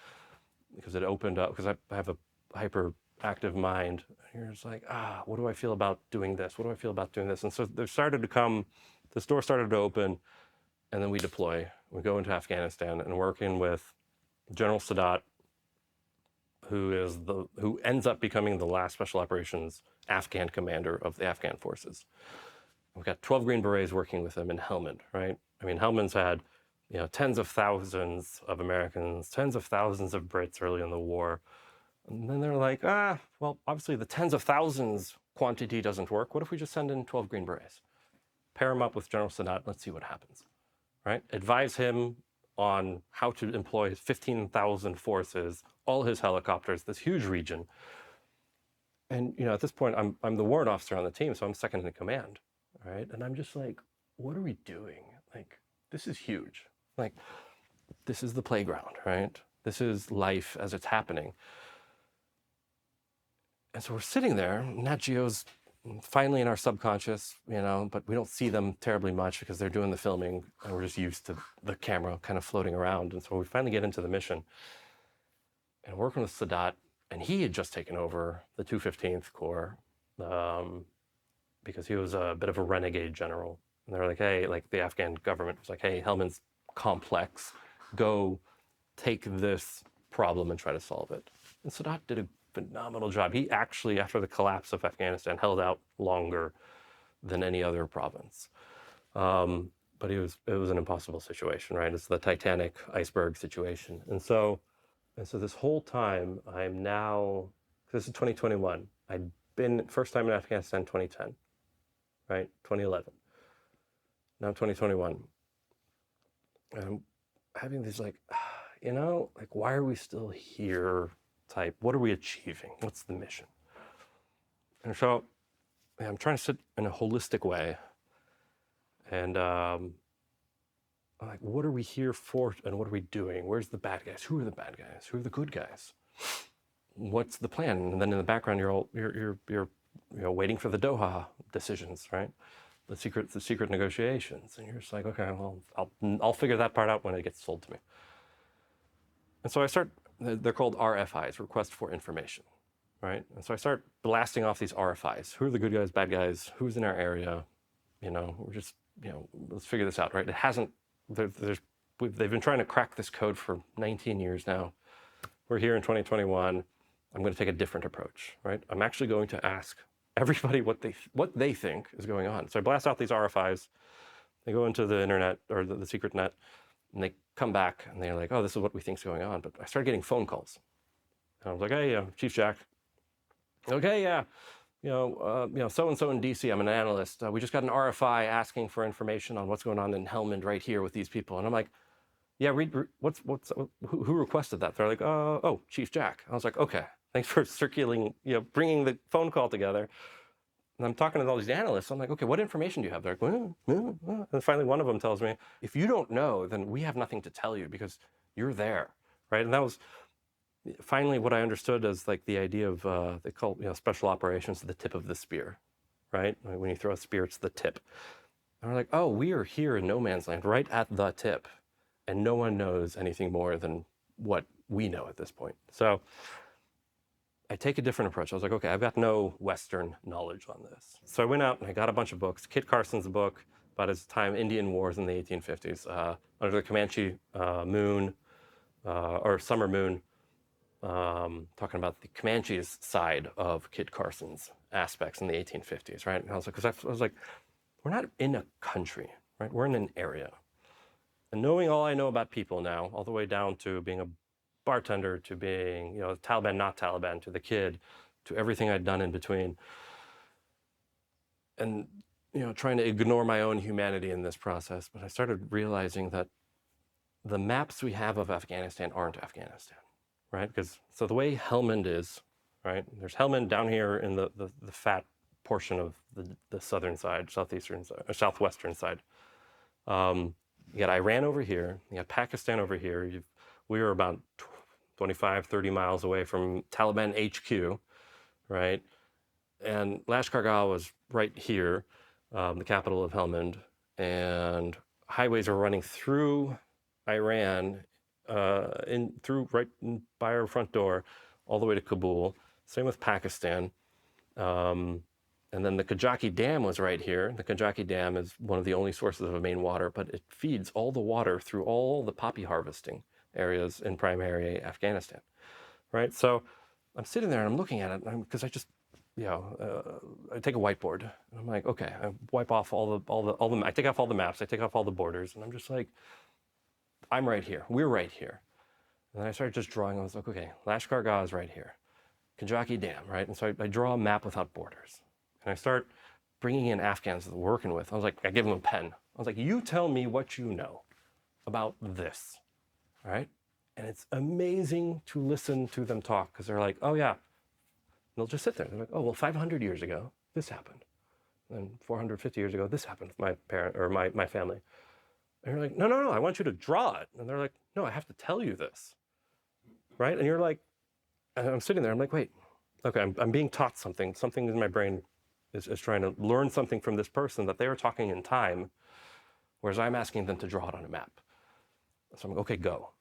because it opened up, because I have a hyperactive mind. And you're just like, what do I feel about doing this? What do I feel about doing this? And so there started to come, this door started to open, and then we deploy. We go into Afghanistan and working with General Sadat, who ends up becoming the last special operations Afghan commander of the Afghan forces. We've got 12 Green Berets working with him in Helmand, right? I mean, Helmand's had, tens of thousands of Americans, tens of thousands of Brits early in the war. And then they're like, well, obviously the tens of thousands quantity doesn't work. What if we just send in 12 Green Berets? Pair him up with General Sadat, let's see what happens, right? Advise him on how to employ his 15,000 forces, all his helicopters, this huge region. And at this point, I'm the warrant officer on the team, so I'm second in command, right? And I'm just like, what are we doing? Like, this is huge. Like, this is the playground, right? This is life as it's happening. And so we're sitting there, Nat Geo's finally in our subconscious, but we don't see them terribly much because they're doing the filming and we're just used to the camera kind of floating around. And so we finally get into the mission and working with Sadat, and he had just taken over the 215th Corps because he was a bit of a renegade general. And they were like, hey, like the Afghan government was like, hey, Helmand's complex, go take this problem and try to solve it. And Sadat did a phenomenal job. He actually, after the collapse of Afghanistan, held out longer than any other province. But it was an impossible situation, right? It's the Titanic iceberg situation. And so this whole time, I'm now, this is 2021. I'd been first time in Afghanistan 2010, right? 2011. Now 2021. And I'm having these like, why are we still here type? What are we achieving? What's the mission? And so I'm trying to sit in a holistic way. And I'm like, what are we here for and what are we doing? Where's the bad guys? Who are the bad guys? Who are the good guys? What's the plan? And then in the background, you're waiting for the Doha decisions, right? The secret negotiations. And you're just like, okay, well, I'll figure that part out when it gets sold to me. And so they're called RFIs, request for information, right? And so I start blasting off these RFIs. Who are the good guys, bad guys? Who's in our area? We're just, let's figure this out, right? It hasn't, they've been trying to crack this code for 19 years now. We're here in 2021. I'm going to take a different approach, right? I'm actually going to ask everybody what they think is going on. So I blast out these RFIs. They go into the internet or the secret net, and they come back and they're like, oh, this is what we think is going on. But I started getting phone calls. And I was like, hey, Chief Jack. Okay, yeah. So-and-so in DC, I'm an analyst. We just got an RFI asking for information on what's going on in Helmand right here with these people. And I'm like, yeah, who requested that? They're like, oh, Chief Jack. I was like, okay, thanks for bringing the phone call together. And I'm talking to all these analysts. I'm like, okay, what information do you have? They're like, and finally one of them tells me, if you don't know, then we have nothing to tell you because you're there, right? And that was finally what I understood as like the idea of, they call special operations the tip of the spear, right? When you throw a spear, it's the tip. And we're like, oh, we are here in no man's land, right at the tip. And no one knows anything more than what we know at this point. So I take a different approach. I was like, okay, I've got no Western knowledge on this. So I went out and I got a bunch of books. Kit Carson's book about his time, Indian Wars in the 1850s, under the Comanche moon, or summer moon, talking about the Comanches side of Kit Carson's aspects in the 1850s, right? And I was like, we're not in a country, right? We're in an area. And knowing all I know about people now, all the way down to being a bartender, to being, Taliban, not Taliban, to the kid, to everything I'd done in between. And, trying to ignore my own humanity in this process. But I started realizing that the maps we have of Afghanistan aren't Afghanistan, right? So the way Helmand is, right? There's Helmand down here in the fat portion of the southern side, southeastern side, or southwestern side. You got Iran over here, you got Pakistan over here, you've we were about 25, 30 miles away from Taliban HQ, right? And Lashkar was right here, the capital of Helmand, and highways were running through Iran, by our front door, all the way to Kabul. Same with Pakistan. And then the Kajaki Dam was right here. The Kajaki Dam is one of the only sources of main water, but it feeds all the water through all the poppy harvesting areas in primary Afghanistan, right? So I'm sitting there and I'm looking at it because I just, I take a whiteboard and I'm like, okay, I wipe off I take off all the maps, I take off all the borders, and I'm just like, I'm right here, we're right here. And then I started just drawing. I was like, okay, Lashkar Gah is right here, Kajaki Dam, right? And so I draw a map without borders. And I start bringing in Afghans that we're working with. I was like, I give them a pen. I was like, you tell me what you know about this, right? And it's amazing to listen to them talk because they're like, oh yeah. And they'll just sit there. They're like, oh, well, 500 years ago, this happened. And 450 years ago, this happened with my parent or my family. And you're like, no, I want you to draw it. And they're like, no, I have to tell you this, right? And you're like, and I'm sitting there, I'm like, wait, okay, I'm being taught something. Something in my brain is trying to learn something from this person that they were talking in time, whereas I'm asking them to draw it on a map. So I'm like, okay, go.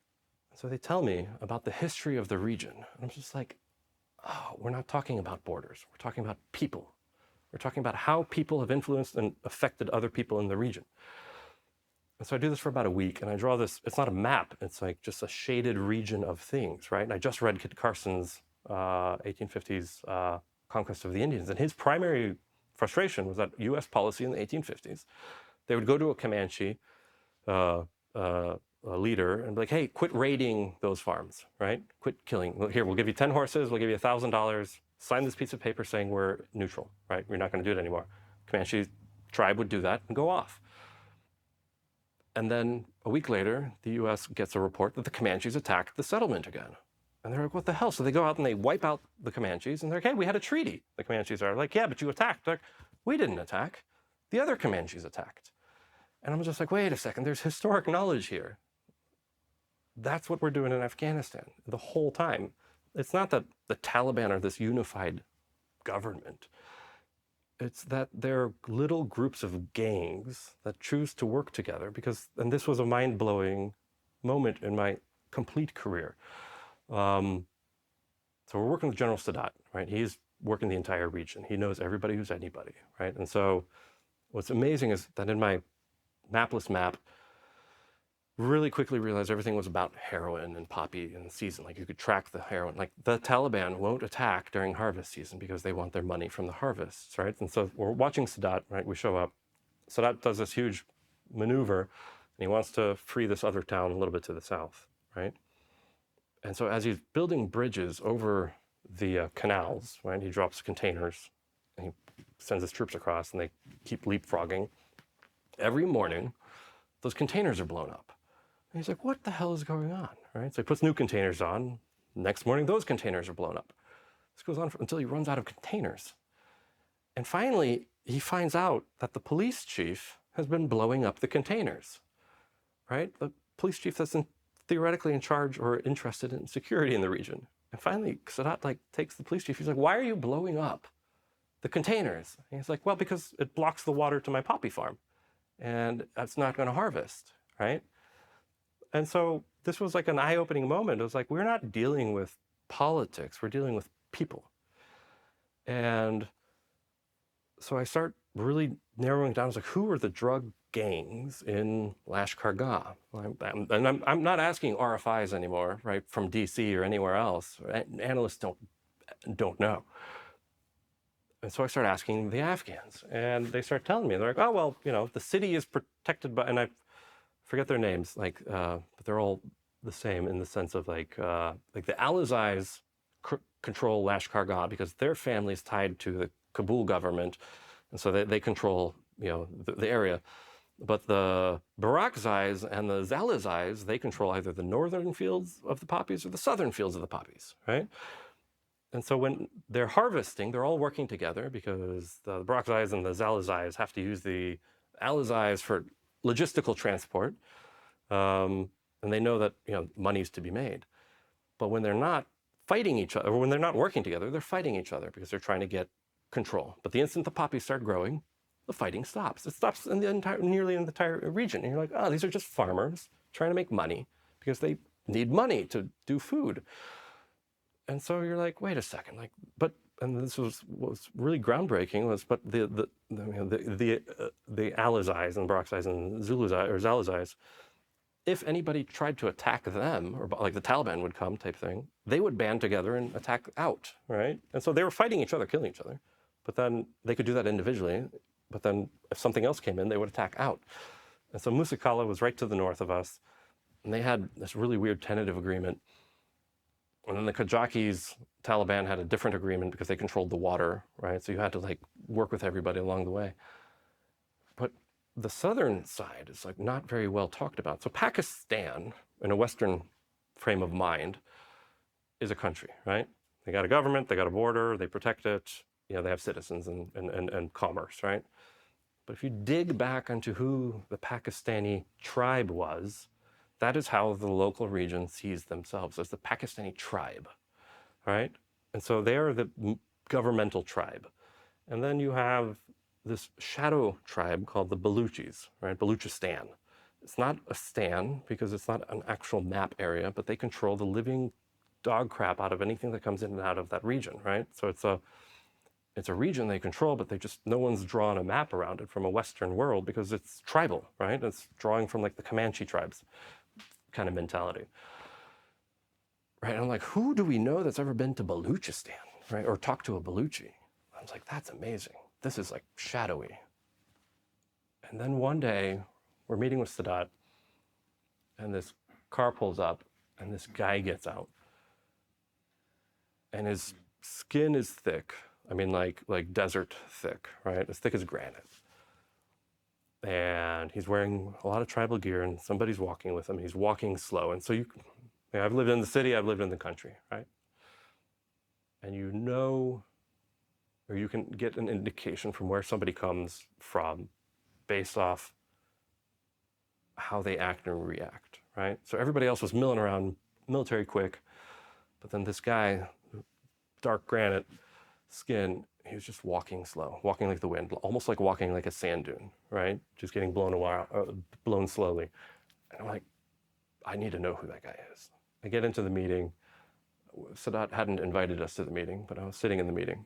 So they tell me about the history of the region. And I'm just like, oh, we're not talking about borders. We're talking about people. We're talking about how people have influenced and affected other people in the region. And so I do this for about a week, and I draw this. It's not a map. It's like just a shaded region of things, right? And I just read Kit Carson's 1850s Conquest of the Indians, and his primary frustration was that U.S. policy in the 1850s. They would go to a Comanche leader and be like, hey, quit raiding those farms, right? Quit killing. Here, we'll give you 10 horses, we'll give you $1,000, sign this piece of paper saying we're neutral, right? We're not going to do it anymore. Comanche tribe would do that and go off. And then a week later, the U.S. gets a report that the Comanches attacked the settlement again. And they're like, what the hell? So they go out and they wipe out the Comanches, and they're like, hey, we had a treaty. The Comanches are like, yeah, but you attacked. They're like, we didn't attack. The other Comanches attacked. And I'm just like, wait a second, there's historic knowledge here. That's what we're doing in Afghanistan the whole time. It's not that the Taliban are this unified government. It's that they're little groups of gangs that choose to work together because, and this was a mind-blowing moment in my complete career. So we're working with General Sadat, right? He's working the entire region. He knows everybody who's anybody, right? And so what's amazing is that in my mapless map, really quickly realized everything was about heroin and poppy and season. Like you could track the heroin. Like the Taliban won't attack during harvest season because they want their money from the harvests, right? And so we're watching Sadat, right? We show up. Sadat does this huge maneuver, and he wants to free this other town a little bit to the south, right? And so as he's building bridges over the canals, right? He drops containers, and he sends his troops across, and they keep leapfrogging. Every morning, those containers are blown up. And he's like, what the hell is going on, right? So he puts new containers on. Next morning, those containers are blown up. This goes on until he runs out of containers. And finally, he finds out that the police chief has been blowing up the containers, right? The police chief that's theoretically in charge or interested in security in the region. And finally, Sadat takes the police chief. He's like, why are you blowing up the containers? And he's like, well, because it blocks the water to my poppy farm. And that's not going to harvest, right? And so this was like an eye-opening moment. It was like, we're not dealing with politics, we're dealing with people. And so I start really narrowing it down. I was like, who are the drug gangs in Lashkar Gah? And I'm not asking RFIs anymore, right, from DC or anywhere else. Analysts don't know. And so I start asking the Afghans, and they start telling me, they're like, oh, well, the city is protected by, and I forget their names, but they're all the same in the sense of like the Alizais control Lashkar Gah because their family is tied to the Kabul government, and so they control, the area. But the Barakzais and the Zalizais, they control either the northern fields of the poppies or the southern fields of the poppies, right? And so when they're harvesting, they're all working together because the Barakzais and the Zalizais have to use the Alizais for logistical transport. and they know that money's to be made. But when they're not fighting each other, or when they're not working together, they're fighting each other because they're trying to get control. But the instant the poppies start growing, the fighting stops. It stops in nearly in the entire region. And you're like, oh, these are just farmers trying to make money because they need money to do food. And so you're like, wait a second, and this was what was really groundbreaking but the Alizais and Barakzais and Zuluzais or Zalizais, if anybody tried to attack them, or like the Taliban would come type thing, they would band together and attack out, right? And so they were fighting each other, killing each other. But then they could do that individually. But then if something else came in, they would attack out. And so Musa Qala was right to the north of us. And they had this really weird tentative agreement. And then the Kajakis, Taliban had a different agreement because they controlled the water, right? So you had to work with everybody along the way. But the southern side is not very well talked about. So Pakistan, in a Western frame of mind, is a country, right? They got a government, they got a border, they protect it, they have citizens and commerce, right? But if you dig back into who the Pakistani tribe was, that is how the local region sees themselves, as the Pakistani tribe, right? And so they are the governmental tribe. And then you have this shadow tribe called the Baluchis, right? Baluchistan. It's not a stan because it's not an actual map area, but they control the living dog crap out of anything that comes in and out of that region, right? So it's a region they control, but no one's drawn a map around it from a Western world because it's tribal, right? It's drawing from the Comanche tribes kind of mentality, right? And I'm like, who do we know that's ever been to Baluchistan, right? Or talked to a Baluchi? I was like, that's amazing. This is shadowy. And then one day we're meeting with Sadat and this car pulls up and this guy gets out and his skin is thick. I mean, like desert thick, right? As thick as granite. And he's wearing a lot of tribal gear and somebody's walking with him. He's walking slow. And so I've lived in the city, I've lived in the country, right? And or you can get an indication from where somebody comes from based off how they act and react, right? So everybody else was milling around, military quick, but then this guy, dark granite skin, he was just walking slow, walking like the wind, almost like walking like a sand dune, right? Just getting blown slowly. And I'm like, I need to know who that guy is. I get into the meeting. Sadat hadn't invited us to the meeting, but I was sitting in the meeting.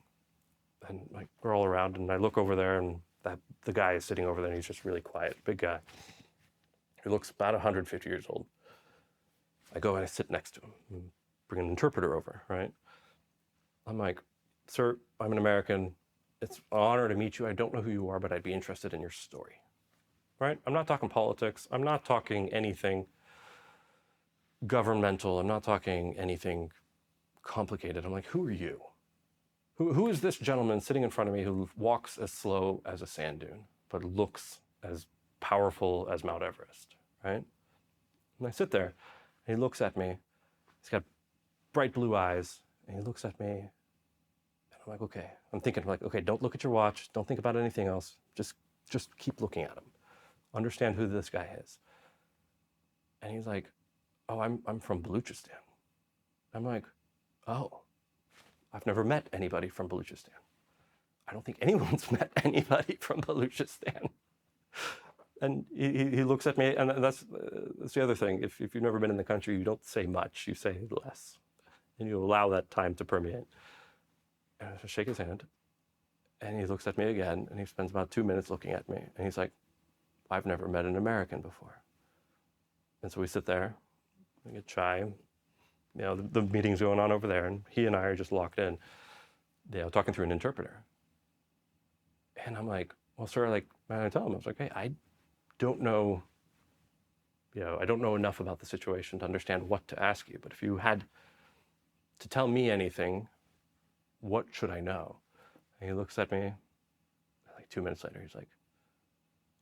And we're all around, and I look over there, and the guy is sitting over there, and he's just really quiet, big guy. He looks about 150 years old. I go and I sit next to him, and bring an interpreter over, right? I'm like, sir, I'm an American. It's an honor to meet you. I don't know who you are, but I'd be interested in your story, right? I'm not talking politics. I'm not talking anything governmental. I'm not talking anything complicated. I'm like, who are you? Who is this gentleman sitting in front of me who walks as slow as a sand dune, but looks as powerful as Mount Everest, right? And I sit there, and he looks at me. He's got bright blue eyes, and he looks at me, and I'm like, okay. I'm thinking, okay, don't look at your watch. Don't think about anything else. Just keep looking at him. Understand who this guy is. And he's like, oh, I'm from Baluchistan. I'm like, oh. I've never met anybody from Baluchistan. I don't think anyone's met anybody from Baluchistan. And he looks at me, and that's the other thing. If you've never been in the country, you don't say much, you say less. And you allow that time to permeate. And I just shake his hand, and he looks at me again, and he spends about 2 minutes looking at me, and he's like, I've never met an American before. And so we sit there, we get chai, the meeting's going on over there, and he and I are just locked in, talking through an interpreter. And I'm like, well, sir, and I tell him, I was like, hey, I don't know, I don't know enough about the situation to understand what to ask you, but if you had to tell me anything, what should I know? And he looks at me, 2 minutes later, he's like,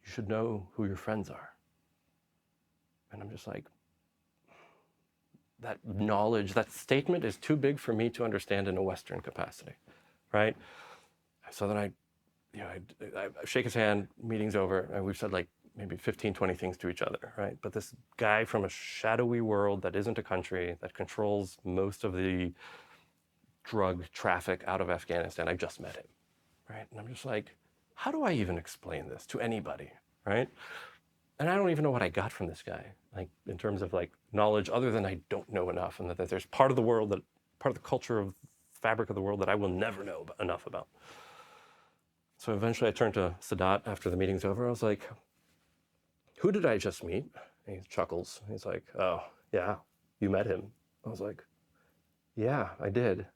you should know who your friends are. And I'm just like, that knowledge, that statement is too big for me to understand in a Western capacity, right? So then I shake his hand, meeting's over, and we've said maybe 15, 20 things to each other, right? But this guy from a shadowy world that isn't a country, that controls most of the drug traffic out of Afghanistan, I just met him, right? And I'm just like, how do I even explain this to anybody, right? And I don't even know what I got from this guy, like in terms of like knowledge, other than I don't know enough, and that there's part of the world, that part of the culture of fabric of the world that I will never know enough about. So eventually I turned to Sadat after the meeting's over. I was like, who did I just meet? And he chuckles. He's like, oh, yeah, you met him. I was like, yeah, I did.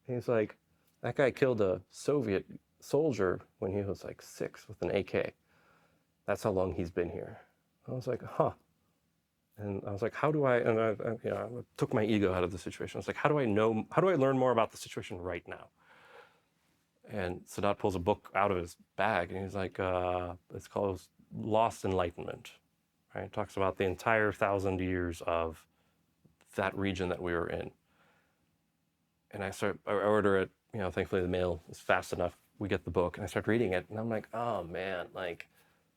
And he's like, that guy killed a Soviet soldier when he was like 6 with an AK. That's how long he's been here. I was like, huh. And I was like, how do I, and I took my ego out of the situation. I was like, how do I learn more about the situation right now? And Sadat pulls a book out of his bag, and he's like, it's called Lost Enlightenment, right? It talks about the entire 1,000 years of that region that we were in. And I order it, thankfully the mail is fast enough. We get the book, and I start reading it, and I'm like, oh man, like,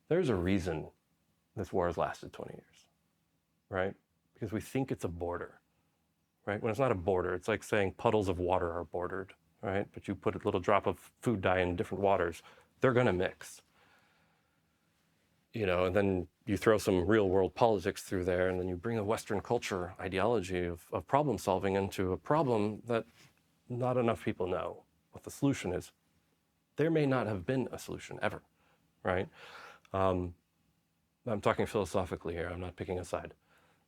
there's a reason this war has lasted 20 years, right? Because we think it's a border, right? When it's not a border, it's like saying puddles of water are bordered, right? But you put a little drop of food dye in different waters, they're gonna mix. And then you throw some real world politics through there, and then you bring a Western culture ideology of problem solving into a problem that not enough people know what the solution is. There may not have been a solution ever, right? I'm talking philosophically here, I'm not picking a side.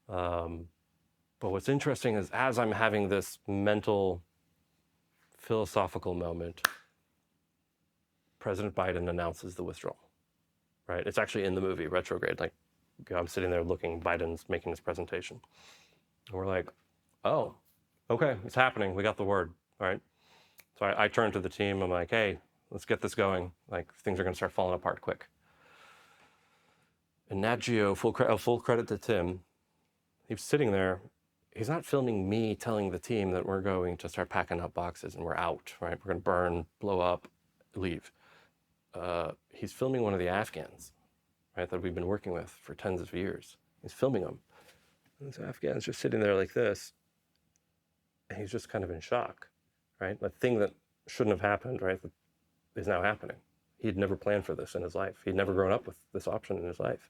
But what's interesting is as I'm having this mental, philosophical moment, President Biden announces the withdrawal, right? It's actually in the movie, Retrograde. Like, I'm sitting there looking, Biden's making his presentation. And we're like, oh, okay, it's happening. We got the word, all right? So I turn to the team. I'm like, hey, let's get this going. Like, things are going to start falling apart quick. And Nat Geo, full credit to Tim, he's sitting there. He's not filming me telling the team that we're going to start packing up boxes and we're out, right? We're going to burn, blow up, leave. He's filming one of the Afghans, right, that we've been working with for tens of years. He's filming them. And this Afghan's just sitting there like this. And he's just kind of in shock, right? The thing that shouldn't have happened, right, that is now happening. He'd never planned for this in his life. He'd never grown up with this option in his life.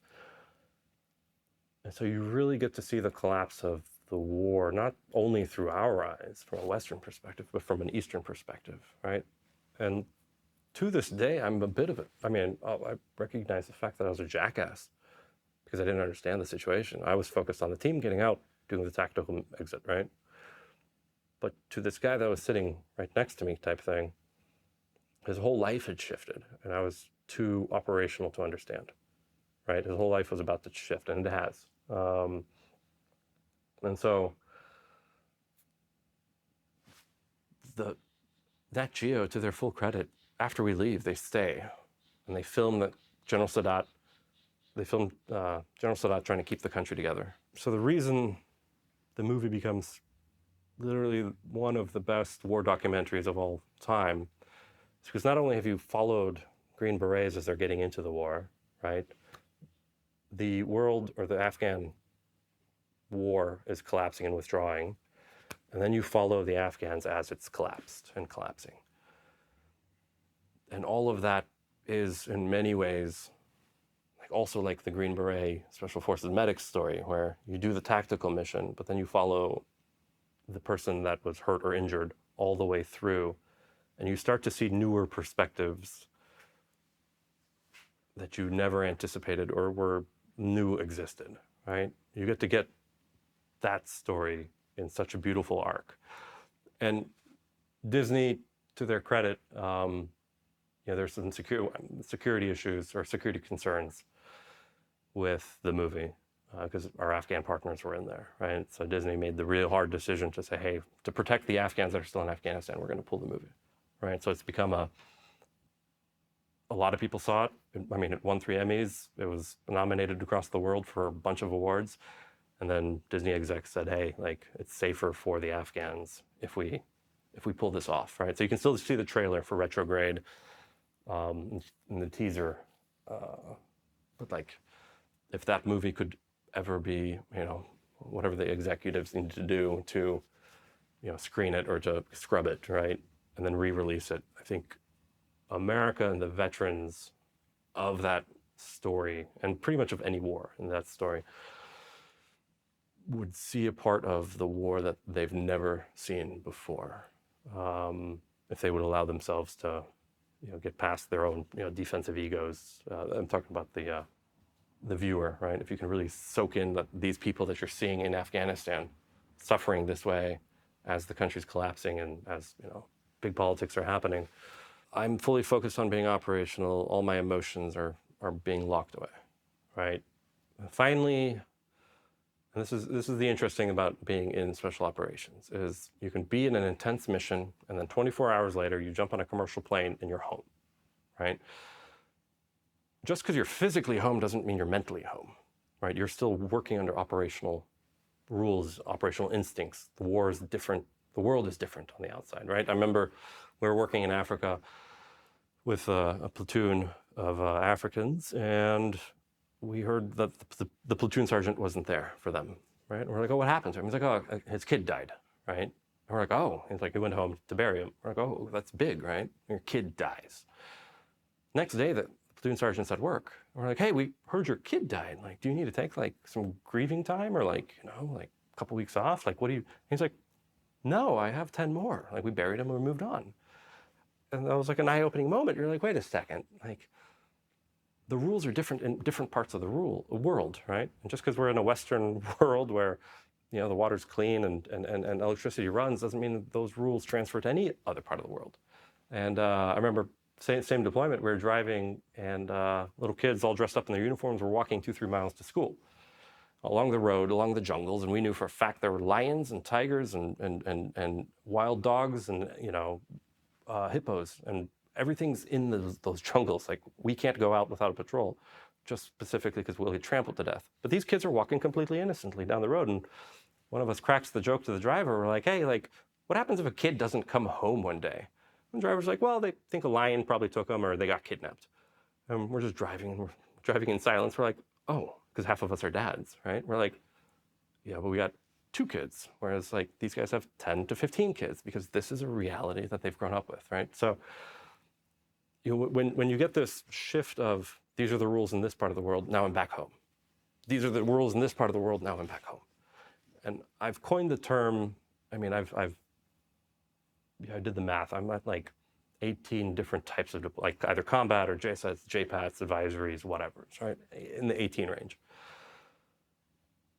And so you really get to see the collapse of the war, not only through our eyes, from a Western perspective, but from an Eastern perspective, right? And to this day, I'm a bit of it. I mean, I recognize the fact that I was a jackass because I didn't understand the situation. I was focused on the team getting out, doing the tactical exit, right? But to this guy that was sitting right next to me type thing, his whole life had shifted, and I was too operational to understand, right? His whole life was about to shift, and it has. And so that Geo, to their full credit, after we leave, they stay, and they film General Sadat trying to keep the country together. So the reason the movie becomes literally one of the best war documentaries of all time is because not only have you followed Green Berets as they're getting into the war, right? The world, or the Afghan war, is collapsing and withdrawing, and then you follow the Afghans as it's collapsed and collapsing. And all of that is in many ways also like the Green Beret Special Forces medics story, where you do the tactical mission, but then you follow the person that was hurt or injured all the way through, and you start to see newer perspectives that you never anticipated or knew existed, right? You get that story in such a beautiful arc. And Disney, to their credit, there's some security issues or security concerns with the movie because our Afghan partners were in there, right? So Disney made the real hard decision to say, hey, to protect the Afghans that are still in Afghanistan, we're going to pull the movie, right? So it's become a lot of people saw it. I mean, it won 3 Emmys. It was nominated across the world for a bunch of awards. And then Disney execs said, hey, like, it's safer for the Afghans if we pull this off, right? So you can still see the trailer for Retrograde in the teaser. But like, if that movie could ever be, whatever the executives need to do to, screen it or to scrub it, right, and then re-release it, I think America and the veterans of that story, and pretty much of any war in that story, would see a part of the war that they've never seen before, if they would allow themselves to, get past their own, defensive egos. I'm talking about the viewer, right? If you can really soak in that these people that you're seeing in Afghanistan suffering this way as the country's collapsing and as, big politics are happening. I'm fully focused on being operational. All my emotions are being locked away, right? Finally, and this is the interesting about being in special operations, is you can be in an intense mission and then 24 hours later you jump on a commercial plane and you're home, right? Just because you're physically home doesn't mean you're mentally home, right? You're still working under operational rules, operational instincts. The war is different. The world is different on the outside, right? I remember we were working in Africa with a platoon of Africans, and we heard that the platoon sergeant wasn't there for them, right? And we're like, oh, what happened to him? He's like, oh, his kid died, right? And we're like, oh. He's like, he went home to bury him. We're like, oh, that's big, right? Your kid dies. Next day, the platoon sergeant's at work. We're like, hey, we heard your kid died. Like, do you need to take like some grieving time or like a couple weeks off? Like, what do you? He's like, no, I have 10 more. Like, we buried him and we moved on. And that was like an eye-opening moment. You're like, wait a second. Like, the rules are different in different parts of the world, right? And just because we're in a Western world where, the water's clean and electricity runs doesn't mean that those rules transfer to any other part of the world. And I remember same deployment, we were driving and little kids all dressed up in their uniforms were walking 2-3 miles to school along the road, along the jungles. And we knew for a fact there were lions and tigers and wild dogs and, hippos, and everything's in those jungles. Like, we can't go out without a patrol, just specifically because we'll get trampled to death. But these kids are walking completely innocently down the road. And one of us cracks the joke to the driver. We're like, hey, like, what happens if a kid doesn't come home one day? And the driver's like, well, they think a lion probably took them or they got kidnapped. And we're just driving, and we're driving in silence. We're like, oh, because half of us are dads, right? We're like, yeah, but we got 2 kids, whereas like these guys have 10 to 15 kids because this is a reality that they've grown up with, right? So when you get this shift of these are the rules in this part of the world, now I'm back home. These are the rules in this part of the world, now I'm back home. And I've coined the term, I mean, I did the math. I'm at like 18 different types of, like either combat or JSATs, JPATs, advisories, whatever, right? In the 18 range.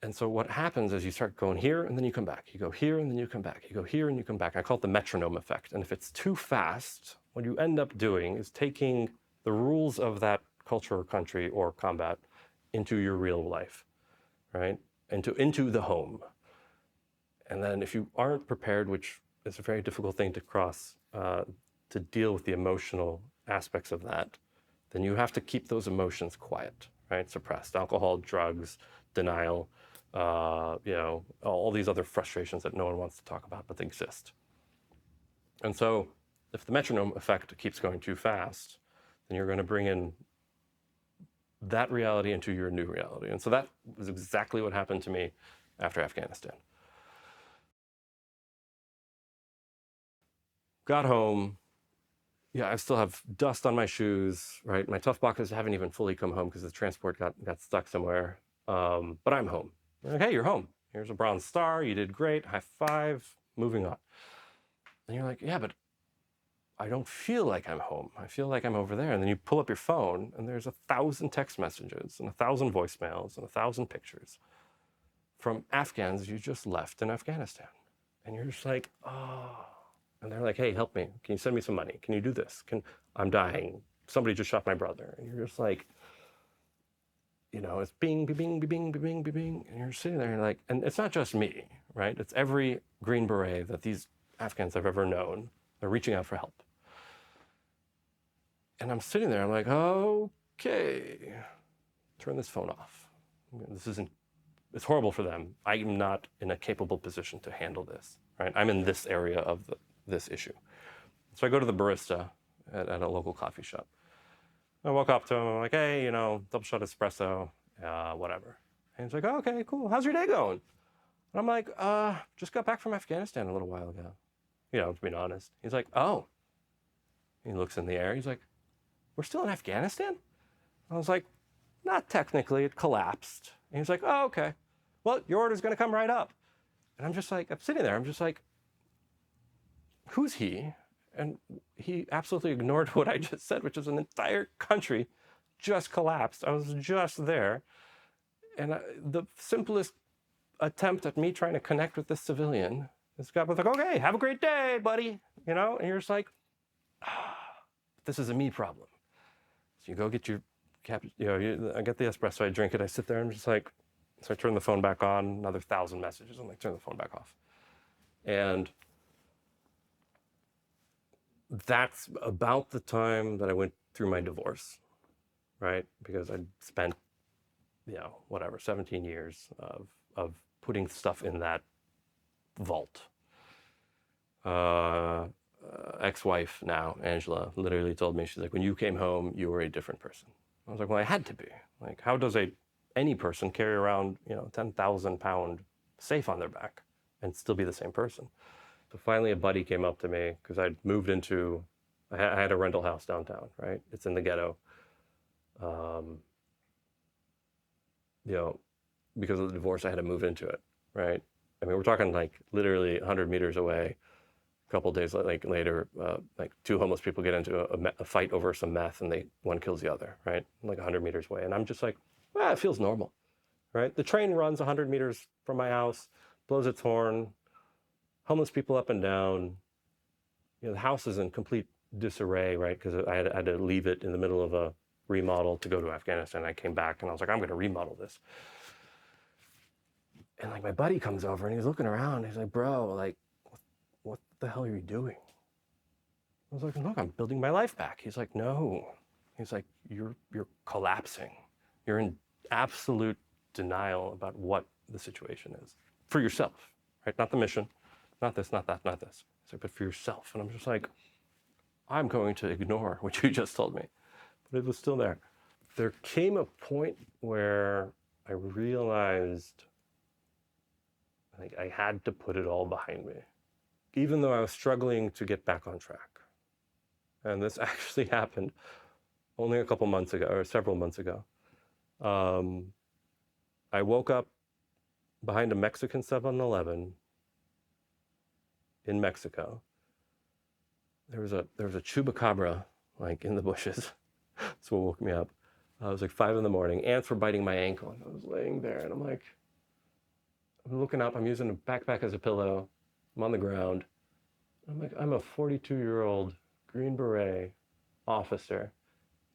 And so what happens is you start going here and then you come back. You go here and then you come back. You go here and you come back. I call it the metronome effect. And if it's too fast, what you end up doing is taking the rules of that culture or country or combat into your real life, right? Into the home. And then if you aren't prepared, which is a very difficult thing to cross, to deal with the emotional aspects of that, then you have to keep those emotions quiet, right? Suppressed. Alcohol, drugs, denial, all these other frustrations that no one wants to talk about, but they exist. And so if the metronome effect keeps going too fast, then you're going to bring in that reality into your new reality. And so that was exactly what happened to me after Afghanistan. Got home. Yeah, I still have dust on my shoes, right? My tough boxes haven't even fully come home because the transport got stuck somewhere. But I'm home. Like, hey, you're home. Here's a bronze star. You did great. High five. Moving on. And you're like, yeah, but I don't feel like I'm home. I feel like I'm over there. And then you pull up your phone and there's 1,000 text messages and 1,000 voicemails and 1,000 pictures from Afghans you just left in Afghanistan. And you're just like, oh. And they're like, hey, help me. Can you send me some money? Can you do this? I'm dying. Somebody just shot my brother. And you're just like, it's bing, bing, bing, bing, bing, bing. And you're sitting there and like, and it's not just me, right? It's every Green Beret that these Afghans have ever known. They're reaching out for help. And I'm sitting there, I'm like, okay, turn this phone off. It's horrible for them. I'm not in a capable position to handle this, right? I'm in this area of this issue. So I go to the barista at a local coffee shop. I walk up to him, I'm like, hey, double shot espresso. whatever. And he's like, oh, okay, cool. How's your day going? And I'm like, just got back from Afghanistan a little while ago. You know, to be honest. He's like, oh. He looks in the air. He's like, we're still in Afghanistan? I was like, not technically. It collapsed. And he's like, oh, okay. Well, your order's going to come right up. And I'm just like, I'm sitting there. I'm just like, who's he? And he absolutely ignored what I just said, which is an entire country just collapsed. I was just there. And the simplest attempt at me trying to connect with this civilian, this guy was like, okay, have a great day, buddy. You know, and you're just like, this is a me problem. So you go get your I get the espresso, I drink it, I sit there, and I'm just like, so I turn the phone back on, another 1,000 messages, I'm like, turn the phone back off. And that's about the time that I went through my divorce, right? Because I'd spent, 17 years of putting stuff in that vault. Ex-wife now, Angela, literally told me, she's like, when you came home, you were a different person. I was like, well, I had to be. Like, how does any person carry around, 10,000 pound safe on their back and still be the same person? So finally a buddy came up to me because I'd moved into, I had a rental house downtown, right? It's in the ghetto. Because of the divorce, I had to move into it, right? I mean, we're talking like literally 100 meters away. A couple of days later, like two homeless people get into a fight over some meth, and one kills the other, right? Like 100 meters away. And I'm just like, well, it feels normal, right? The train runs 100 meters from my house, blows its horn, homeless people up and down. The house is in complete disarray, right? Because I had to leave it in the middle of a remodel to go to Afghanistan. I came back and I was like, I'm going to remodel this. And like my buddy comes over and he's looking around. He's like, bro, like, what the hell are you doing? I was like, look, I'm building my life back. He's like, no. He's like, you're collapsing. You're in absolute denial about what the situation is for yourself, right? Not the mission, not this, not that, not this. He's like, but for yourself. And I'm just like, I'm going to ignore what you just told me. But it was still there. There came a point where I realized like I had to put it all behind me, even though I was struggling to get back on track. And this actually happened only a couple months ago, or several months ago. I woke up behind a Mexican 7-Eleven in Mexico. There was a chupacabra like in the bushes. That's what woke me up. It was like 5 a.m. Ants were biting my ankle, and I was laying there, and I'm looking up. I'm using a backpack as a pillow. I'm on the ground. I'm like, I'm a 42-year-old Green Beret officer,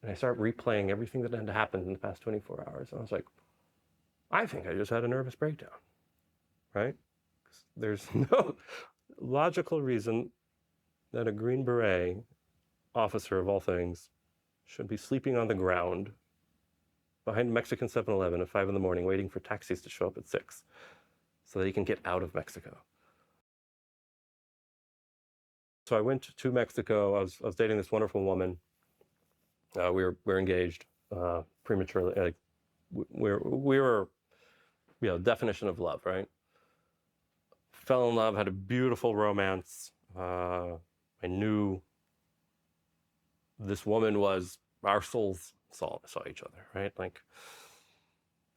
and I start replaying everything that had happened in the past 24 hours. And I was like, I think I just had a nervous breakdown, right? There's no logical reason that a Green Beret officer, of all things, should be sleeping on the ground behind a Mexican 7-Eleven at 5 a.m. waiting for taxis to show up at 6 so that he can get out of Mexico. So I went to Mexico. I was dating this wonderful woman. We were engaged prematurely. Like we were, definition of love, right? Fell in love, had a beautiful romance. I knew this woman was, our souls saw each other, right? Like,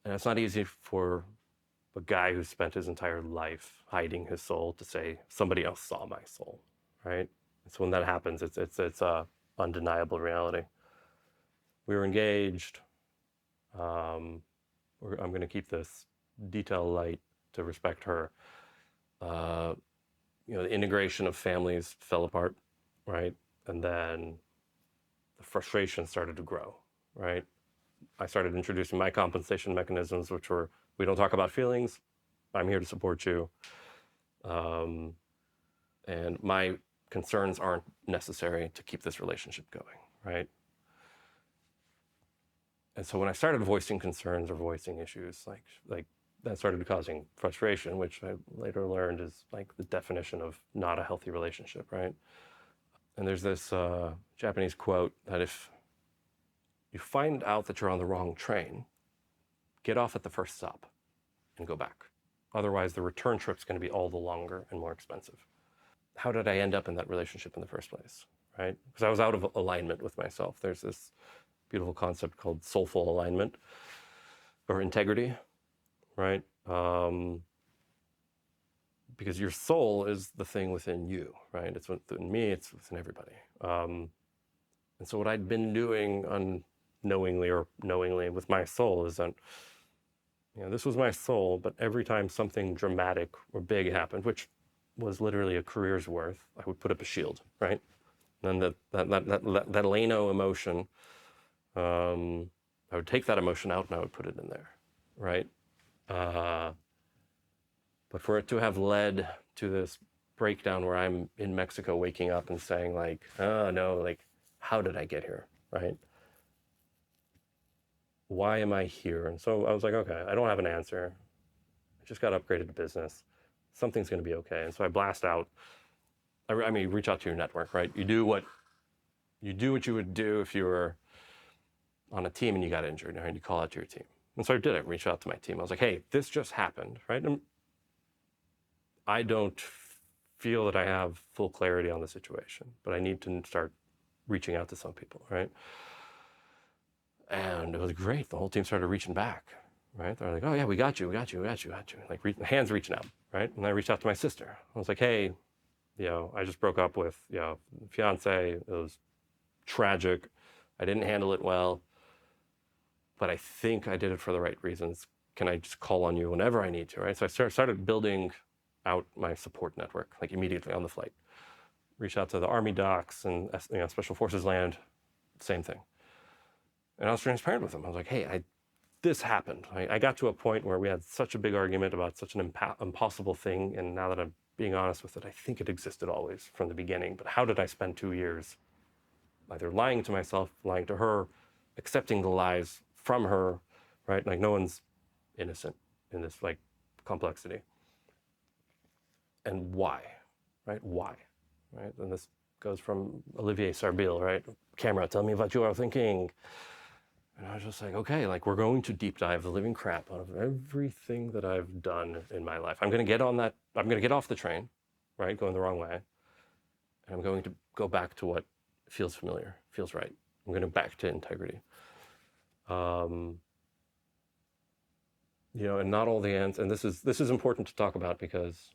and it's not easy for a guy who spent his entire life hiding his soul to say somebody else saw my soul, right? So when that happens, it's a undeniable reality. We were engaged. I'm going to keep this detail light to respect her. The integration of families fell apart, right? And then the frustration started to grow, right? I started introducing my compensation mechanisms, which were, we don't talk about feelings. I'm here to support you. And my concerns aren't necessary to keep this relationship going, right? And so when I started voicing concerns or voicing issues, like that started causing frustration, which I later learned is like the definition of not a healthy relationship, right? And there's this Japanese quote that if you find out that you're on the wrong train, get off at the first stop and go back. Otherwise, the return trip's going to be all the longer and more expensive. How did I end up in that relationship in the first place, right? Because I was out of alignment with myself. There's this beautiful concept called soulful alignment or integrity, right? Because your soul is the thing within you, right? It's within me, it's within everybody. And so what I'd been doing unknowingly or knowingly with my soul is that, this was my soul, but every time something dramatic or big happened, which was literally a career's worth, I would put up a shield, right? And then that Leno emotion, I would take that emotion out and I would put it in there, right? But for it to have led to this breakdown where I'm in Mexico waking up and saying like, oh no, like, how did I get here, right? Why am I here? And so I was like, okay, I don't have an answer. I just got upgraded to business. Something's going to be okay. And so I blast out. I mean, reach out to your network, right? You do what you would do if you were on a team and you got injured, right? You call out to your team. And so I did it. Reached out to my team. I was like, hey, this just happened, right? And I don't feel that I have full clarity on the situation, but I need to start reaching out to some people, right? And it was great. The whole team started reaching back, right? They're like, oh yeah, we got you. Like hands reaching out, right? And I reached out to my sister. I was like, hey, I just broke up with, fiance. It was tragic. I didn't handle it well, but I think I did it for the right reasons. Can I just call on you whenever I need to, right? So I started building out my support network, like immediately on the flight. Reached out to the Army docs and Special Forces land, same thing. And I was transparent with them. I was like, hey, this happened. I got to a point where we had such a big argument about such an impossible thing, and now that I'm being honest with it, I think it existed always from the beginning. But how did I spend 2 years either lying to myself, lying to her, accepting the lies from her, right? Like no one's innocent in this like complexity. And why, right? Why, right? And this goes from Olivier Sarbille, right? Camera, tell me what you are thinking. And I was just like, okay, like we're going to deep dive the living crap out of everything that I've done in my life. I'm going to get off the train, right? Going the wrong way. And I'm going to go back to what feels familiar, feels right. I'm going back to integrity. And not all the ends, and this is important to talk about because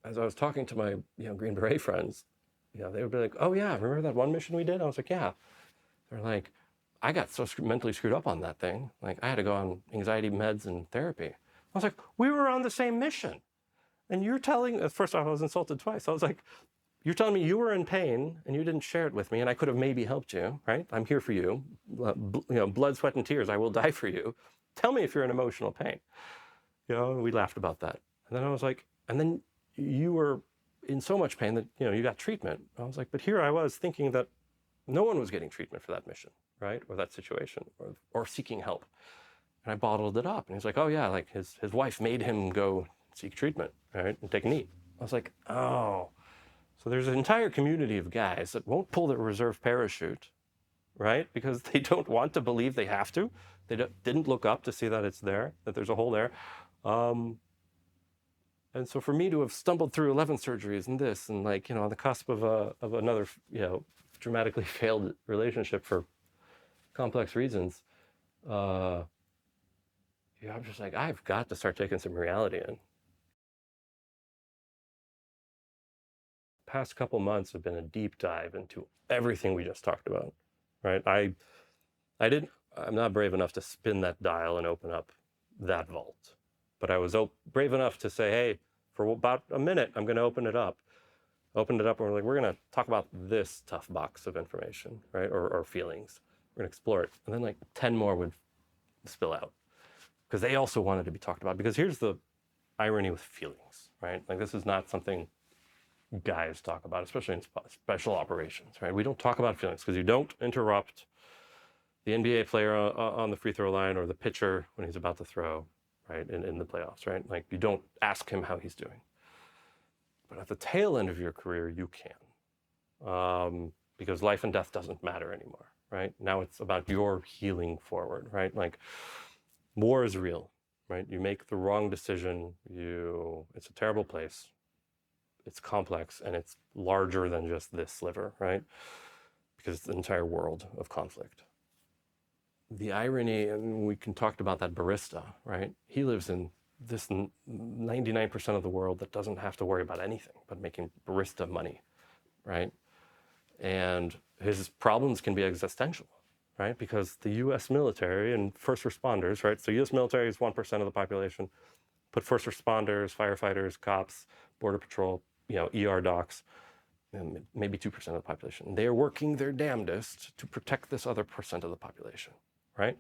as I was talking to my Green Beret friends, they would be like, oh yeah, remember that one mission we did? I was like, yeah. They're like, I got so mentally screwed up on that thing. Like I had to go on anxiety meds and therapy. I was like, we were on the same mission. And you're telling, at first I was insulted twice. I was like, you're telling me you were in pain and you didn't share it with me and I could have maybe helped you, right? I'm here for you. Blood, sweat, and tears, I will die for you. Tell me if you're in emotional pain. We laughed about that. And then I was like, and then you were in so much pain that, you got treatment. I was like, but here I was thinking that no one was getting treatment for that mission, right? Or that situation, or seeking help. And I bottled it up. And he's like, oh yeah, like his wife made him go seek treatment, right? And take a knee. I was like, oh. So there's an entire community of guys that won't pull their reserve parachute, right? Because they don't want to believe they have to. They didn't look up to see that it's there, that there's a hole there. And so for me to have stumbled through 11 surgeries and this, and like, on the cusp of another, dramatically failed relationship for complex reasons, I'm just like, I've got to start taking some reality in. Past couple months have been a deep dive into everything we just talked about, right? I'm not brave enough to spin that dial and open up that vault, but I was brave enough to say, hey, for about a minute, I'm going to open it up. Opened it up and we're going to talk about this tough box of information, right? Or feelings. We're going to explore it. And then like 10 more would spill out because they also wanted to be talked about. Because here's the irony with feelings, right? Like this is not something guys talk about, especially in special operations, right? We don't talk about feelings because you don't interrupt the NBA player on the free throw line or the pitcher when he's about to throw, right, in the playoffs, right? Like you don't ask him how he's doing. But at the tail end of your career, you can, because life and death doesn't matter anymore, right? Now it's about your healing forward, right? Like war is real, right? You make the wrong decision, it's a terrible place. It's complex and it's larger than just this sliver, right? Because it's the entire world of conflict. The irony, and we can talk about that barista, right? He lives in this 99% of the world that doesn't have to worry about anything but making barista money, right? And his problems can be existential, right? Because the US military and first responders, right? So US military is 1% of the population, but first responders, firefighters, cops, border patrol, ER docs, and maybe 2% of the population. They are working their damnedest to protect this other percent of the population, right?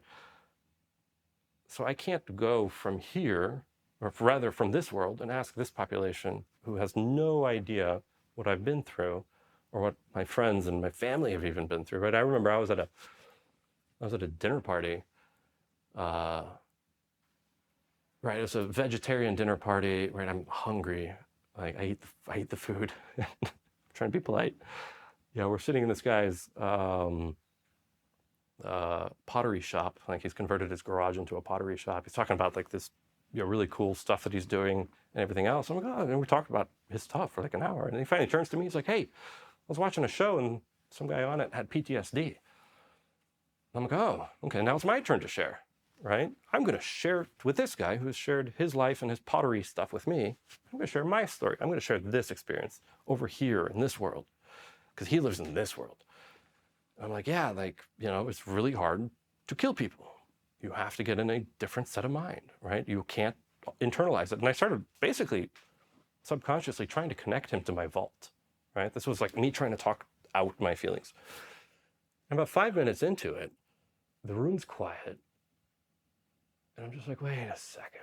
So I can't go from here, or rather from this world, and ask this population who has no idea what I've been through or what my friends and my family have even been through, right? I remember I was at a dinner party, right? It was a vegetarian dinner party, right? I'm hungry. Like I eat the food. I'm trying to be polite. We're sitting in this guy's pottery shop. Like he's converted his garage into a pottery shop. He's talking about like this, really cool stuff that he's doing and everything else. I'm like, oh, and we talked about his stuff for like an hour. And he finally turns to me. He's like, hey, I was watching a show and some guy on it had PTSD. I'm like, oh, okay, now it's my turn to share, right? I'm going to share with this guy who's shared his life and his pottery stuff with me. I'm going to share my story. I'm going to share this experience over here in this world because he lives in this world. And I'm like, yeah, like, it's really hard to kill people. You have to get in a different set of mind, right? You can't internalize it. And I started basically subconsciously trying to connect him to my vault, right? This was like me trying to talk out my feelings. And about 5 minutes into it, the room's quiet. And I'm just like, wait a second.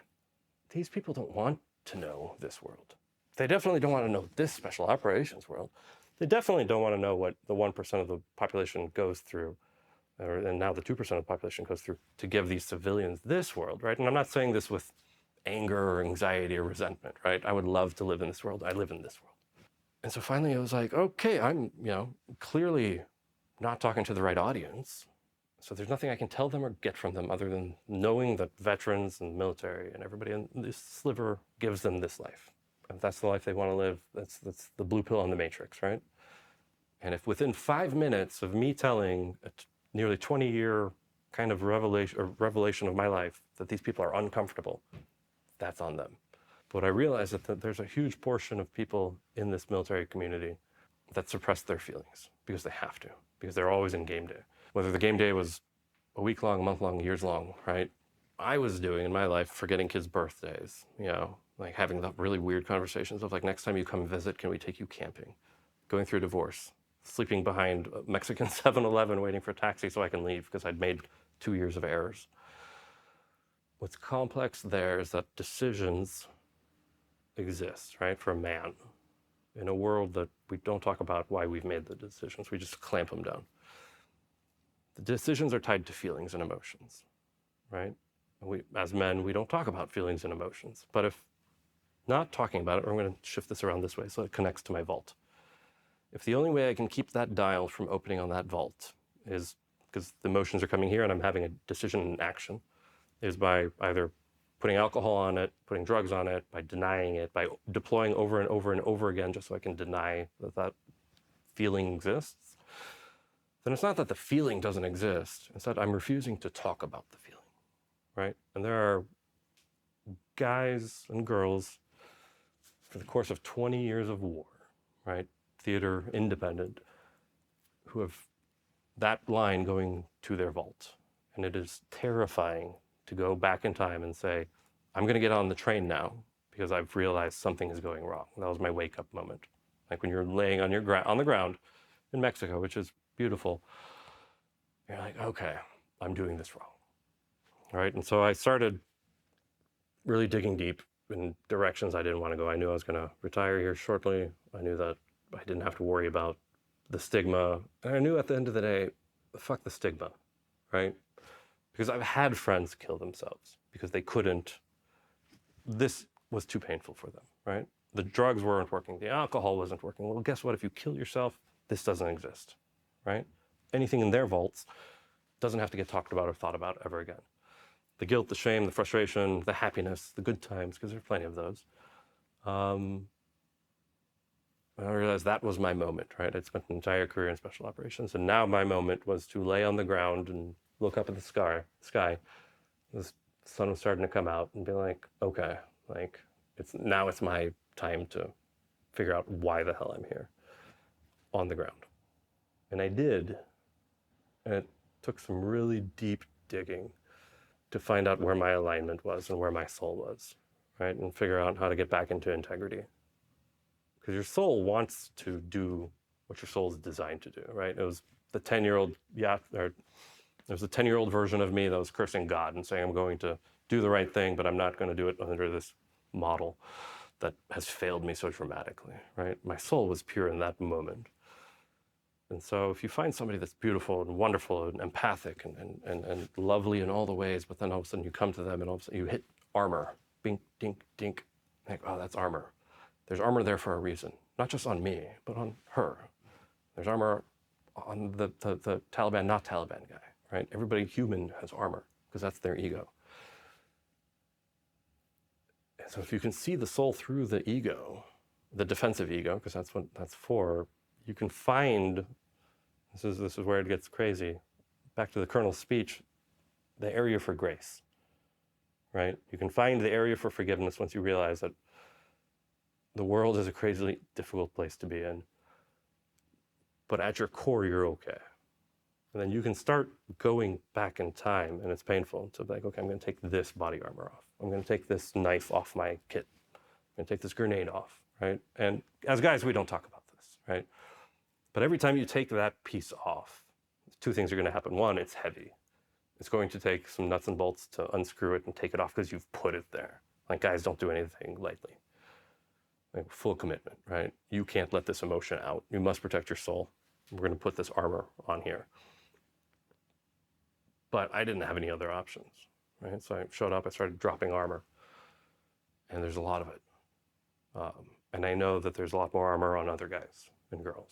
These people don't want to know this world. They definitely don't want to know this special operations world. They definitely don't want to know what the 1% of the population goes through, and now the 2% of the population goes through to give these civilians this world, right? And I'm not saying this with anger or anxiety or resentment, right? I would love to live in this world. I live in this world. And so finally I was like, okay, I'm, clearly not talking to the right audience. So there's nothing I can tell them or get from them other than knowing that veterans and military and everybody in this sliver gives them this life. If that's the life they want to live, that's the blue pill on the matrix, right? And if within 5 minutes of me telling a nearly 20-year kind of revelation of my life that these people are uncomfortable, that's on them. But I realized that there's a huge portion of people in this military community that suppress their feelings because they have to, because they're always in game day. Whether the game day was a week long, a month long, years long, right? I was doing in my life forgetting kids' birthdays, like having the really weird conversations of like, next time you come visit, can we take you camping? Going through divorce, sleeping behind a Mexican 7-Eleven waiting for a taxi so I can leave because I'd made 2 years of errors. What's complex there is that decisions exist, right, for a man in a world that we don't talk about why we've made the decisions. We just clamp them down. The decisions are tied to feelings and emotions, right? And as men, we don't talk about feelings and emotions. But if not talking about it, or I'm going to shift this around this way so it connects to my vault. If the only way I can keep that dial from opening on that vault is because the emotions are coming here and I'm having a decision in action, is by either putting alcohol on it, putting drugs on it, by denying it, by deploying over and over and over again just so I can deny that feeling exists, then it's not that the feeling doesn't exist. It's that I'm refusing to talk about the feeling, right? And there are guys and girls for the course of 20 years of war, right? Theater, independent, who have that line going to their vault. And it is terrifying to go back in time and say, I'm going to get on the train now because I've realized something is going wrong. That was my wake-up moment. Like when you're laying on on the ground in Mexico, which is beautiful, you're like, okay, I'm doing this wrong, right? And so I started really digging deep in directions I didn't want to go. I knew I was going to retire here shortly. I knew that I didn't have to worry about the stigma. And I knew at the end of the day, fuck the stigma, right? Because I've had friends kill themselves because they couldn't. This was too painful for them, right? The drugs weren't working. The alcohol wasn't working. Well, guess what? If you kill yourself, this doesn't exist, right? anything in their vaults doesn't have to get talked about or thought about ever again. The guilt, the shame, the frustration, the happiness, the good times, because there's plenty of those. I realized that was my moment, right? I'd spent an entire career in special operations, and now my moment was to lay on the ground and look up at the sky. The sun was starting to come out, and be like, okay, like it's my time to figure out why the hell I'm here on the ground. And I did, and it took some really deep digging to find out where my alignment was and where my soul was, right? And figure out how to get back into integrity. Because your soul wants to do what your soul is designed to do, right? It was the 10-year-old, there was a 10-year-old version of me that was cursing God and saying, I'm going to do the right thing, but I'm not going to do it under this model that has failed me so dramatically, right? My soul was pure in that moment. And so if you find somebody that's beautiful and wonderful and empathic and lovely in all the ways, but then all of a sudden you come to them and all of a sudden you hit armor, bink, dink, dink, like, oh, that's armor. There's armor there for a reason, not just on me, but on her. There's armor on the Taliban, not Taliban guy, right? Everybody human has armor because that's their ego. And so if you can see the soul through the ego, the defensive ego, because that's what that's for, you can find, this is where it gets crazy, back to the Colonel's speech, the area for grace, right? You can find the area for forgiveness once you realize that the world is a crazily difficult place to be in, but at your core, you're okay. And then you can start going back in time, and it's painful to be like, okay, I'm going to take this body armor off. I'm going to take this knife off my kit. I'm going to take this grenade off, right? And as guys, we don't talk about this, right? But every time you take that piece off, two things are going to happen. One, it's heavy. It's going to take some nuts and bolts to unscrew it and take it off because you've put it there. Like, guys don't do anything lightly. Like, full commitment, right? You can't let this emotion out. You must protect your soul. We're going to put this armor on here. But I didn't have any other options, right? So I showed up, I started dropping armor, and there's a lot of it. And I know that there's a lot more armor on other guys and girls.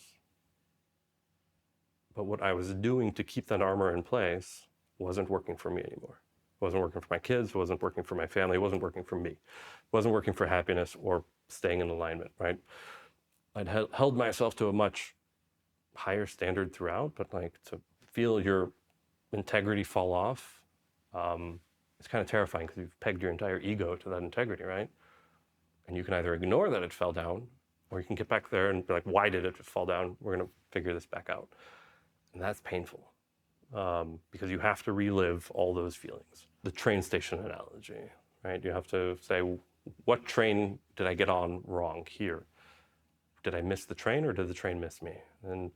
But what I was doing to keep that armor in place wasn't working for me anymore. It wasn't working for my kids, it wasn't working for my family, it wasn't working for me. It wasn't working for happiness or staying in alignment, right? I'd held myself to a much higher standard throughout, but like to feel your integrity fall off, it's kind of terrifying because you've pegged your entire ego to that integrity, right? And you can either ignore that it fell down, or you can get back there and be like, why did it fall down? We're going to figure this back out. And that's painful because you have to relive all those feelings. The train station analogy, right? You have to say, what train did I get on wrong here? Did I miss the train or did the train miss me? And,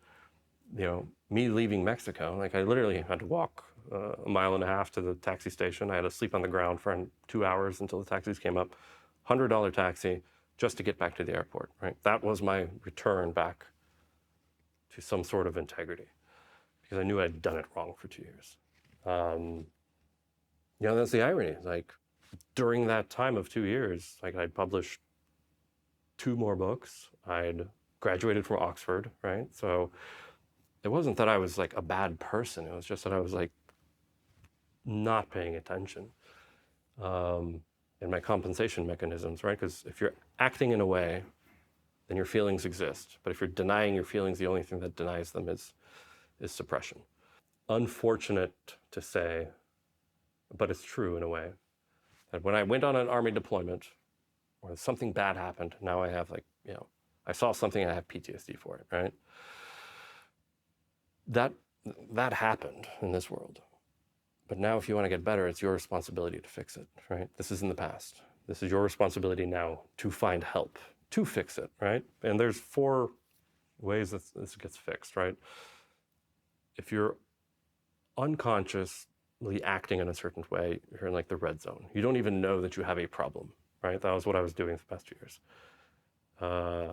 you know, me leaving Mexico, like I literally had to walk a mile and a half to the taxi station. I had to sleep on the ground for 2 hours until the taxis came up. $100 taxi just to get back to the airport, right? That was my return back to some sort of integrity because I knew I'd done it wrong for 2 years. You know, that's the irony. Like during that time of 2 years, like I'd published 2 more books. I'd graduated from Oxford, right? So it wasn't that I was like a bad person. It was just that I was like not paying attention. And my compensation mechanisms, right? Because if you're acting in a way, then your feelings exist. But if you're denying your feelings, the only thing that denies them is suppression. Unfortunate to say, but it's true in a way, that when I went on an army deployment or something bad happened, now I have like, you know, I saw something and I have PTSD for it, right? That happened in this world. But now if you want to get better, it's your responsibility to fix it, right? This is in the past. This is your responsibility now to find help, to fix it, right? And there's 4 ways that this gets fixed, right? If you're unconsciously acting in a certain way, you're in like the red zone. You don't even know that you have a problem, right? That was what I was doing for the past 2 years.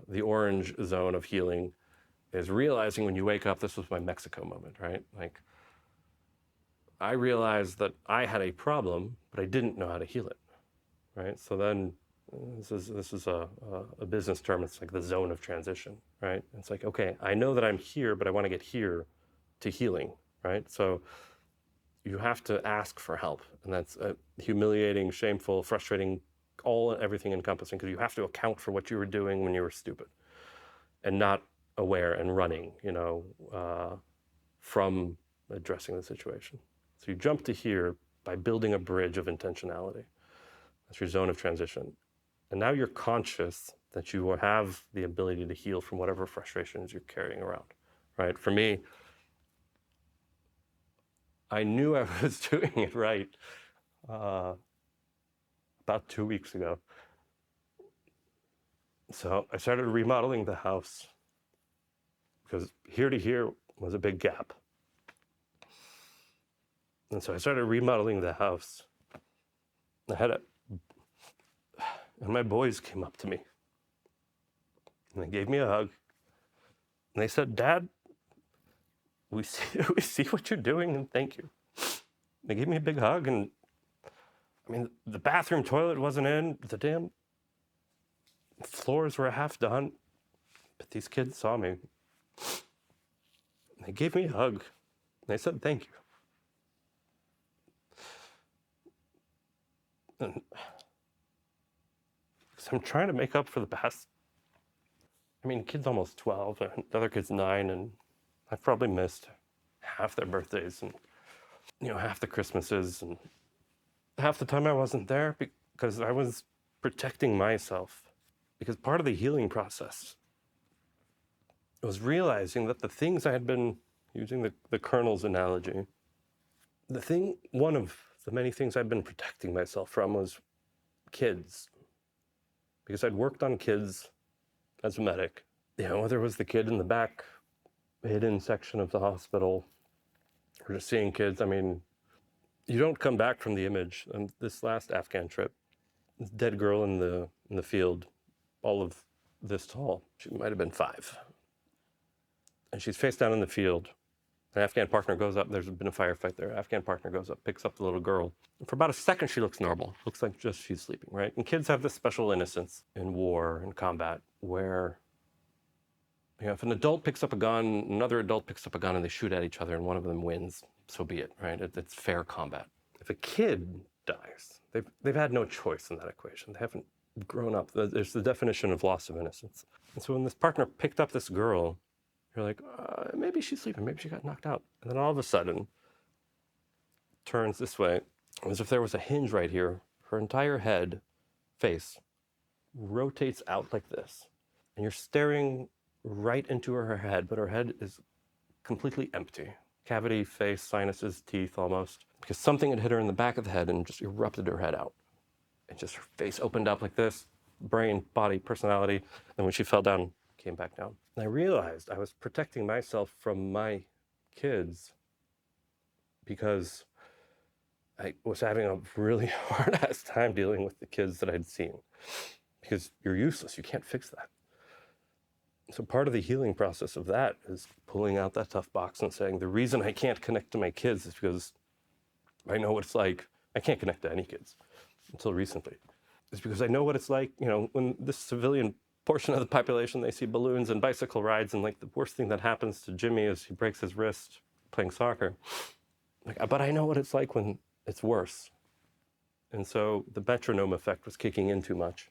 The orange zone of healing is realizing when you wake up, this was my Mexico moment, right? Like, I realized that I had a problem, but I didn't know how to heal it, right? So then this is a business term. It's like the zone of transition, right? It's like, okay, I know that I'm here, but I want to get here to healing, right? So you have to ask for help, and that's humiliating, shameful, frustrating, everything encompassing, because you have to account for what you were doing when you were stupid and not aware and running, from addressing the situation. So you jump to here by building a bridge of intentionality. That's your zone of transition. And now you're conscious that you have the ability to heal from whatever frustrations you're carrying around, right? For me, I knew I was doing it right about 2 weeks ago. So I started remodeling the house because here to here was a big gap. And so I started remodeling the house. And my boys came up to me and they gave me a hug. And they said, "Dad, we see what you're doing, and thank you." They gave me a big hug, and I mean, the bathroom toilet wasn't in, the damn floors were half done, but these kids saw me. They gave me a hug, and they said, "Thank you." And so I'm trying to make up for the past, kid's almost 12, and the other kid's 9, and I've probably missed half their birthdays and, half the Christmases, and half the time I wasn't there because I was protecting myself. Because part of the healing process was realizing that the things I had been using the Colonel's analogy, one of the many things I'd been protecting myself from was kids. Because I'd worked on kids as a medic. Whether it was the kid in the back hidden section of the hospital or just seeing kids, you don't come back from the image. And this last Afghan trip, this dead girl in the field, all of this tall, she might have been 5. And she's face down in the field. An Afghan partner goes up, there's been a firefight there. Afghan partner goes up, picks up the little girl. And for about a second, she looks normal. Looks like just she's sleeping, right? And kids have this special innocence in war and combat where, if an adult picks up a gun, another adult picks up a gun and they shoot at each other and one of them wins, so be it, right? It's fair combat. If a kid dies, they've had no choice in that equation. They haven't grown up. There's the definition of loss of innocence. And so when this partner picked up this girl, you're like, maybe she's sleeping, maybe she got knocked out. And then all of a sudden, turns this way, as if there was a hinge right here. Her entire face, rotates out like this. And you're staring right into her head, but her head is completely empty. Cavity, face, sinuses, teeth almost. Because something had hit her in the back of the head and just erupted her head out. And just her face opened up like this, brain, body, personality. And when she fell down, came back down. And I realized I was protecting myself from my kids because I was having a really hard-ass time dealing with the kids that I'd seen. Because you're useless, you can't fix that. So part of the healing process of that is pulling out that tough box and saying, the reason I can't connect to my kids is because I know what it's like. I can't connect to any kids until recently. It's because I know what it's like, when this civilian portion of the population, they see balloons and bicycle rides, and like the worst thing that happens to Jimmy is he breaks his wrist playing soccer. But I know what it's like when it's worse. And so the metronome effect was kicking in too much.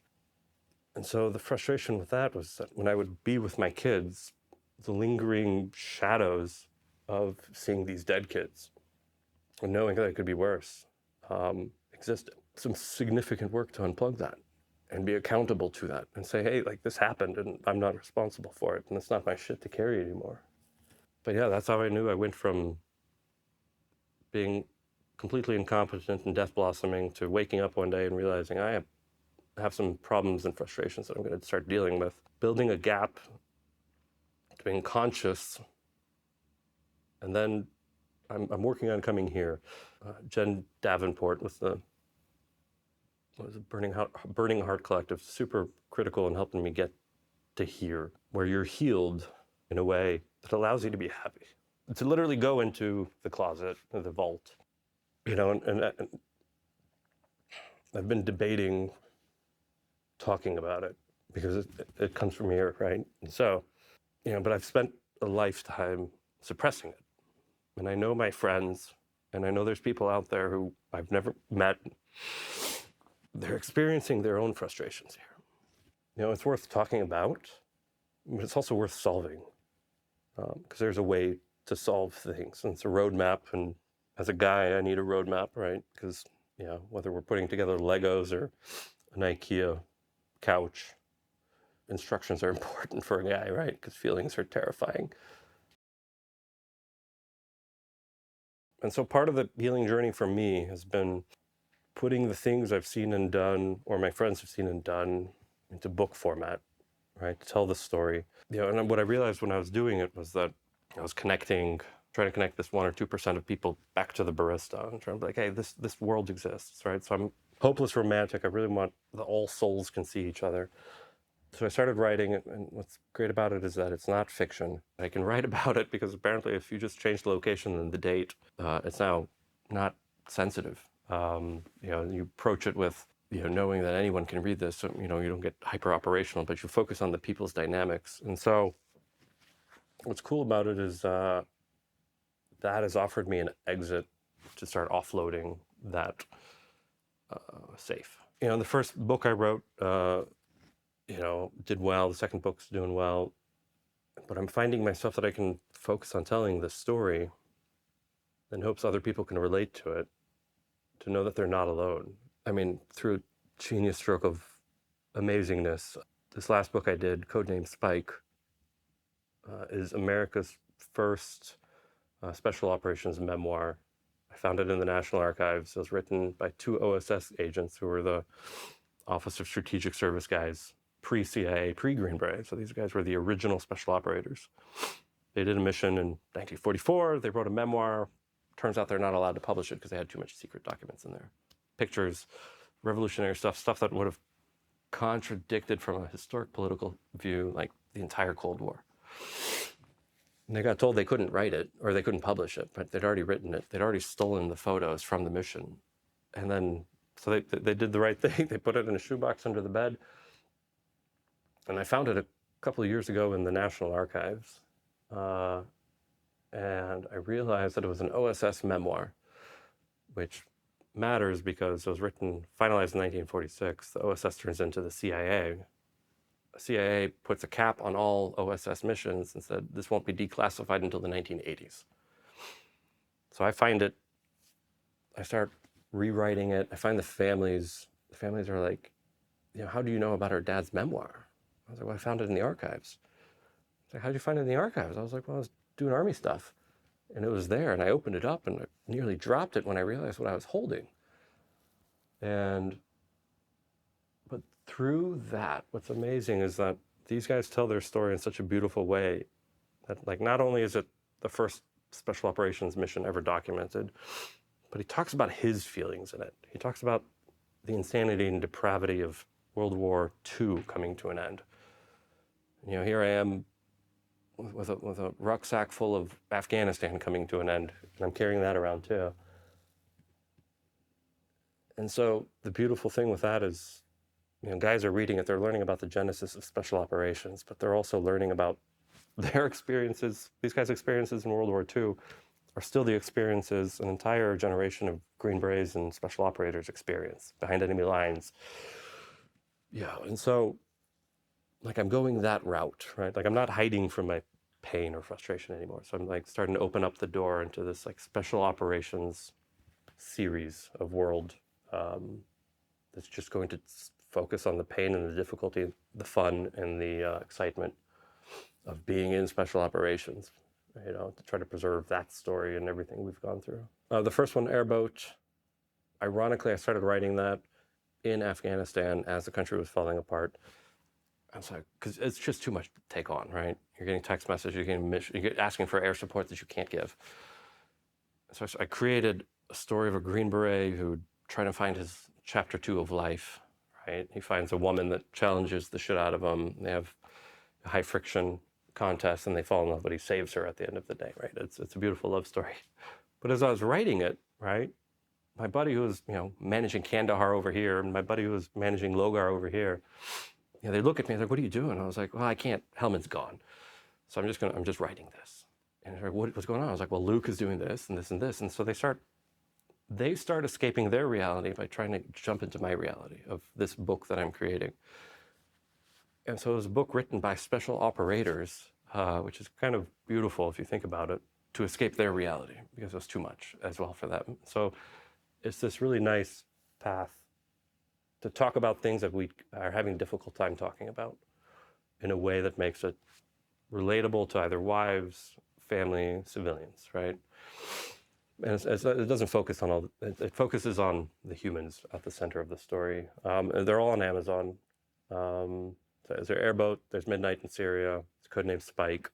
And so the frustration with that was that when I would be with my kids, the lingering shadows of seeing these dead kids and knowing that it could be worse existed. Some significant work to unplug that and be accountable to that and say, hey, this happened and I'm not responsible for it and it's not my shit to carry anymore. But yeah, that's how I knew I went from being completely incompetent and death blossoming to waking up one day and realizing I have some problems and frustrations that I'm going to start dealing with. Building a gap to being conscious, and then I'm working on coming here. Jen Davenport with the Burning Heart Collective, super critical in helping me get to here, where you're healed in a way that allows you to be happy. To literally go into the closet or the vault, and I've been debating talking about it because it comes from here, right? And so, but I've spent a lifetime suppressing it. and I know my friends, and I know there's people out there who I've never met. They're experiencing their own frustrations here. You know, it's worth talking about, but it's also worth solving, because there's a way to solve things, and it's a roadmap. And as a guy, I need a roadmap, right? Because, you know, whether we're putting together Legos or an IKEA couch, instructions are important for a guy, right? Because feelings are terrifying. And so part of the healing journey for me has been putting the things I've seen and done, or my friends have seen and done, into book format, right? To tell the story. You know, and what I realized when I was doing it was that I was trying to connect this 1 or 2% of people back to the barista, and trying to be like, hey, this world exists, right? So I'm hopeless romantic. I really want that all souls can see each other. So I started writing it, and what's great about it is that it's not fiction. I can write about it because apparently if you just change the location and the date, it's now not sensitive. You know, you approach it with, you know, knowing that anyone can read this, so, you know, you don't get hyper-operational, but you focus on the people's dynamics. And so what's cool about it is that has offered me an exit to start offloading that safe. You know, the first book I wrote, you know, did well. The second book's doing well. But I'm finding myself that I can focus on telling this story in hopes other people can relate to it, to know that they're not alone. I mean, through a genius stroke of amazingness, this last book I did, codenamed Spike, is America's first special operations memoir. I found it in the National Archives. It was written by 2 OSS agents who were the Office of Strategic Service guys, pre-CIA, pre-Green Beret. So these guys were the original special operators. They did a mission in 1944. They wrote a memoir. Turns out they're not allowed to publish it because they had too much secret documents in there. Pictures, revolutionary stuff that would have contradicted from a historic political view, like the entire Cold War. And they got told they couldn't write it or they couldn't publish it, but they'd already written it. They'd already stolen the photos from the mission. And then, so they did the right thing. They put it in a shoebox under the bed. And I found it a couple of years ago in the National Archives. And I realized that it was an OSS memoir, which matters because it was finalized in 1946. The OSS turns into the CIA. The CIA puts a cap on all OSS missions and said, this won't be declassified until the 1980s. So I start rewriting it. I find the families are like, you know, how do you know about our dad's memoir? I was like, well, I found it in the archives. Like, how'd you find it in the archives? I was like, well, I was doing Army stuff. And it was there, and I opened it up, and I nearly dropped it when I realized what I was holding. But through that, what's amazing is that these guys tell their story in such a beautiful way that, like, not only is it the first special operations mission ever documented, but he talks about his feelings in it. He talks about the insanity and depravity of World War II coming to an end. You know, here I am with a rucksack full of Afghanistan coming to an end, and I'm carrying that around too. And so the beautiful thing with that is, you know, guys are reading it, they're learning about the genesis of special operations, but they're also learning about their experiences. These guys' experiences in World War II are still the experiences an entire generation of Green Berets and special operators experience behind enemy lines. Yeah, and so, like, I'm going that route, right? Like, I'm not hiding from my pain or frustration anymore. So I'm like starting to open up the door into this like special operations series of world that's just going to focus on the pain and the difficulty, the fun and the excitement of being in special operations, you know, to try to preserve that story and everything we've gone through. The first one, Airboat, ironically, I started writing that in Afghanistan as the country was falling apart. I'm sorry, because it's just too much to take on, right? You're getting text messages, you're asking for air support that you can't give. So I created a story of a Green Beret who trying to find his chapter 2 of life, right? He finds a woman that challenges the shit out of him. They have a high friction contest and they fall in love, but he saves her at the end of the day, right? It's a beautiful love story. But as I was writing it, right, my buddy who was, you know, managing Kandahar over here, and my buddy who was managing Logar over here, you know, they look at me, they're like, what are you doing? I was like, well, I can't, Helmand's gone. So I'm just writing this. And they're like, what's going on? I was like, well, Luke is doing this and this and this. And so they start escaping their reality by trying to jump into my reality of this book that I'm creating. And so it was a book written by special operators, which is kind of beautiful if you think about it, to escape their reality because it was too much as well for them. So it's this really nice path to talk about things that we are having a difficult time talking about in a way that makes it relatable to either wives, family, civilians, right? And it doesn't focus on all, it focuses on the humans at the center of the story. They're all on Amazon. So there's their airboat, there's Midnight in Syria, it's codenamed Spike.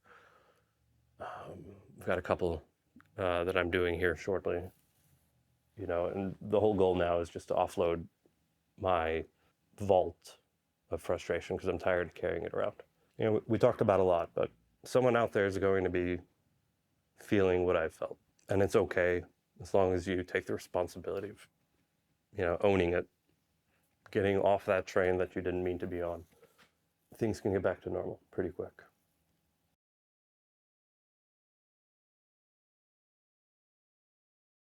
I've got a couple that I'm doing here shortly, you know, and the whole goal now is just to offload my vault of frustration because I'm tired of carrying it around. You know, we talked about a lot, but someone out there is going to be feeling what I've felt. And it's okay as long as you take the responsibility of, you know, owning it, getting off that train that you didn't mean to be on. Things can get back to normal pretty quick.